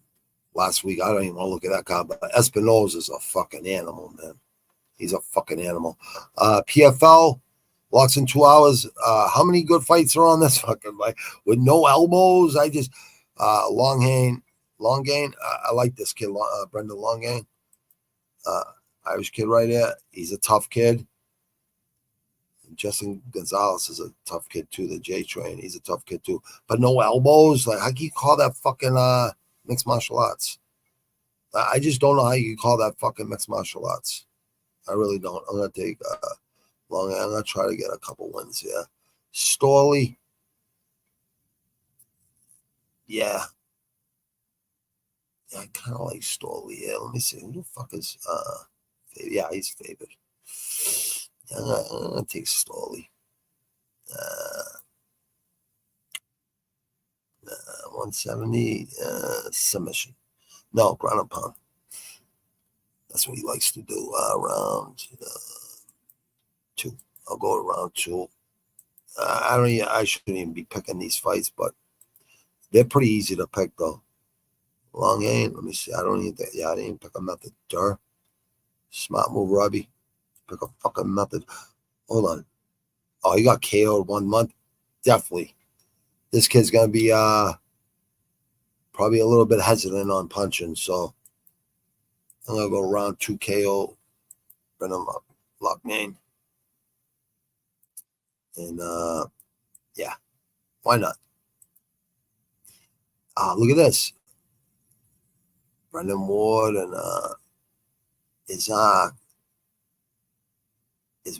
last week, I don't even want to look at that guy, but Espinosa is a fucking animal, man. He's a fucking animal. PFL, walks in 2 hours. How many good fights are on this fucking fight? With no elbows? I just, Longgain. I like this kid, Brendan Longgain. Irish kid right here. He's a tough kid. Justin Gonzalez is a tough kid too. The J Train, he's a tough kid too. But no elbows. Like, how can you call that fucking mixed martial arts? I just don't know how you can call that fucking mixed martial arts. I really don't. I'm gonna take long. I'm gonna try to get a couple wins here. Storley, yeah, I kind of like Storley. Yeah, let me see. Who the fuck is yeah, he's favored. I'm gonna take Storley. 170 submission. No, ground and pound. That's what he likes to do. Round 2. I'll go to round 2. I shouldn't even be picking these fights, but they're pretty easy to pick though. Long aim. Let me see. I didn't even pick a method. Smart move, Robbie. Pick a fucking method. Hold on. Oh, he got KO'd 1 month. Definitely. This kid's gonna be probably a little bit hesitant on punching, so I'm gonna go round 2 KO. Brendan Longgain. And yeah, why not? Look at this. Brendan Ward and is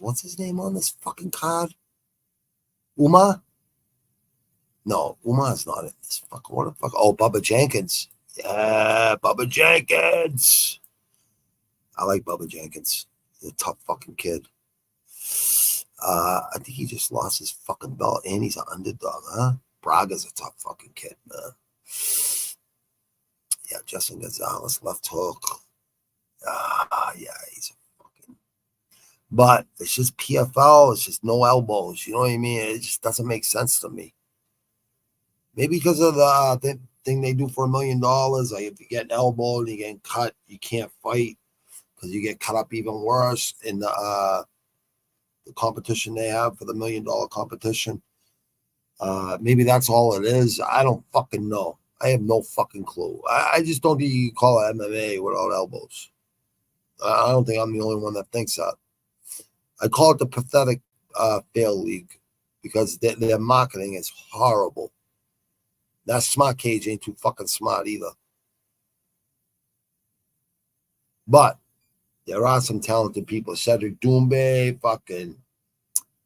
what's his name on this fucking card? Umar? No, Umar's not in this. Fuck, what the fuck? Oh, Bubba Jenkins. Yeah, Bubba Jenkins. I like Bubba Jenkins. He's a tough fucking kid. I think he just lost his fucking belt, and he's an underdog, huh? Braga's a tough fucking kid, man. Yeah, Justin Gonzalez, left hook. Yeah, he's a fucking. But it's just PFL. It's just no elbows. You know what I mean? It just doesn't make sense to me. Maybe because of the thing they do for $1 million. Like if you get elbowed, you get cut, you can't fight because you get cut up even worse in the competition they have for the $1 million competition. Maybe that's all it is. I don't fucking know. I have no fucking clue. I just don't think you can call it MMA without elbows. I don't think I'm the only one that thinks that. I call it the pathetic fail league because their marketing is horrible. That Smart Cage ain't too fucking smart either. But there are some talented people. Cedric Doumbé, fucking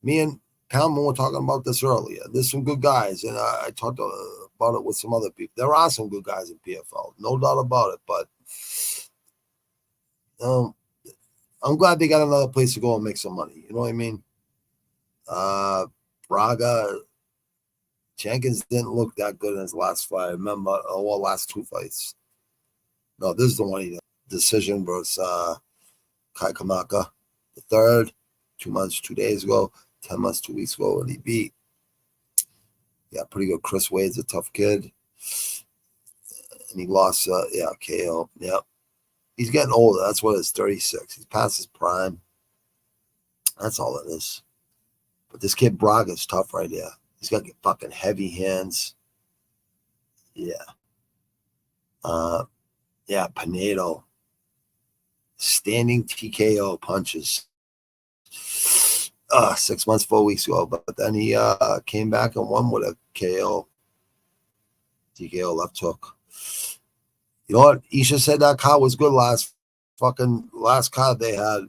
me and Palmer were talking about this earlier. There's some good guys, and I talked about it with some other people. There are some good guys in PFL, no doubt about it. But I'm glad they got another place to go and make some money. You know what I mean? Braga, Jenkins didn't look that good in his last fight. I remember, last 2 fights. No, this is the one he did. Decision versus Kai Kamaka. The third, 2 months, 2 days ago, 10 months, 2 weeks ago, and he beat. Yeah, pretty good. Chris Wade's a tough kid. And he lost, KO. Yep. He's getting older. That's what it is, 36. He's past his prime. That's all it is. But this kid Braga's tough right there. He's got fucking heavy hands. Yeah. Pinedo. Standing TKO punches. 6 months, 4 weeks ago. But then he came back and won with a KO. TKO left hook. You know what? Isha said that card was good last card they had.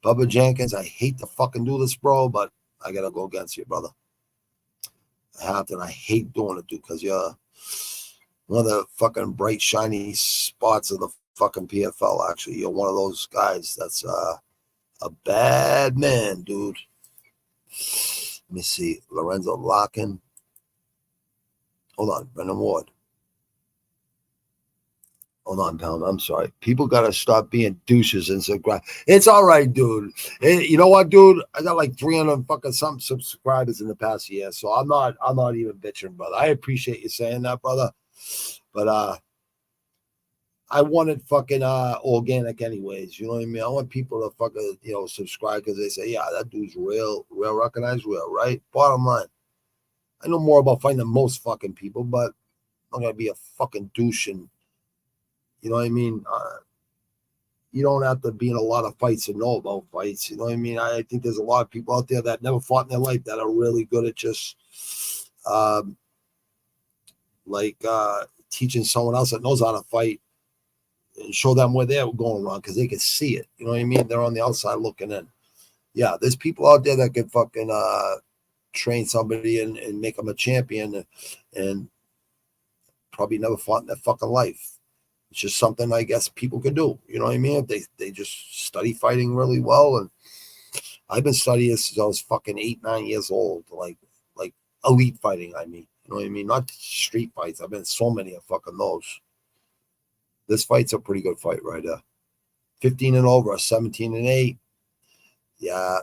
Bubba Jenkins, I hate to fucking do this, bro, but I gotta go against you, brother. I have to, and I hate doing it, dude, because you're one of the fucking bright, shiny spots of the fucking PFL, actually. You're one of those guys that's a bad man, dude. Let me see. Lorenzo Larkin. Hold on. Brendan Ward. Hold on, Pound. I'm sorry. People got to stop being douches and subscribe. It's all right, dude. You know what, dude? I got like 300 fucking something subscribers in the past year, so I'm not even bitching, brother. I appreciate you saying that, brother. But I want it fucking organic anyways. You know what I mean? I want people to fucking, subscribe because they say, yeah, that dude's real recognized, real, right? Bottom line. I know more about fighting than most fucking people, but I'm going to be a fucking douche and, you know what I mean? You don't have to be in a lot of fights to know about fights. You know what I mean? I think there's a lot of people out there that never fought in their life that are really good at just teaching someone else that knows how to fight and show them where they're going wrong because they can see it. You know what I mean? They're on the outside looking in. Yeah, there's people out there that can fucking train somebody and make them a champion and probably never fought in their fucking life. It's just something I guess people could do. You know what I mean? They just study fighting really well. And I've been studying since I was fucking 8, 9 years old. Like elite fighting, I mean. You know what I mean? Not street fights. I've been in so many of fucking those. This fight's a pretty good fight right there. 15 and over, 17 and 8. Yeah.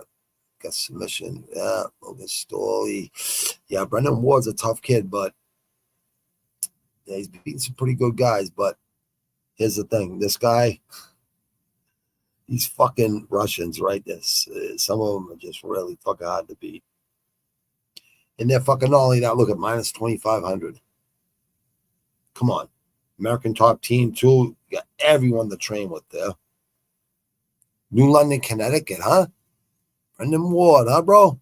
Got submission. Yeah. Logan Storley. Yeah, Brendan Ward's a tough kid, but yeah, he's beating some pretty good guys, but here's the thing. This guy, these fucking Russians, right? Some of them are just really fucking hard to beat. And they're fucking not only that, look at minus 2,500. Come on. American top team, too. You got everyone to train with there. New London, Connecticut, huh? Brendan Ward, huh, bro?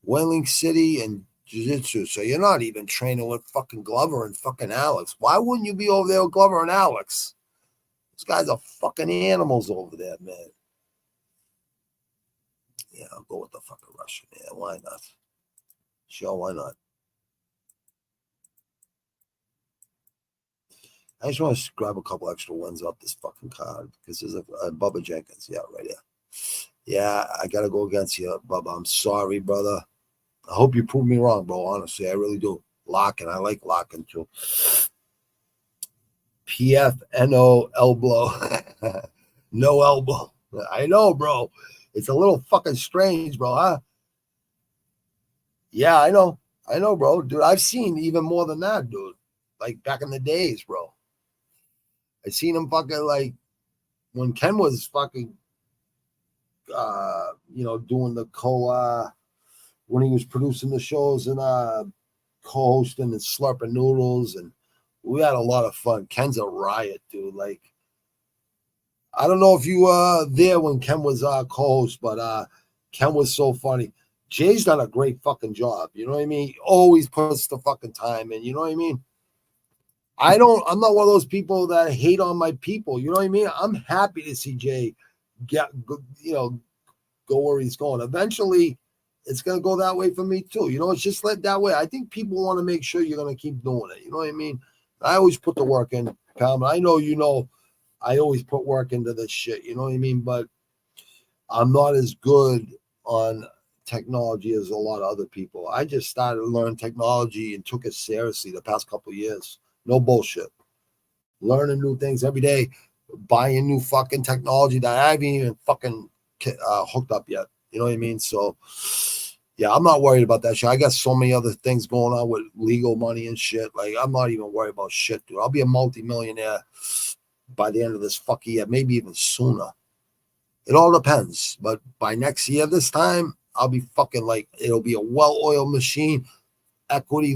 Whaling City and Jiu-Jitsu. So you're not even training with fucking Glover and fucking Alex. Why wouldn't you be over there with Glover and Alex? Those guys are fucking animals over there, man. Yeah, I'll go with the fucking Russian. Yeah, why not? Sure, why not? I just want to grab a couple extra ones off this fucking card because there's a Bubba Jenkins. Yeah, right here. Yeah, I got to go against you, Bubba. I'm sorry, brother. I hope you prove me wrong, bro. Honestly, I really do. Locking. I like locking, too. PFNO elbow. No elbow. I know, bro. It's a little fucking strange, bro, huh? Yeah, I know. I know, bro. Dude, I've seen even more than that, dude. Like back in the days, bro. I seen him fucking like when Ken was fucking doing the when he was producing the shows and co-hosting and slurping noodles, and we had a lot of fun. Ken's a riot, dude. Like, I don't know if you were there when Ken was co-host, but Ken was so funny. Jay's done a great fucking job. You know what I mean? He always puts the fucking time in. You know what I mean? I'm not one of those people that hate on my people. You know what I mean? I'm happy to see Jay go where he's going. Eventually, it's going to go that way for me too. You know, it's just like that way. I think people want to make sure you're going to keep doing it. You know what I mean? I always put the work in, Pam. I know, I always put work into this shit. You know what I mean? But I'm not as good on technology as a lot of other people. I just started to learn technology and took it seriously the past couple of years. No bullshit. Learning new things every day, buying new fucking technology that I haven't even fucking hooked up yet. You know what I mean? So, yeah, I'm not worried about that shit. I got so many other things going on with legal money and shit. Like, I'm not even worried about shit, dude. I'll be a multi-millionaire by the end of this fucking year, maybe even sooner. It all depends. But by next year, this time, I'll be fucking like, it'll be a well-oiled machine, equity,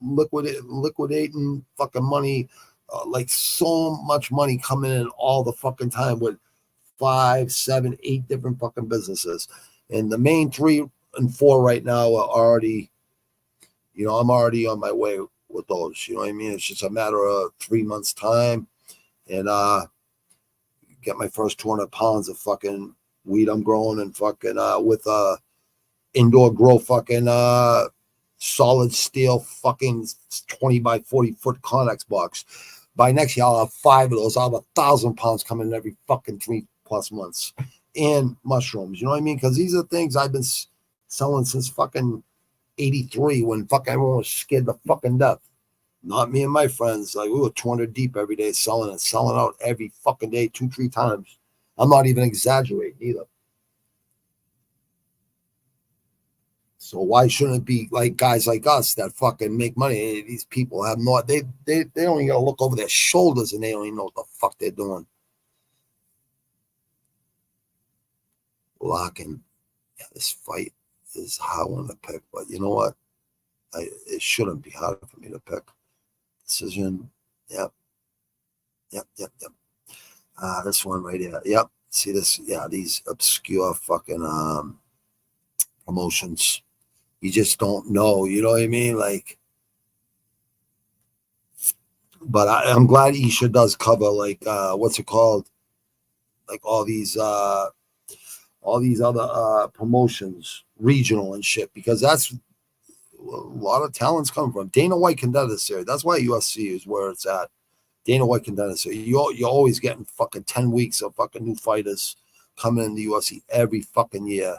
liquidating fucking money like so much money coming in all the fucking time with 5, 7, 8 different fucking businesses. And the main 3 and 4 right now are already, I'm already on my way with those. You know what I mean? It's just a matter of 3 months time. And get my first 200 pounds of fucking weed I'm growing and fucking with indoor grow fucking solid steel fucking 20 by 40 foot Connex box. By next year, I'll have 5 of those. I'll have 1,000 pounds coming in every fucking 3+ months. And mushrooms, you know what I mean? Because these are things I've been selling since fucking 83 when fucking everyone was scared to fucking death. Not me and my friends. Like, we were 200 deep every day selling out every fucking day 2-3 times. I'm not even exaggerating either. So why shouldn't it be like guys like us that fucking make money? These people have no, they only got to look over their shoulders and they don't even know what the fuck they're doing. Locking, yeah, this fight is a hard one to pick, but you know what? It shouldn't be hard for me to pick. Decision, yep. This one right here, yep. See this? Yeah, these obscure fucking promotions. You just don't know, you know what I mean? Like, but I'm glad Isha does cover like what's it called? Like all these other promotions, regional and shit, because that's a lot of talents come from. Dana White Contender Series. That's why UFC is where it's at. Dana White Contender Series. You're always getting fucking 10 weeks of fucking new fighters coming in the UFC every fucking year.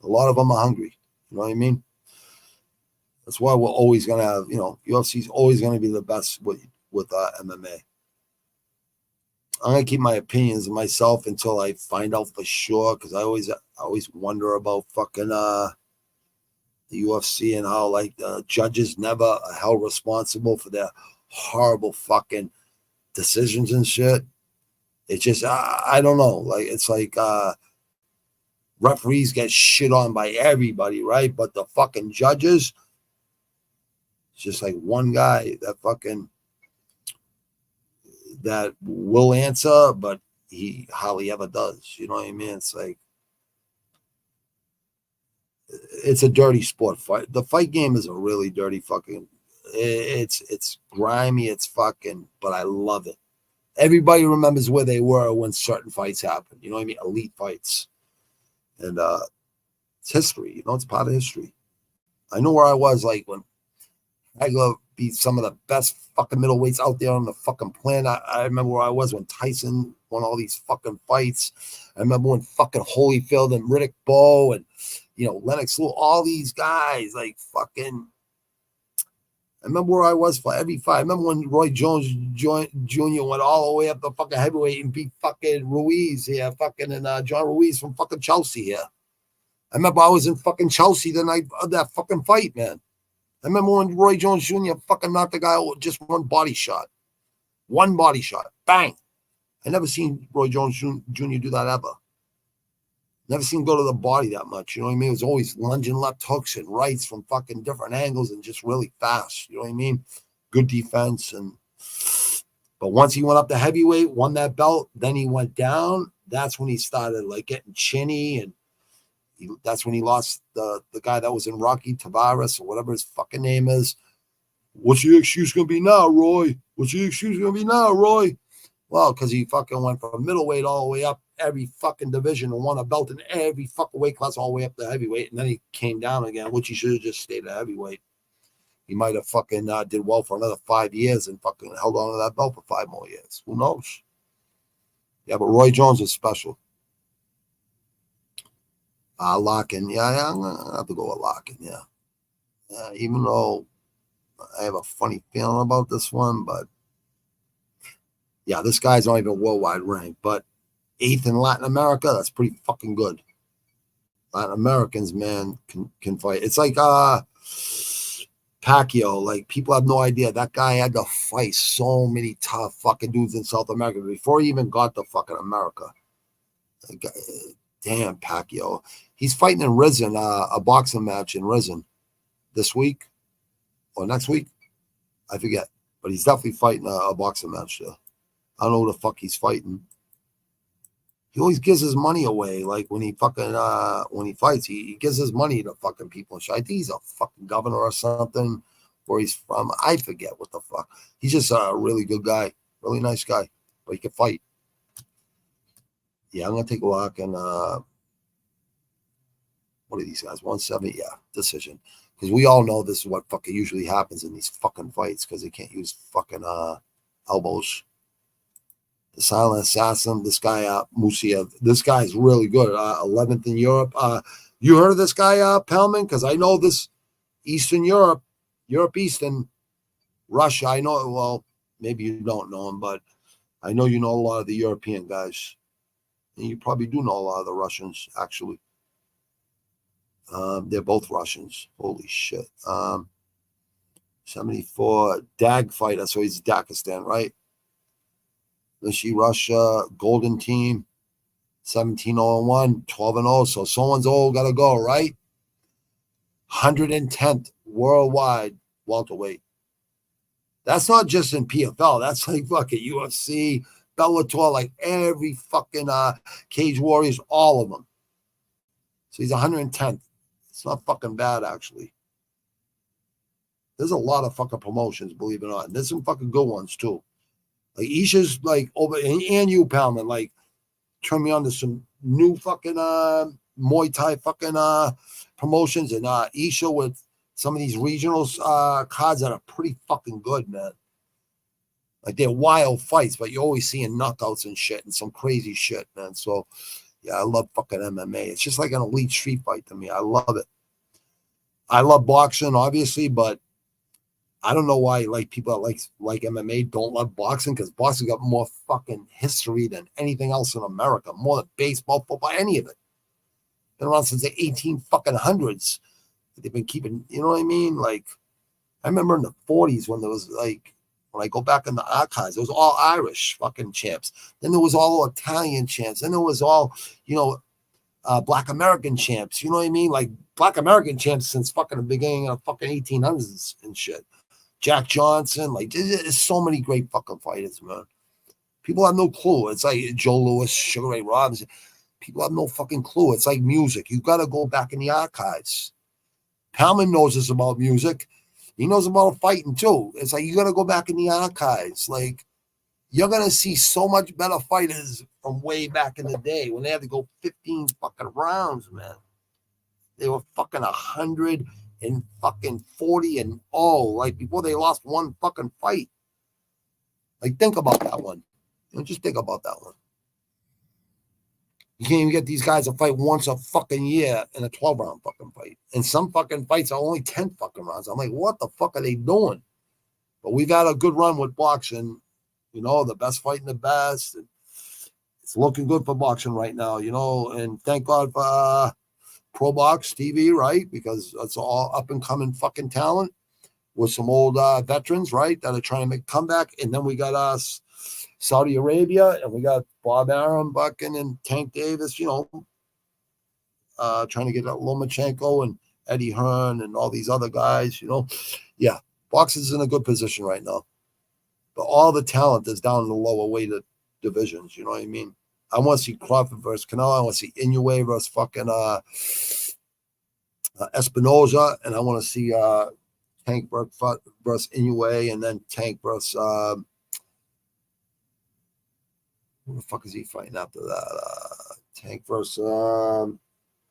A lot of them are hungry. You know what I mean? That's why we're always gonna have, UFC is always gonna be the best with MMA. I'm gonna keep my opinions to myself until I find out for sure, because I always wonder about fucking the UFC and how like the judges never are held responsible for their horrible fucking decisions and shit. It's just I don't know. Like it's like referees get shit on by everybody, right? But the fucking judges, it's just like one guy that will answer, but he hardly ever does. You know what I mean? It's like, it's a dirty sport. The fight game is a really dirty fucking, it's grimy, it's fucking, but I love it. Everybody remembers where they were when certain fights happened. You know what I mean? Elite fights. And it's history. It's part of history. I know where I was like when Hagler beat some of the best fucking middleweights out there on the fucking planet. I remember where I was when Tyson won all these fucking fights. I remember when fucking Holyfield and Riddick Bowe and, Lennox Lewis, all these guys, like fucking. I remember where I was for every fight. I remember when Roy Jones Jr. went all the way up the fucking heavyweight and beat fucking Ruiz here, and John Ruiz from fucking Chelsea here. I remember I was in fucking Chelsea the night of that fucking fight, man. I remember when Roy Jones Jr. fucking knocked the guy out with just one body shot. One body shot. Bang. I never seen Roy Jones Jr. do that ever. Never seen him go to the body that much. You know what I mean? It was always lunging left hooks and rights from fucking different angles and just really fast. You know what I mean? Good defense. But once he went up to heavyweight, won that belt, then he went down. That's when he started like getting chinny, and that's when he lost the guy that was in Rocky, Tavares, or whatever his fucking name is. What's your excuse going to be now, Roy? What's your excuse going to be now, Roy? Well, because he fucking went from middleweight all the way up every fucking division and won a belt in every fucking weight class all the way up to heavyweight. And then he came down again, which he should have just stayed at heavyweight. He might have fucking did well for another 5 years and fucking held on to that belt for 5 more years. Who knows? Yeah, but Roy Jones is special. Larkin. Yeah, I'm going to have to go with Larkin, yeah. Even though I have a funny feeling about this one, but yeah, this guy's not even worldwide ranked, but 8th in Latin America, that's pretty fucking good. Latin Americans, man, can fight. It's like Pacquiao. Like, people have no idea. That guy had to fight so many tough fucking dudes in South America before he even got to fucking America. Like, damn, Pacquiao. He's fighting in Risen, a boxing match in Risen this week or next week. I forget. But he's definitely fighting a boxing match there. I don't know who the fuck he's fighting. He always gives his money away. Like when he fucking when he fights, he gives his money to fucking people. I think he's a fucking governor or something. Where he's from, I forget what the fuck. He's just a really good guy, really nice guy, but he can fight. Yeah, I'm gonna take a look and what are these guys? 170, yeah, decision. Because we all know this is what fucking usually happens in these fucking fights because they can't use fucking elbows. The silent assassin, this guy Musia, this guy's really good. 11th in Europe. You heard of this guy, Pelman? Because I know this Eastern Europe, Eastern, Russia. I know. Well, maybe you don't know him, but I know you know a lot of the European guys, and you probably do know a lot of the Russians actually. They're both Russians. Holy shit. 74 Dag fighter, so he's Dagestan, right? Let's see, Russia, Golden Team, 17-0-1, 12-0. So someone's all got to go, right? 110th worldwide welterweight. That's not just in PFL. That's like fucking UFC, Bellator, like every fucking Cage Warriors, all of them. So he's 110th. It's not fucking bad, actually. There's a lot of fucking promotions, believe it or not. And there's some fucking good ones, too. Like, Isha's, like, over, and you, Palman, like, turn me on to some new fucking Muay Thai fucking promotions. And Isha with some of these regionals cards that are pretty fucking good, man. Like, they're wild fights, but you're always seeing knockouts and shit and some crazy shit, man. So, yeah, I love fucking MMA. It's just like an elite street fight to me. I love it. I love boxing, obviously, but I don't know why like people that like MMA don't love boxing, because boxing got more fucking history than anything else in America, more than baseball, football, any of it. Been around since the 1800s. They've been keeping, you know what I mean? Like, I remember in the 40s when there was like, when I go back in the archives, it was all Irish fucking champs. Then there was all Italian champs. Then there was all, you know, Black American champs. You know what I mean? Like Black American champs since fucking the beginning of fucking 1800s and shit. Jack Johnson, like there's so many great fucking fighters, man. People have no clue. It's like Joe Louis, Sugar Ray Robinson. People have no fucking clue. It's like music. You got to go back in the archives. Palman knows this about music. He knows about fighting too. It's like you got to go back in the archives. Like you're gonna see so much better fighters from way back in the day when they had to go 15 fucking rounds, man. They were fucking 100 and fucking 40 and like before they lost one fucking fight. Like think about that one. You know, just think about that one. You can't even get these guys to fight once a fucking year in a 12-round fucking fight. And some fucking fights are only 10 fucking rounds. I'm like, what the fuck are they doing? But we've had a good run with boxing. You know, the best fighting the best. And it's looking good for boxing right now, you know. And thank God for Proboxtv, right? Because it's all up-and-coming fucking talent with some old veterans, right, that are trying to make a comeback. And then we got us Saudi Arabia, and we got Bob Arum bucking and Tank Davis, you know, trying to get Lomachenko and Eddie Hearn and all these other guys, you know. Yeah, boxing's in a good position right now. But all the talent is down in the lower weighted divisions, you know what I mean? I want to see Crawford versus Canelo. I want to see Inoue versus fucking Espinoza. And I want to see Tank versus Inoue, and then Tank versus who the fuck is he fighting after that? Tank versus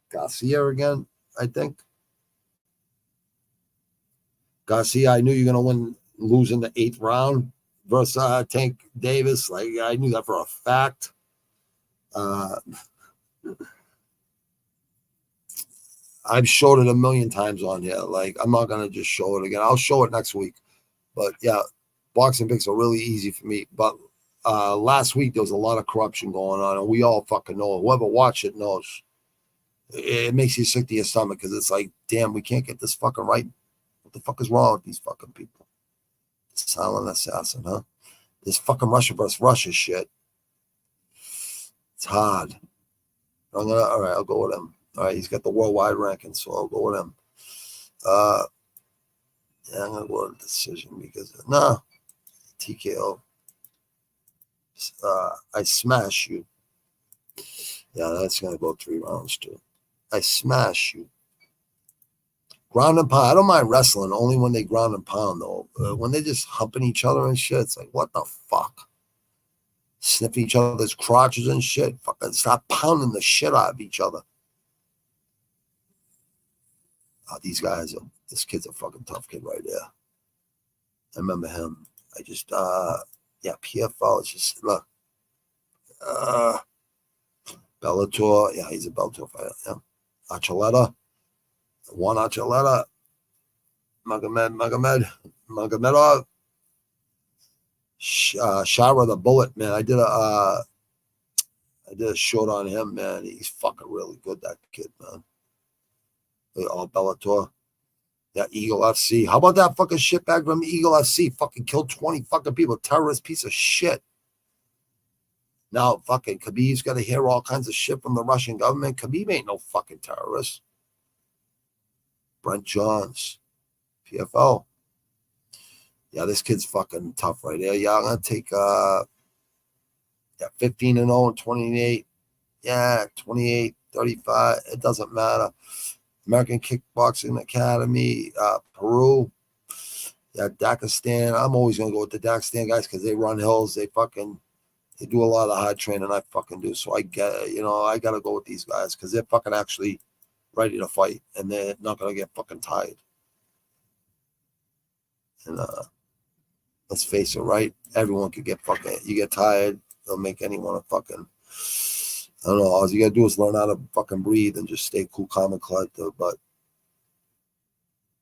Garcia again, I think. Garcia, I knew you were going to lose in the 8th round versus Tank Davis. Like, I knew that for a fact. I've showed it a million times on here. Like, I'm not going to just show it again. I'll show it next week. But, yeah, boxing picks are really easy for me. But last week, there was a lot of corruption going on, and we all fucking know it. Whoever watched it knows. It makes you sick to your stomach because it's like, damn, we can't get this fucking right. What the fuck is wrong with these fucking people? Silent assassin, huh? This fucking Russia versus Russia shit. It's hard. All right, I'll go with him. All right, he's got the worldwide ranking, so I'll go with him. Yeah, I'm gonna go with a decision because TKO. I smash you. Yeah, that's going to go 3 rounds, too. I smash you. Ground and pound. I don't mind wrestling, only when they ground and pound, though. When they're just humping each other and shit, it's like, what the fuck? Sniffing each other's crotches and shit. Fucking stop pounding the shit out of each other. Oh, these guys, this kid's a fucking tough kid right there. I remember him. I just, PFL, it's just, look. Bellator, yeah, he's a Bellator fighter, yeah. Archuleta, one Archuleta. Magomedov. Shara the Bullet, man. I did a short on him, man. He's fucking really good, that kid, man. All Bellator. Yeah, Eagle FC. How about that fucking shitbag from Eagle FC? Fucking killed 20 fucking people. Terrorist piece of shit. Now, fucking Khabib's got to hear all kinds of shit from the Russian government. Khabib ain't no fucking terrorist. Brent Johns. PFL. Yeah, this kid's fucking tough right there. Yeah, I'm going to take 15-0 and 28. Yeah, 28, 35. It doesn't matter. American Kickboxing Academy, Peru. Yeah, Dagestan. I'm always going to go with the Dagestan guys because they run hills. They do a lot of hard training. I fucking do. So I got to go with these guys because they're fucking actually ready to fight and they're not going to get fucking tired. And let's face it, right? Everyone could get fucking, you get tired, they'll make anyone a fucking, I don't know, all you gotta do is learn how to fucking breathe and just stay cool, calm, and collected. But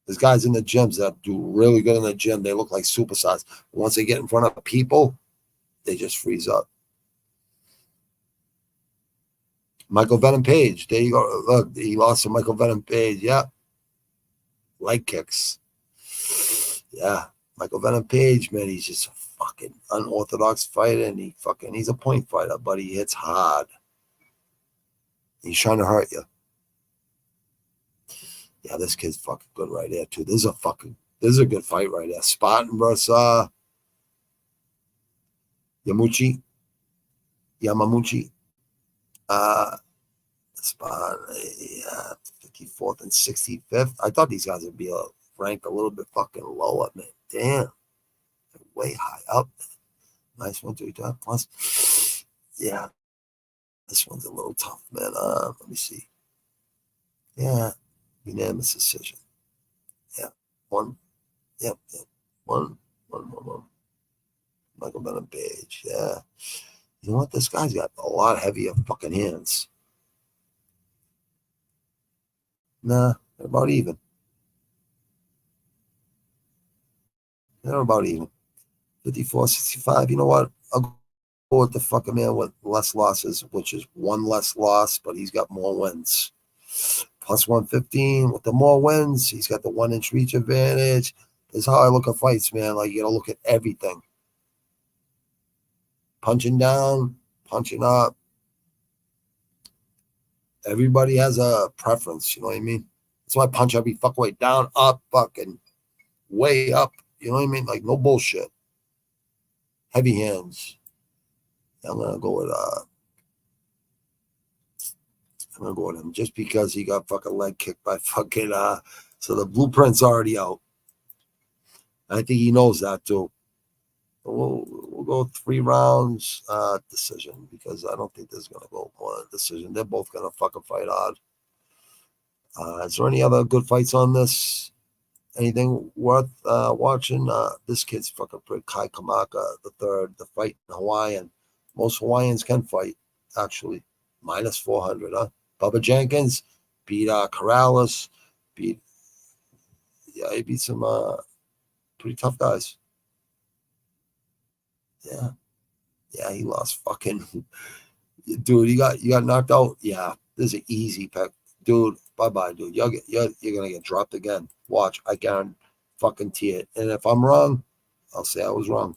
there's guys in the gyms that do really good in the gym. They look like superstars. Once they get in front of people, they just freeze up. Michael Venom Page, there you go. Look, he lost to Michael Venom Page. Yeah. Leg kicks. Yeah. Michael Venom Page, man, he's just a fucking unorthodox fighter, and he's a point fighter, but he hits hard. He's trying to hurt you. Yeah, this kid's fucking good right there, too. This is a good fight right there. Spartan versus Yamamuchi. Spartan, 54th and 65th. I thought these guys would be ranked a little bit fucking lower, man. Damn. They're way high up. Nice 1, 2, 3 plus. Yeah. This one's a little tough, man. Let me see. Yeah. Unanimous decision. Yeah. One. Yep. One. Michael Venom Page. Yeah. You know what? This guy's got a lot heavier fucking hands. Nah, they're about even. They're about even. 54, 65. You know what? I'll go with the fucking man with less losses, which is one less loss, but he's got more wins. Plus 115 with the more wins. He's got the 1-inch reach advantage. That's how I look at fights, man. Like, you got to look at everything. Punching down, punching up. Everybody has a preference, you know what I mean? That's why I punch every fuck way down, up, fucking way up. You know what I mean? Like, no bullshit. Heavy hands. I'm gonna go with him just because he got fucking leg kicked by fucking so the blueprint's already out. I think he knows that too. We'll go 3 rounds decision because I don't think there's gonna go one decision. They're both gonna fucking fight hard. Is there any other good fights on this? Anything worth watching? This kid's fucking pretty. Kai Kamaka, the third, the fight in Hawaiian. Most Hawaiians can fight, actually. Minus 400, huh? Bubba Jenkins beat Corrales. He beat some pretty tough guys. Yeah, he lost fucking. Dude, you got knocked out. Yeah, this is an easy pick. Dude, bye-bye, dude. You're going to get dropped again. Watch. I guarantee it. And if I'm wrong, I'll say I was wrong.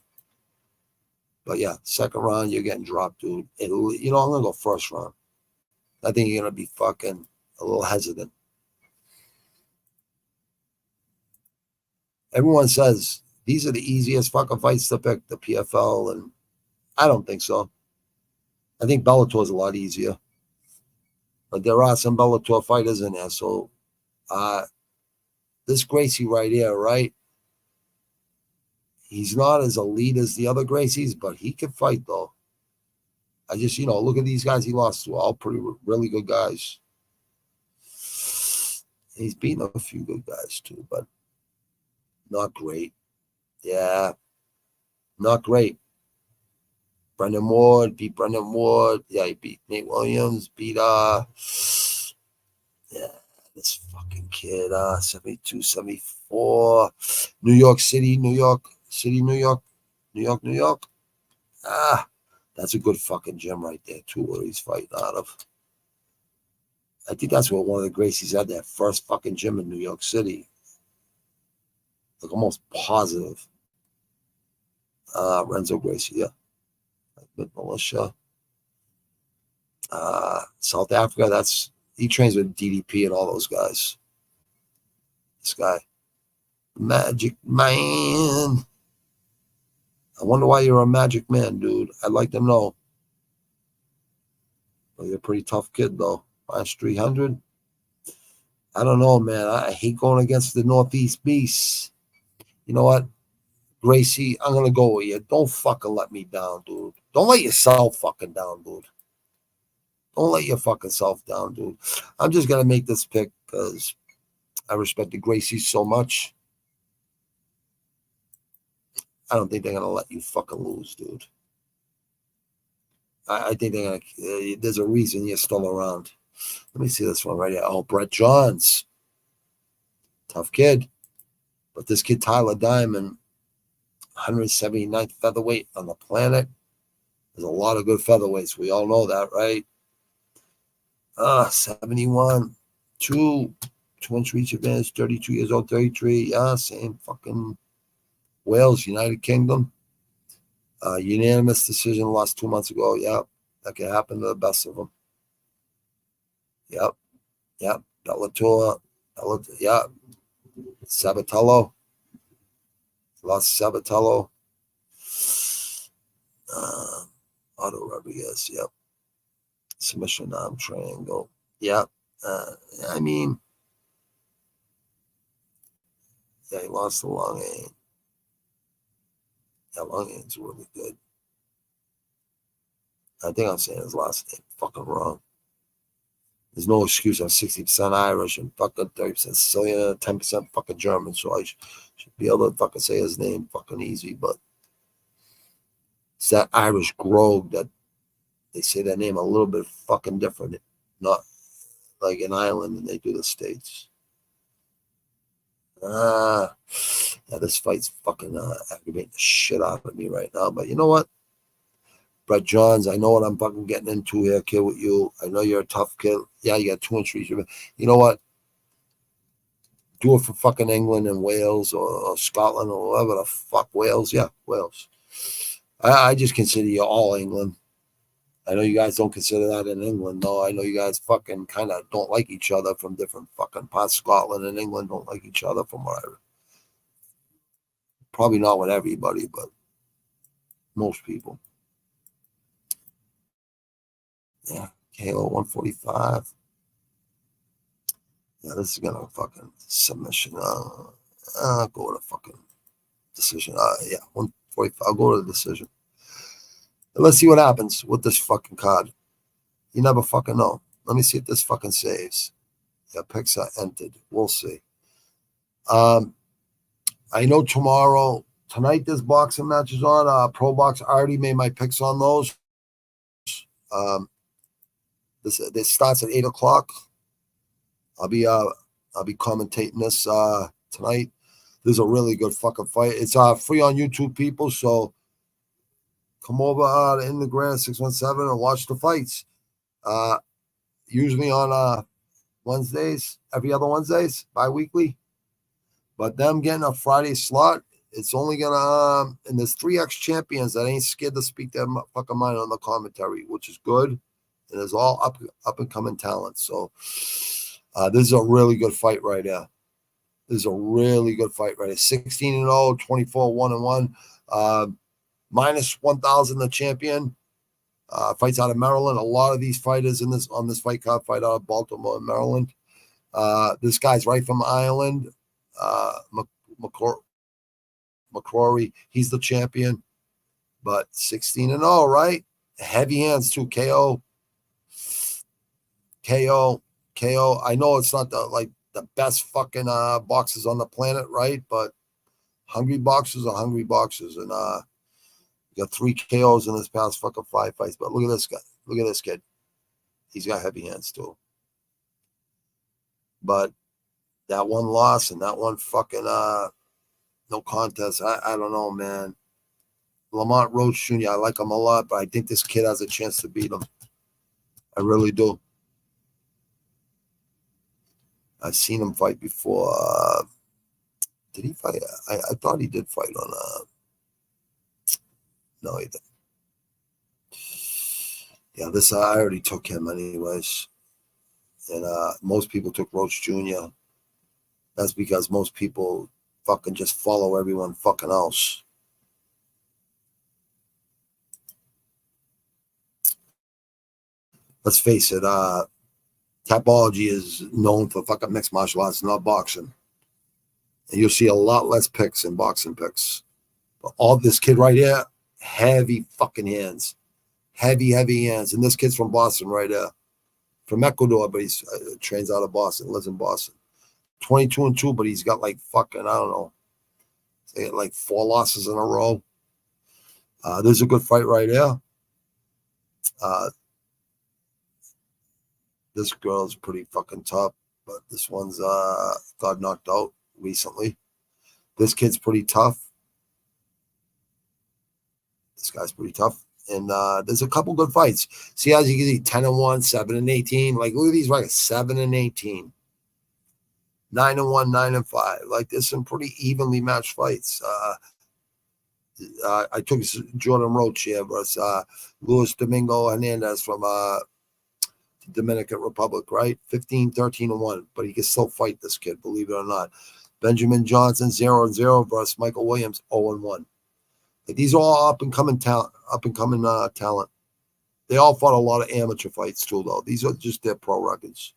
But yeah, second round, you're getting dropped, dude. I'm going to go first round. I think you're going to be fucking a little hesitant. Everyone says these are the easiest fucking fights to pick, the PFL, and I don't think so. I think Bellator is a lot easier. But there are some Bellator fighters in there. So this Gracie right here, right? He's not as elite as the other Gracies, but he can fight, though. I just, look at these guys he lost to. All really good guys. He's beaten a few good guys, too, but not great. Yeah, not great. Brendan Ward beat Brendan Ward. Yeah, he beat Nate Williams. Beat this fucking kid. 72, 74. New York City, New York. That's a good fucking gym right there too, where he's fighting out of. I think that's where one of the Gracies had that first fucking gym in New York City. Like almost positive. Renzo Gracie, yeah. With militia. South Africa, he trains with DDP and all those guys. This guy. Magic Man. I wonder why you're a magic man, dude. I'd like to know. Well, you're a pretty tough kid, though. Minus 300. I don't know, man. I hate going against the Northeast Beast. You know what? Gracie, I'm going to go with you. Don't fucking let me down, dude. Don't let yourself fucking down, dude. Don't let your fucking self down, dude. I'm just going to make this pick because I respect the Gracies so much. I don't think they're going to let you fucking lose, dude. I think they're going to, there's a reason you're still around. Let me see this one right here. Oh, Brett Johns. Tough kid. But this kid, Tyler Diamond, 179th featherweight on the planet. There's a lot of good featherweights. We all know that, right? 71, 2-inch reach advantage, 32 years old, 33. Yeah, same fucking Wales, United Kingdom. Unanimous decision lost 2 months ago. Yep, that can happen to the best of them. Yep. Bellator. Yep. Sabatello. Lost Sabatello. Otto Rodriguez. Yep. Submission arm triangle. Yep. I mean, yeah, he lost the long aim. Yeah, long aim's really good. I think I'm saying his last name fucking wrong. There's no excuse. I'm 60% Irish and fucking 30% Sicilian and 10% fucking German. So I should be able to fucking say his name fucking easy. But it's that Irish brogue that they say that name a little bit fucking different. Not like in Ireland than they do the States. Yeah, this fight's fucking aggravating the shit out of me right now. But you know what? Brett Johns, I know what I'm fucking getting into here, kid, with you. I know you're a tough kid. Yeah, you got 2-inch reach. You know what? Do it for fucking England and Wales or Scotland or whatever the fuck. Wales, yeah, Wales. I just consider you all England. I know you guys don't consider that in England, though. I know you guys fucking kind of don't like each other from different fucking parts. Scotland and England don't like each other from what I heard. Probably not with everybody, but most people. Yeah, KO 145. Yeah, this is gonna fucking submission. Go with a fucking decision. Yeah, 145. I'll go to the decision. And let's see what happens with this fucking card. You never fucking know. Let me see if this fucking saves. Yeah, picks are entered. We'll see. I know tonight there's boxing matches on. ProBox, I already made my picks on those. This starts at 8:00. I'll be commentating this tonight. This is a really good fucking fight. It's free on YouTube, people. So come over to Instagram 617 and watch the fights. Usually on Wednesdays, every other Wednesdays, bi-weekly. But them getting a Friday slot, it's only gonna and there's 3X champions that ain't scared to speak their fucking mind on the commentary, which is good. And it's all up and coming talent. So this is a really good fight right here. This is a really good fight, right? 16-0, 24-1-1. Minus 1,000 the champion. Fights out of Maryland. A lot of these fighters on this fight card fight out of Baltimore and Maryland. This guy's right from Ireland. McCrory, he's the champion. But 16-0, right? Heavy hands too. KO. I know it's not the best fucking boxers on the planet, right? But hungry boxers are hungry boxers, and got 3 KOs in his past fucking 5 fights. But look at this guy. Look at this kid. He's got heavy hands too. But that one loss and that one fucking no contest. I don't know, man. Lamont Roach Jr., I like him a lot, but I think this kid has a chance to beat him. I really do. I've seen him fight before. Did he fight? I thought he did fight on no, he didn't. Yeah, this I already took him anyways. And most people took Roach Jr. That's because most people fucking just follow everyone fucking else. Let's face it, tapology is known for fucking mixed martial arts, not boxing. And you'll see a lot less picks in boxing picks. But all this kid right here, heavy fucking hands. Heavy hands. And this kid's from Boston right here. From Ecuador, but he's trains out of Boston, lives in Boston. 22-2, but he's got like fucking, I don't know, like 4 losses in a row. There's a good fight right here. This girl's pretty fucking tough, but this one's got knocked out recently. This kid's pretty tough. This guy's pretty tough. And there's a couple good fights. See, as you can see, 10-1, 7-18. Like, look at these records, 7-18. 9-1, 9-5. Like, there's some pretty evenly matched fights. I took Jordan Roach here versus Luis Domingo Hernandez from Dominican Republic, right? 15-13-1. But he can still fight this kid, believe it or not. Benjamin Johnson, 0-0 versus Michael Williams, 0-1. Like, these are all up-and-coming talent. Talent. They all fought a lot of amateur fights too, though. These are just their pro records.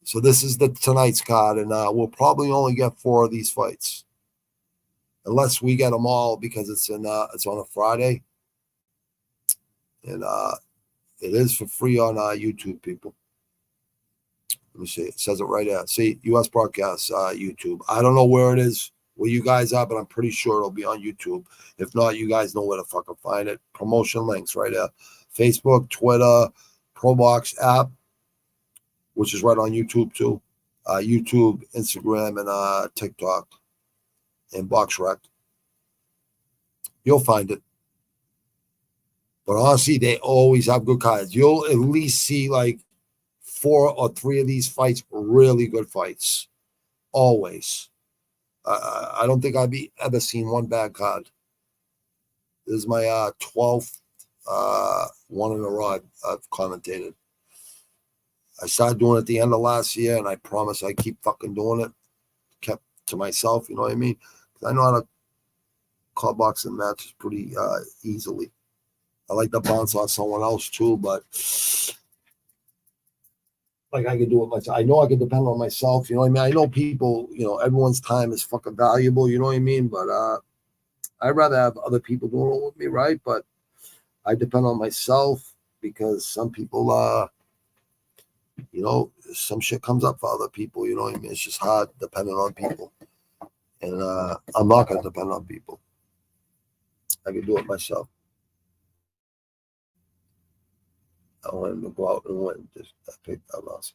So this is tonight's card, and we'll probably only get 4 of these fights, unless we get them all because it's on a Friday, and it is for free on YouTube, people. Let me see. It says it right there. See, U.S. broadcast YouTube. I don't know where it is, where you guys are, but I'm pretty sure it'll be on YouTube. If not, you guys know where to fucking find it. Promotion links right there. Facebook, Twitter, ProBox app, which is right on YouTube too. YouTube, Instagram, and TikTok, and BoxRec. You'll find it. But honestly, they always have good cards. You'll at least see like 4 or 3 of these fights, really good fights. Always. I don't think I've ever seen one bad card. This is my 12th one in a row I've commentated. I started doing it at the end of last year, and I promise I keep fucking doing it. Kept to myself, you know what I mean? Because I know how to call boxing matches pretty easily. I like to bounce off someone else too, but like I can do it myself. I know I can depend on myself, you know what I mean? I know people, everyone's time is fucking valuable, you know what I mean? But I'd rather have other people doing it with me, right? But I depend on myself because some people, some shit comes up for other people, you know what I mean? It's just hard depending on people. And I'm not going to depend on people. I can do it myself. I want him to go out and win. Just I picked Arlovsky.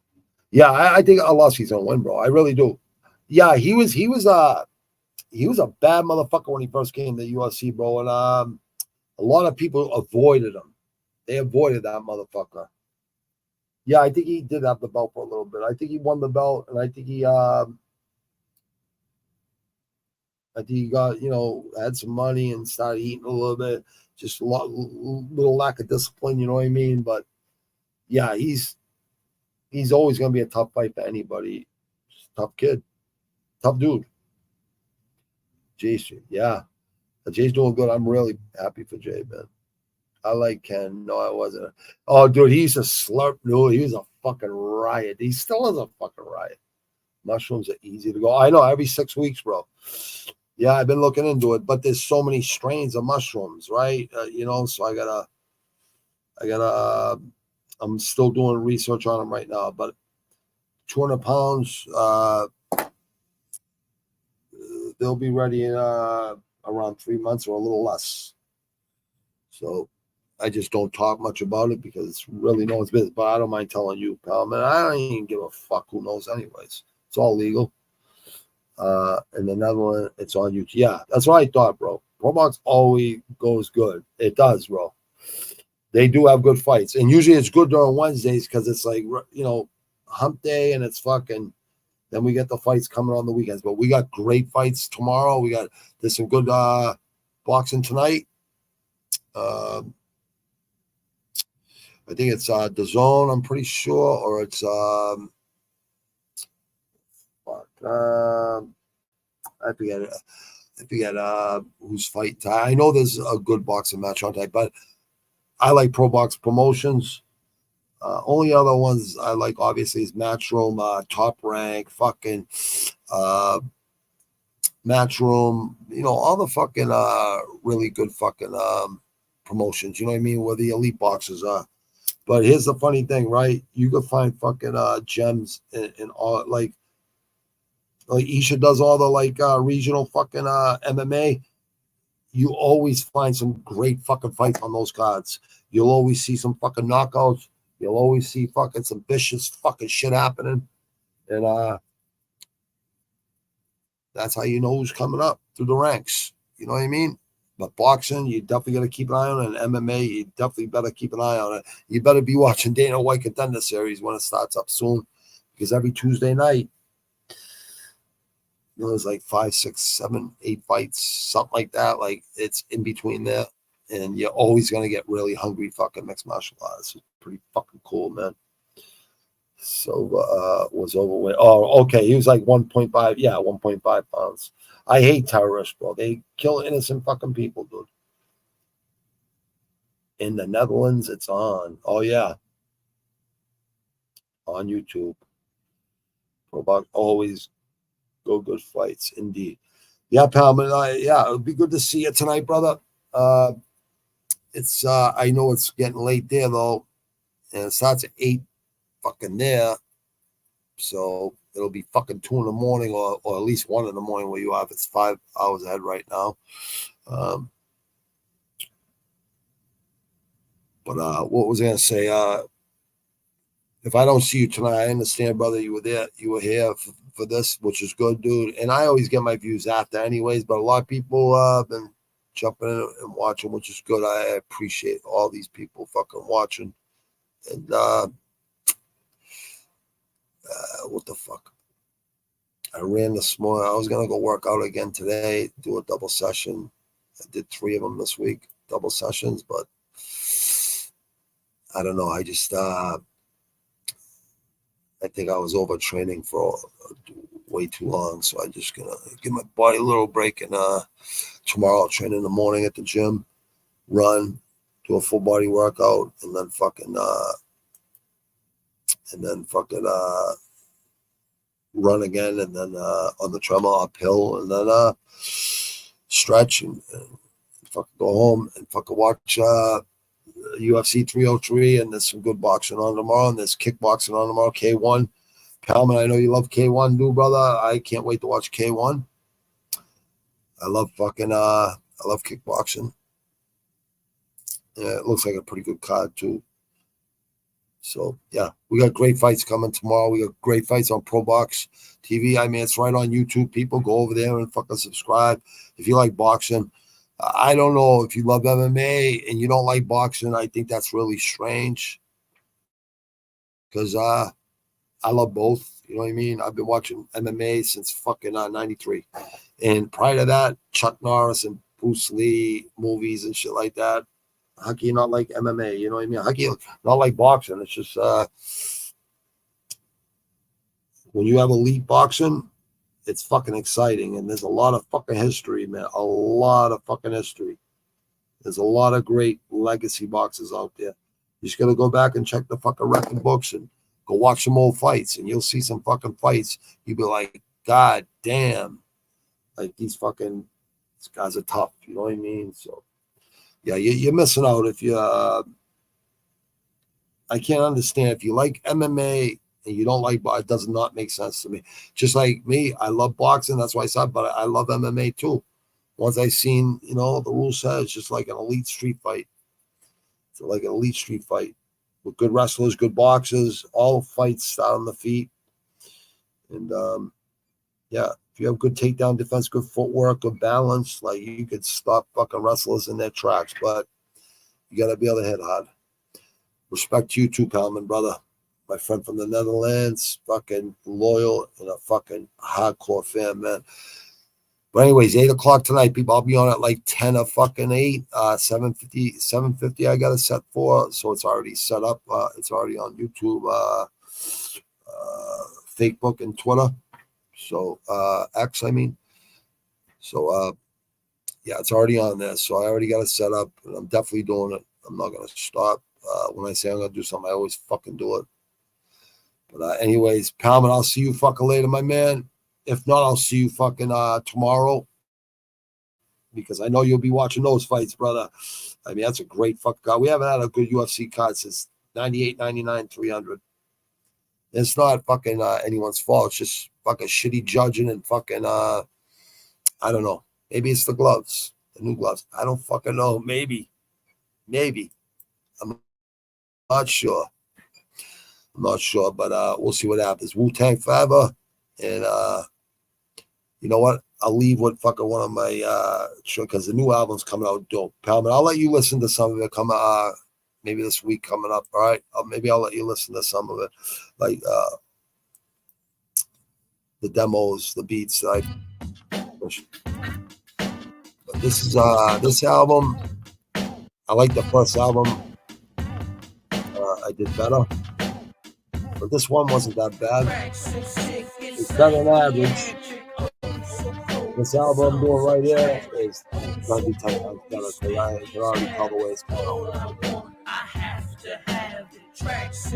Yeah, I think Arlovsky's gonna win, bro. I really do. Yeah, he was a bad motherfucker when he first came to the UFC, bro. And a lot of people avoided him. They avoided that motherfucker. Yeah, I think he did have the belt for a little bit. I think he won the belt, and I think he got, had some money and started eating a little bit. Just a little lack of discipline, you know what I mean? But yeah, he's always going to be a tough fight for anybody. Just Tough kid. Tough dude. Jay's, yeah. Jay's doing good. I'm really happy for Jay, man. I like Ken. No, I wasn't. Oh, dude, he's a slurp, dude. He was a fucking riot. He still is a fucking riot. Mushrooms are easy to go. I know, every 6 weeks, bro. Yeah, I've been looking into it, but there's so many strains of mushrooms, right? So I gotta, I'm still doing research on them right now, but 200 pounds, they'll be ready in around 3 months or a little less. So I just don't talk much about it because it's really no one's business, but I don't mind telling you, pal, man. I don't even give a fuck who knows anyways. It's all legal. And another one, it's on YouTube. Yeah, that's what I thought, bro. ProBox always goes good. It does, bro. They do have good fights. And usually it's good during Wednesdays because it's like, hump day and it's fucking, then we get the fights coming on the weekends. But we got great fights tomorrow. There's some good boxing tonight. I think it's the Zone, I'm pretty sure, or it's I forget who's fighting. I know there's a good boxing match on tonight, but I like ProBox promotions. Only other ones I like, obviously, is Matchroom, Top Rank, fucking Matchroom. All the fucking really good fucking promotions. You know what I mean? Where the elite boxers are. But here's the funny thing, right? You can find fucking gems in all, like Isha does all the regional fucking MMA. You always find some great fucking fights on those cards. You'll always see some fucking knockouts. You'll always see fucking some vicious fucking shit happening. And that's how you know who's coming up through the ranks. You know what I mean? But boxing, you definitely got to keep an eye on it. And MMA, you definitely better keep an eye on it. You better be watching Dana White Contender Series when it starts up soon. Because every Tuesday night, there's like 5, 6, 7, 8 fights, something like that. Like, it's in between there. And you're always going to get really hungry fucking mixed martial arts. It's pretty fucking cool, man. So, was overweight. Oh, okay. He was like 1.5. Yeah, 1.5 pounds. I hate terrorists, bro. They kill innocent fucking people, dude. In the Netherlands, it's on. Oh, yeah. On YouTube. ProBox always go good fights, indeed. Yeah, pal, man. Yeah, it'll be good to see you tonight, brother. It's I know it's getting late there though, and it starts at 8 fucking there. So it'll be fucking 2 in the morning or at least 1 in the morning where you are. It's 5 hours ahead right now. But what was I gonna say? If I don't see you tonight, I understand, brother. You were there, you were here for this, which is good, dude. And I always get my views after anyways, but a lot of people have been jumping in and watching, which is good. I appreciate all these people fucking watching. And what the fuck? I ran this morning. I was gonna go work out again today, do a double session. I did 3 of them this week, double sessions, but I don't know. I just I think I was overtraining for way too long, so I'm just gonna give my body a little break. And tomorrow I'll train in the morning at the gym, run, do a full body workout, and then fucking run again, and then on the treadmill uphill, and then stretch and fucking go home and fucking watch UFC 303, and there's some good boxing on tomorrow, and there's kickboxing on tomorrow. K1, Palman, I know you love K1, dude, brother. I can't wait to watch K1. I love fucking I love kickboxing. Yeah, it looks like a pretty good card too. So yeah, we got great fights coming tomorrow. We got great fights on ProBox TV. I mean, it's right on YouTube. People go over there and fucking subscribe if you like boxing. I don't know if you love MMA and you don't like boxing. I think that's really strange because I love both. You know what I mean? I've been watching MMA since fucking 93. And prior to that, Chuck Norris and Bruce Lee movies and shit like that. How can you not like MMA? You know what I mean? How can you not like boxing? It's just, when you have elite boxing, it's fucking exciting. And there's a lot of fucking history, man. A lot of fucking history. There's a lot of great legacy boxers out there. You just got to go back and check the fucking record books and go watch some old fights, and you'll see some fucking fights. You'll be like, God damn. Like, these guys are tough. You know what I mean? So, yeah, you're missing out if you, I can't understand. If you like MMA and you don't like, it does not make sense to me. Just like me, I love boxing. That's why I said, but I love MMA too. Once I seen, the rule says it's just like an elite street fight. It's like an elite street fight with good wrestlers, good boxers, all fights start on the feet. And, yeah, if you have good takedown defense, good footwork, good balance, like, you could stop fucking wrestlers in their tracks, but you got to be able to hit hard. Respect to you too, Palman, brother. My friend from the Netherlands, fucking loyal and a fucking hardcore fan, man. But anyways, 8 o'clock tonight, people. I'll be on at like 10 or fucking 8, 7:50 I got it set for, so it's already set up. It's already on YouTube, Facebook, and Twitter. So, X, I mean. So, yeah, it's already on there. So I already got it set up, and I'm definitely doing it. I'm not going to stop. When I say I'm going to do something, I always fucking do it. But anyways, Palman, I'll see you fucking later, my man. If not, I'll see you fucking tomorrow, because I know you'll be watching those fights, brother. I mean, that's a great fucking card. We haven't had a good UFC card since 98, 99, 300. It's not fucking anyone's fault. It's just fucking shitty judging and fucking, I don't know. Maybe it's the gloves, the new gloves. I don't fucking know. Maybe. I'm not sure. But we'll see what happens. Wu-Tang forever. And you know what? I'll leave with fucking one of my because the new album's coming out dope. Palman, I'll let you listen to some of it come maybe this week coming up. All right. Maybe I'll let you listen to some of it. Like the demos, the beats. But this is this album. I like the first album. I did better. But this one wasn't that bad. It's better than average. This album I'm doing right here is going to be 10 times better, because I can already tell the way it's going on.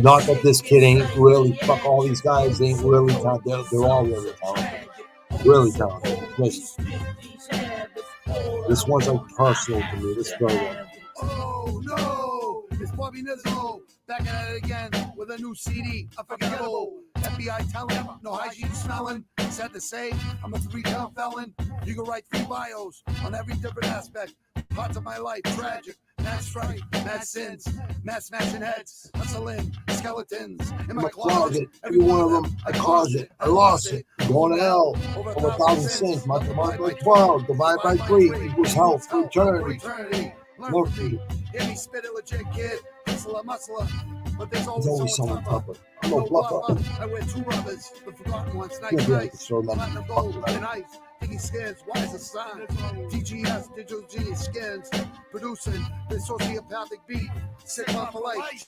Not that this kid ain't really, fuck all these guys ain't really talented. They're all really talented. Really talented. This one's like personal to me. This very one. Oh no! It's Bobby Nizzo back at it again with a new CD. Unforgettable. FBI telling, no hygiene smelling. Sad to say, I'm a 3-count felon. You can write 3 bios on every different aspect. Parts of my life, tragic, mad strife, mad sins, mad smashing heads, hustling, skeletons in my closet. Every one of them, I caused it, I lost it. Going to hell, over 1,000 sins. Multiplied by 12, divided by 3 equals health, eternity. Learn hear me spit it, legit kid. Muscle. But there's always someone tougher. I'm no bluffer. I wear 2 rubbers, the forgotten ones, nice. Platinum gold and ice. Thinking skins, why is a sign? DGS, digital genius skins. Producing the sociopathic beat. Sick on for life.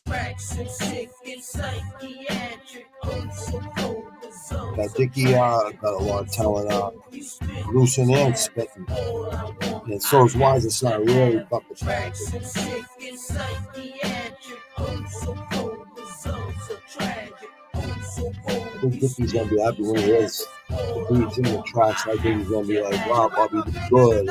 That Dickie got a lot of talent producing and spitting. And so is Wise. It's not really fucking talented. I think Dickie's gonna be happy when he hears the beats in the tracks. I think he's gonna be like, wow, Bobby, you did good.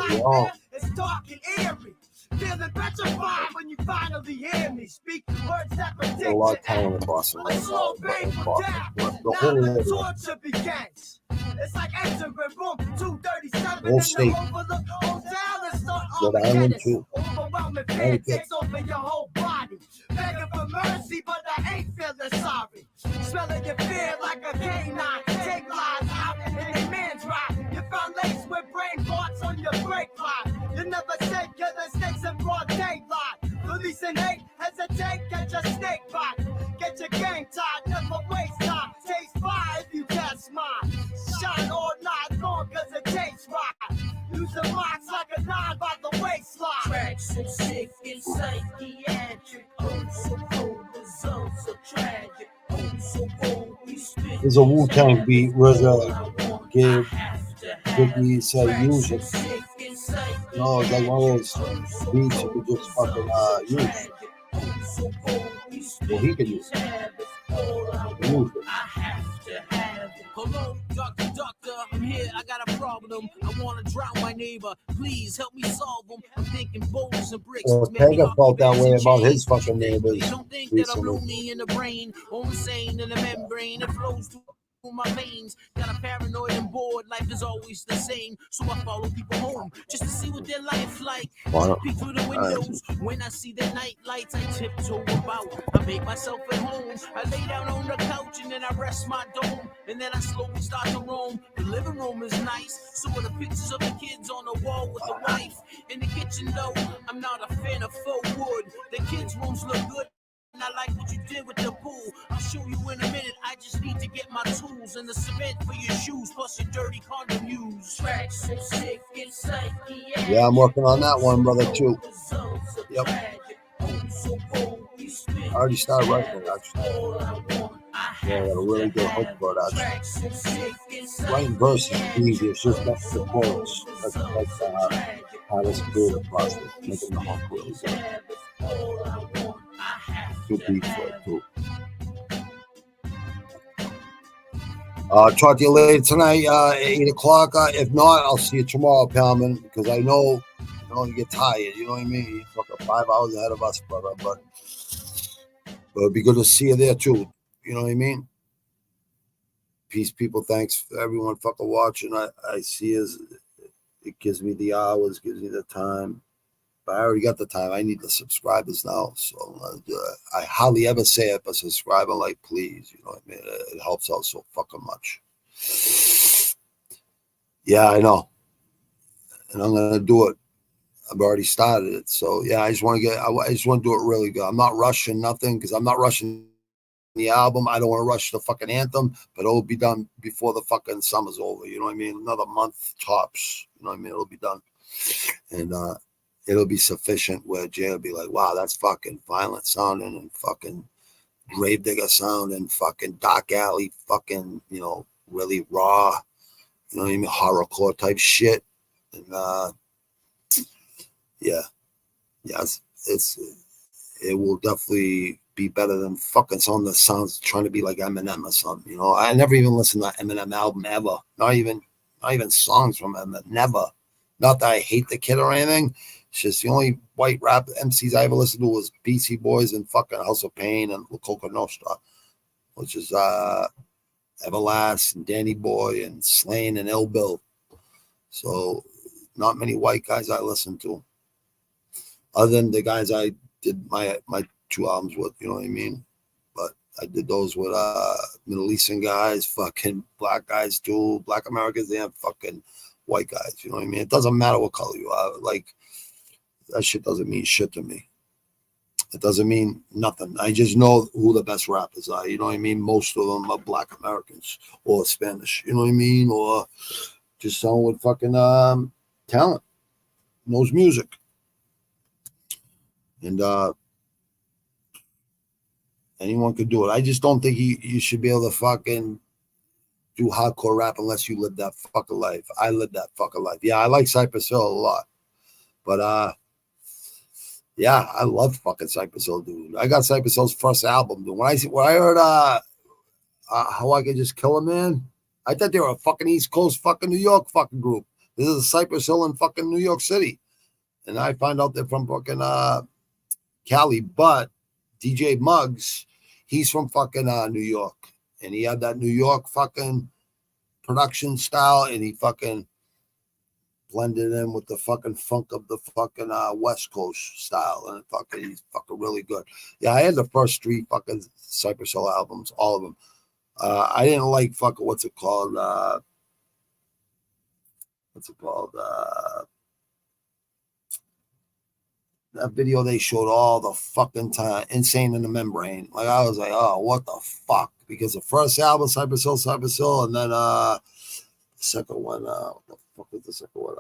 It's dark and eerie. Feeling petrified when you finally hear me speak words that predict a lot of talent in Boston right now. The whole torture begins. It's like entering room 237 whole state. Rhode Island too. Overwhelming fear takes over your whole body. Begging for mercy, but I ain't feeling sorry. Smelling your fear like a canine. Take lies out in a man's ride. You found lace with brain parts on your brake line. You never said killer snakes in broad daylight. Releasing hate, hesitate, catch a snake bite. Get your game tied, never waste time. Taste fire if you test mine. Shine all night long cause it tastes right. Use the box like a 9 by the waistline. Tracks so sick and psychiatric. Oh so cold, the zone so tragic. Oh so cold, we spit There's a Wu-Tang beat. RZA gave Biggie said use it. You know, it's like one of those beats you could just fucking use. Well, he could use it. Use it. Hello, doctor, I'm here, I got a problem. I want to drown my neighbor. Please help me solve them. I'm thinking boulders and bricks. Well, Pega felt that way about his fucking neighbors They don't think that I'm recently. loony in the brain, or insane in the membrane. It flows through my veins. Got a paranoid and bored. Life is always the same, so I follow people home just to see what their life like. Peek through the windows. When I see the night lights, I tiptoe about. I make myself at home. I lay down on the couch and then I rest my dome. And then I slowly start to roam. The living room is nice, so are the pictures of the kids on the wall with the wife. In the kitchen though, I'm not a fan of faux wood. The kids' rooms look good. I like what you did with the pool. I'll show you in a minute. I just need to get my tools and the cement for your shoes, plus your dirty condom use. Yeah, I'm working on that one, brother, too. Yep. I already started writing it, actually. Yeah, I got a really good hook for it, actually. Writing verses is easy. It's just that's the chorus. That's how this creative process, making the hook really good. Good beat for it, too. Talk to you later tonight, 8 o'clock. If not, I'll see you tomorrow, Palman, because I know you get tired. You know what I mean? You're fucking 5 hours ahead of us, brother. But it'd be good to see you there, too. You know what I mean? Peace, people. Thanks for everyone fucking watching. I see it gives me the hours, gives me the time. But I already got the time. I need the subscribers now. So I hardly ever say it, but subscribing, like, please. You know what I mean? It helps out so fucking much. Yeah, I know. And I'm going to do it. I've already started it. So, yeah, I just want to do it really good. I'm not rushing nothing because I'm not rushing the album. I don't want to rush the fucking anthem, but it'll be done before the fucking summer's over. You know what I mean? Another month tops. You know what I mean? It'll be done. And, it'll be sufficient where Jay will be like, wow, that's fucking violent sounding and fucking gravedigger sound and fucking dark alley fucking, really raw, you know what I mean, horrorcore type shit. And it will definitely be better than fucking something that sounds trying to be like Eminem or something. I never even listened to that Eminem album ever. Not even songs from Eminem. Never. Not that I hate the kid or anything. It's just the only white rap MCs I ever listened to was BC Boys and fucking House of Pain and La Coca Nostra, which is Everlast and Danny Boy and Slain and Ill Bill. So not many white guys I listen to, other than the guys I did my 2 albums with. You know what I mean? But I did those with Middle Eastern guys, fucking black guys too, Black Americans and fucking white guys. You know what I mean? It doesn't matter what color you are. Like, that shit doesn't mean shit to me. It doesn't mean nothing. I just know who the best rappers are. You know what I mean? Most of them are Black Americans or Spanish. You know what I mean? Or just someone with fucking talent, knows music. And anyone could do it. I just don't think you should be able to fucking do hardcore rap unless you live that fucking life. I live that fucking life. Yeah, I like Cypress Hill a lot. But yeah, I love fucking Cypress Hill, dude. I got Cypress Hill's first album, dude. When I heard How I Could Just Kill a Man, I thought they were a fucking East Coast fucking New York fucking group. This is a Cypress Hill in fucking New York City. And I find out they're from fucking Cali, but DJ Muggs, he's from fucking New York. And he had that New York fucking production style, and he fucking blended in with the fucking funk of the fucking West Coast style, and he's fucking really good. Yeah, I had the first 3 fucking Cypress Hill albums, all of them. I didn't like fucking what's it called? That video they showed all the fucking time, Insane in the Membrane. Like, I was like, oh, what the fuck? Because the first album, Cypress Hill, and then the second one, what the fuck was the second one?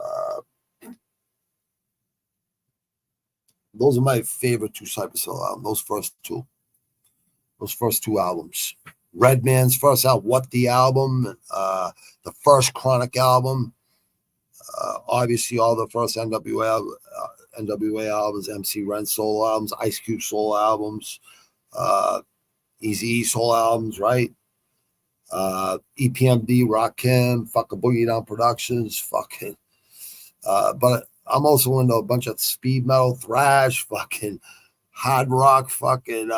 Those are my favorite 2 Cypress Hill albums. Those first two albums. Redman's first album, What the Album, the first Chronic album, obviously all the first NWA albums, MC Ren solo albums, Ice Cube solo albums, Eazy-E solo albums, right? EPMD, Rakim, fucking Boogie Down Productions, fucking. But I'm also into a bunch of speed metal, thrash, fucking hard rock, fucking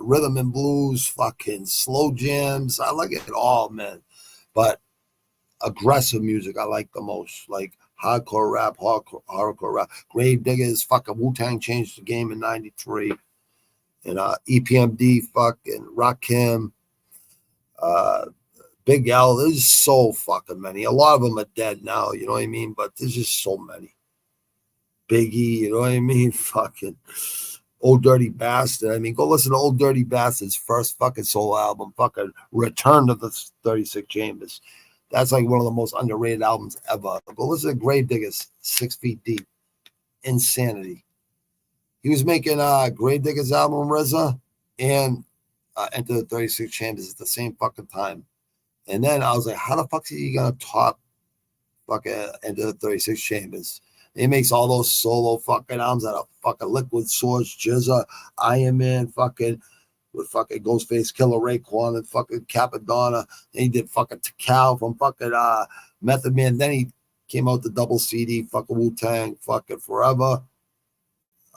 rhythm and blues, fucking slow jams. I like it all, man. But aggressive music I like the most, like hardcore rap, hardcore rap. Grave Diggers, fucking Wu-Tang changed the game in '93. And EPMD, fucking Rakim, Big L. There's so fucking many. A lot of them are dead now, you know what I mean? But there's just so many. Biggie, you know what I mean? Fucking Old Dirty Bastard. I mean, go listen to Old Dirty Bastard's first fucking solo album, fucking Return to the 36 Chambers. That's like one of the most underrated albums ever. Go listen to Grave Diggers, 6 Feet Deep. Insanity. He was making Grave Diggers album, RZA, and Enter the 36 Chambers at the same fucking time. And then I was like, how the fuck is he going to top fucking Enter the 36 Chambers? He makes all those solo fucking albums out of fucking Liquid Swords, Jizza, Iron Man, fucking with fucking Ghostface Killer Raekwon and fucking Capadonna. Then he did fucking Takao from fucking Method Man. Then he came out the double CD, fucking Wu-Tang, fucking Forever.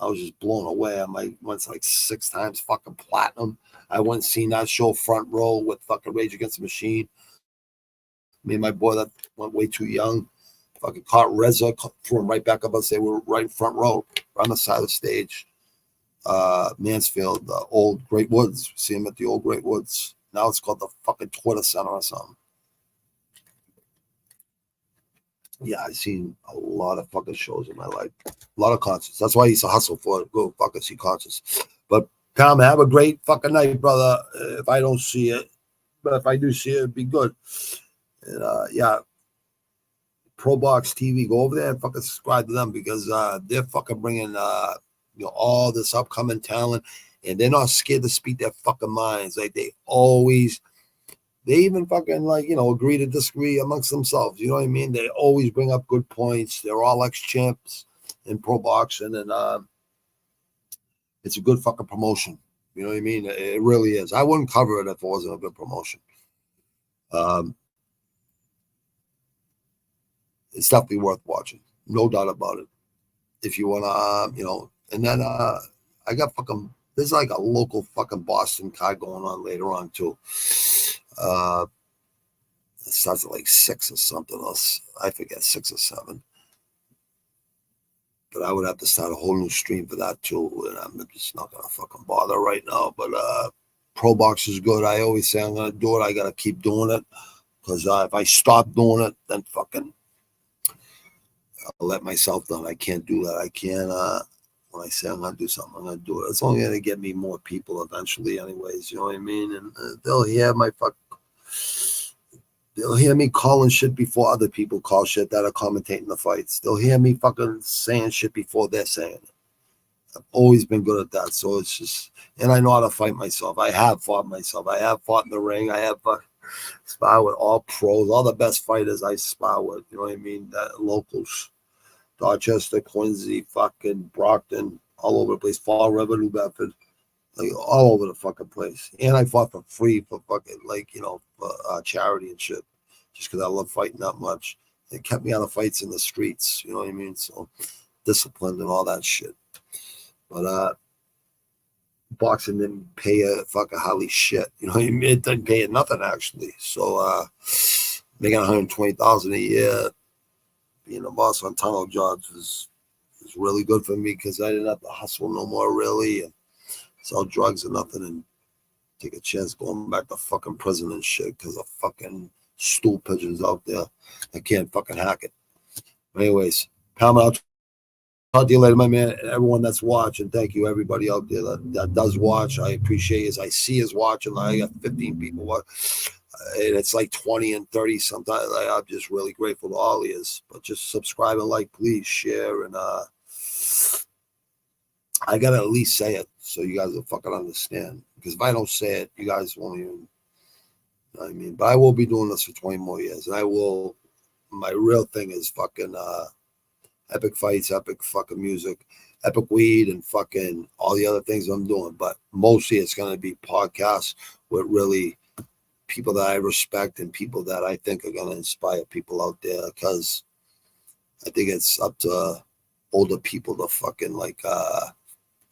I was just blown away. I went like 6 times fucking platinum. I went and seen that show Front Row with fucking Rage Against the Machine. Me and my boy that went way too young. Fucking caught RZA, threw him right back up and say we're right in front row, right on the side of the stage. Mansfield, the old Great Woods. See him at the old Great Woods. Now it's called the fucking Twitter Center or something. Yeah, I've seen a lot of fucking shows in my life. A lot of concerts. That's why I used to hustle for it. Go fucking see concerts. But Tom, have a great fucking night, brother. If I don't see it. But if I do see it, it'd be good. And yeah. ProBox TV, go over there and fucking subscribe to them because they're fucking bringing all this upcoming talent, and they're not scared to speak their fucking minds. Like they even fucking agree to disagree amongst themselves. You know what I mean? They always bring up good points. They're all ex-champs in pro boxing, and it's a good fucking promotion. You know what I mean? It really is. I wouldn't cover it if it wasn't a good promotion. It's definitely worth watching. No doubt about it. If you want to, and then I got fucking, there's like a local fucking Boston card going on later on too. It starts at like 6 or something else. I forget, 6 or 7. But I would have to start a whole new stream for that too. And I'm just not going to fucking bother right now. But ProBox is good. I always say I'm going to do it. I got to keep doing it. Because if I stop doing it, then fucking I'll let myself down. I can't do that. I can't, when I say I'm going to do something, I'm going to do it. It's only going to get me more people eventually anyways. You know what I mean? And they'll hear they'll hear me calling shit before other people call shit that are commentating the fights. They'll hear me fucking saying shit before they're saying it. I've always been good at that. So it's just, and I know how to fight myself. I have fought myself. I have fought in the ring. I have spar with all pros, all the best fighters I spar with. You know what I mean? That locals. Dorchester, Quincy, fucking Brockton, all over the place. Fall River, New Bedford, like all over the fucking place. And I fought for free for fucking for charity and shit, just because I love fighting that much. It kept me out of fights in the streets. You know what I mean? So disciplined and all that shit. But boxing didn't pay a fucking hardly shit. You know what I mean? It didn't pay nothing actually. So making $120,000 a year. Being a boss on tunnel jobs is really good for me because I didn't have to hustle no more really and sell drugs or nothing and take a chance going back to fucking prison and shit because of fucking stool pigeons out there that can't fucking hack it. But anyways, Palmer, I'll talk to you later, my man. And everyone that's watching, thank you everybody out there that does watch. I appreciate it. I see us watching. I got 15 people watching. And it's like 20 and 30 sometimes. I'm just really grateful to all of you. But just subscribe and like, please share. And I got to at least say it so you guys will fucking understand. Because if I don't say it, you guys won't even You know what I mean? But I will be doing this for 20 more years. And I will, my real thing is fucking epic fights, epic fucking music, epic weed, and fucking all the other things I'm doing. But mostly it's going to be podcasts with really people that I respect and people that I think are going to inspire people out there, because I think it's up to older people to fucking like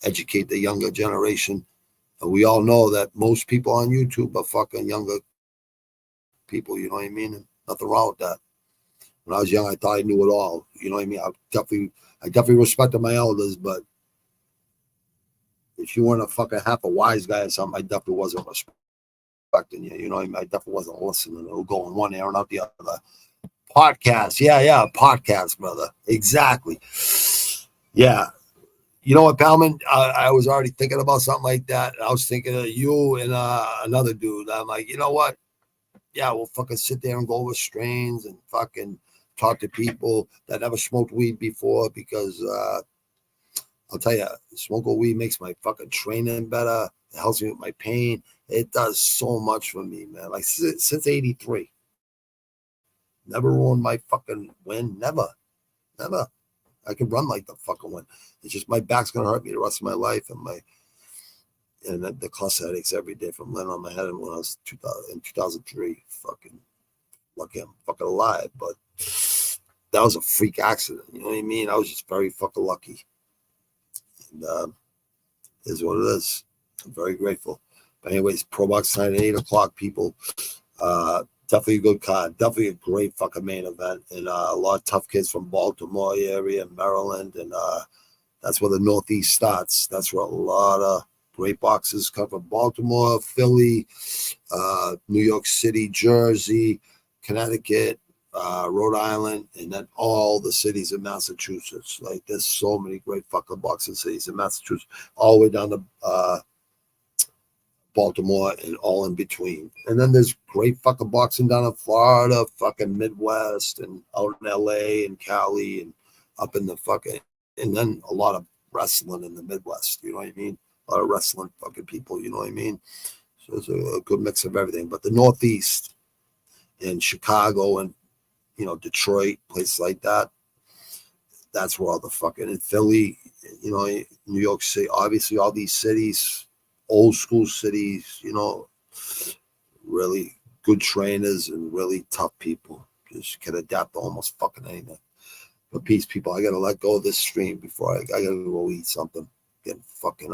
educate the younger generation. And we all know that most people on YouTube are fucking younger people, you know what I mean? And nothing wrong with that. When I was young, I thought I knew it all. You know what I mean? I definitely respected my elders, but if you weren't a fucking half a wise guy or something, I definitely wasn't respecting you. You know what I mean? I definitely wasn't listening or going one ear and out the other. Podcast. Yeah, podcast, brother. Exactly. Yeah. You know what, Palman? I was already thinking about something like that. I was thinking of you and another dude. I'm like, you know what? Yeah, we'll fucking sit there and go over strains and fucking talk to people that never smoked weed before, because I'll tell you, smoking weed makes my fucking training better. It helps me with my pain. It does so much for me, man. Like since 83. Never ruined my fucking win. Never. I can run like the fucking wind. It's just my back's gonna hurt me the rest of my life, and the cluster headaches every day from laying on my head. And when I was 2003, fucking lucky I'm fucking alive, but that was a freak accident. You know what I mean? I was just very fucking lucky, and is what it is. I'm very grateful. But anyways, ProBox tonight at 8:00, people. Definitely a good card. Definitely a great fucking main event. And a lot of tough kids from Baltimore area, Maryland. And that's where the Northeast starts. That's where a lot of great boxers come from. Baltimore, Philly, New York City, Jersey, Connecticut, Rhode Island, and then all the cities in Massachusetts. Like, there's so many great fucking boxing cities in Massachusetts, all the way down to Baltimore and all in between. And then there's great fucking boxing down in Florida, fucking Midwest, and out in LA and Cali and up in the fucking, and then a lot of wrestling in the Midwest, you know what I mean? A lot of wrestling fucking people, you know what I mean? So it's a good mix of everything. But the Northeast and Chicago and, you know, Detroit, places like that, that's where all the fucking, in Philly, you know, New York City, obviously all these cities, old school cities, you know, really good trainers and really tough people. Just can adapt to almost fucking anything. But peace, people, I gotta let go of this stream before I gotta go eat something. Getting fucking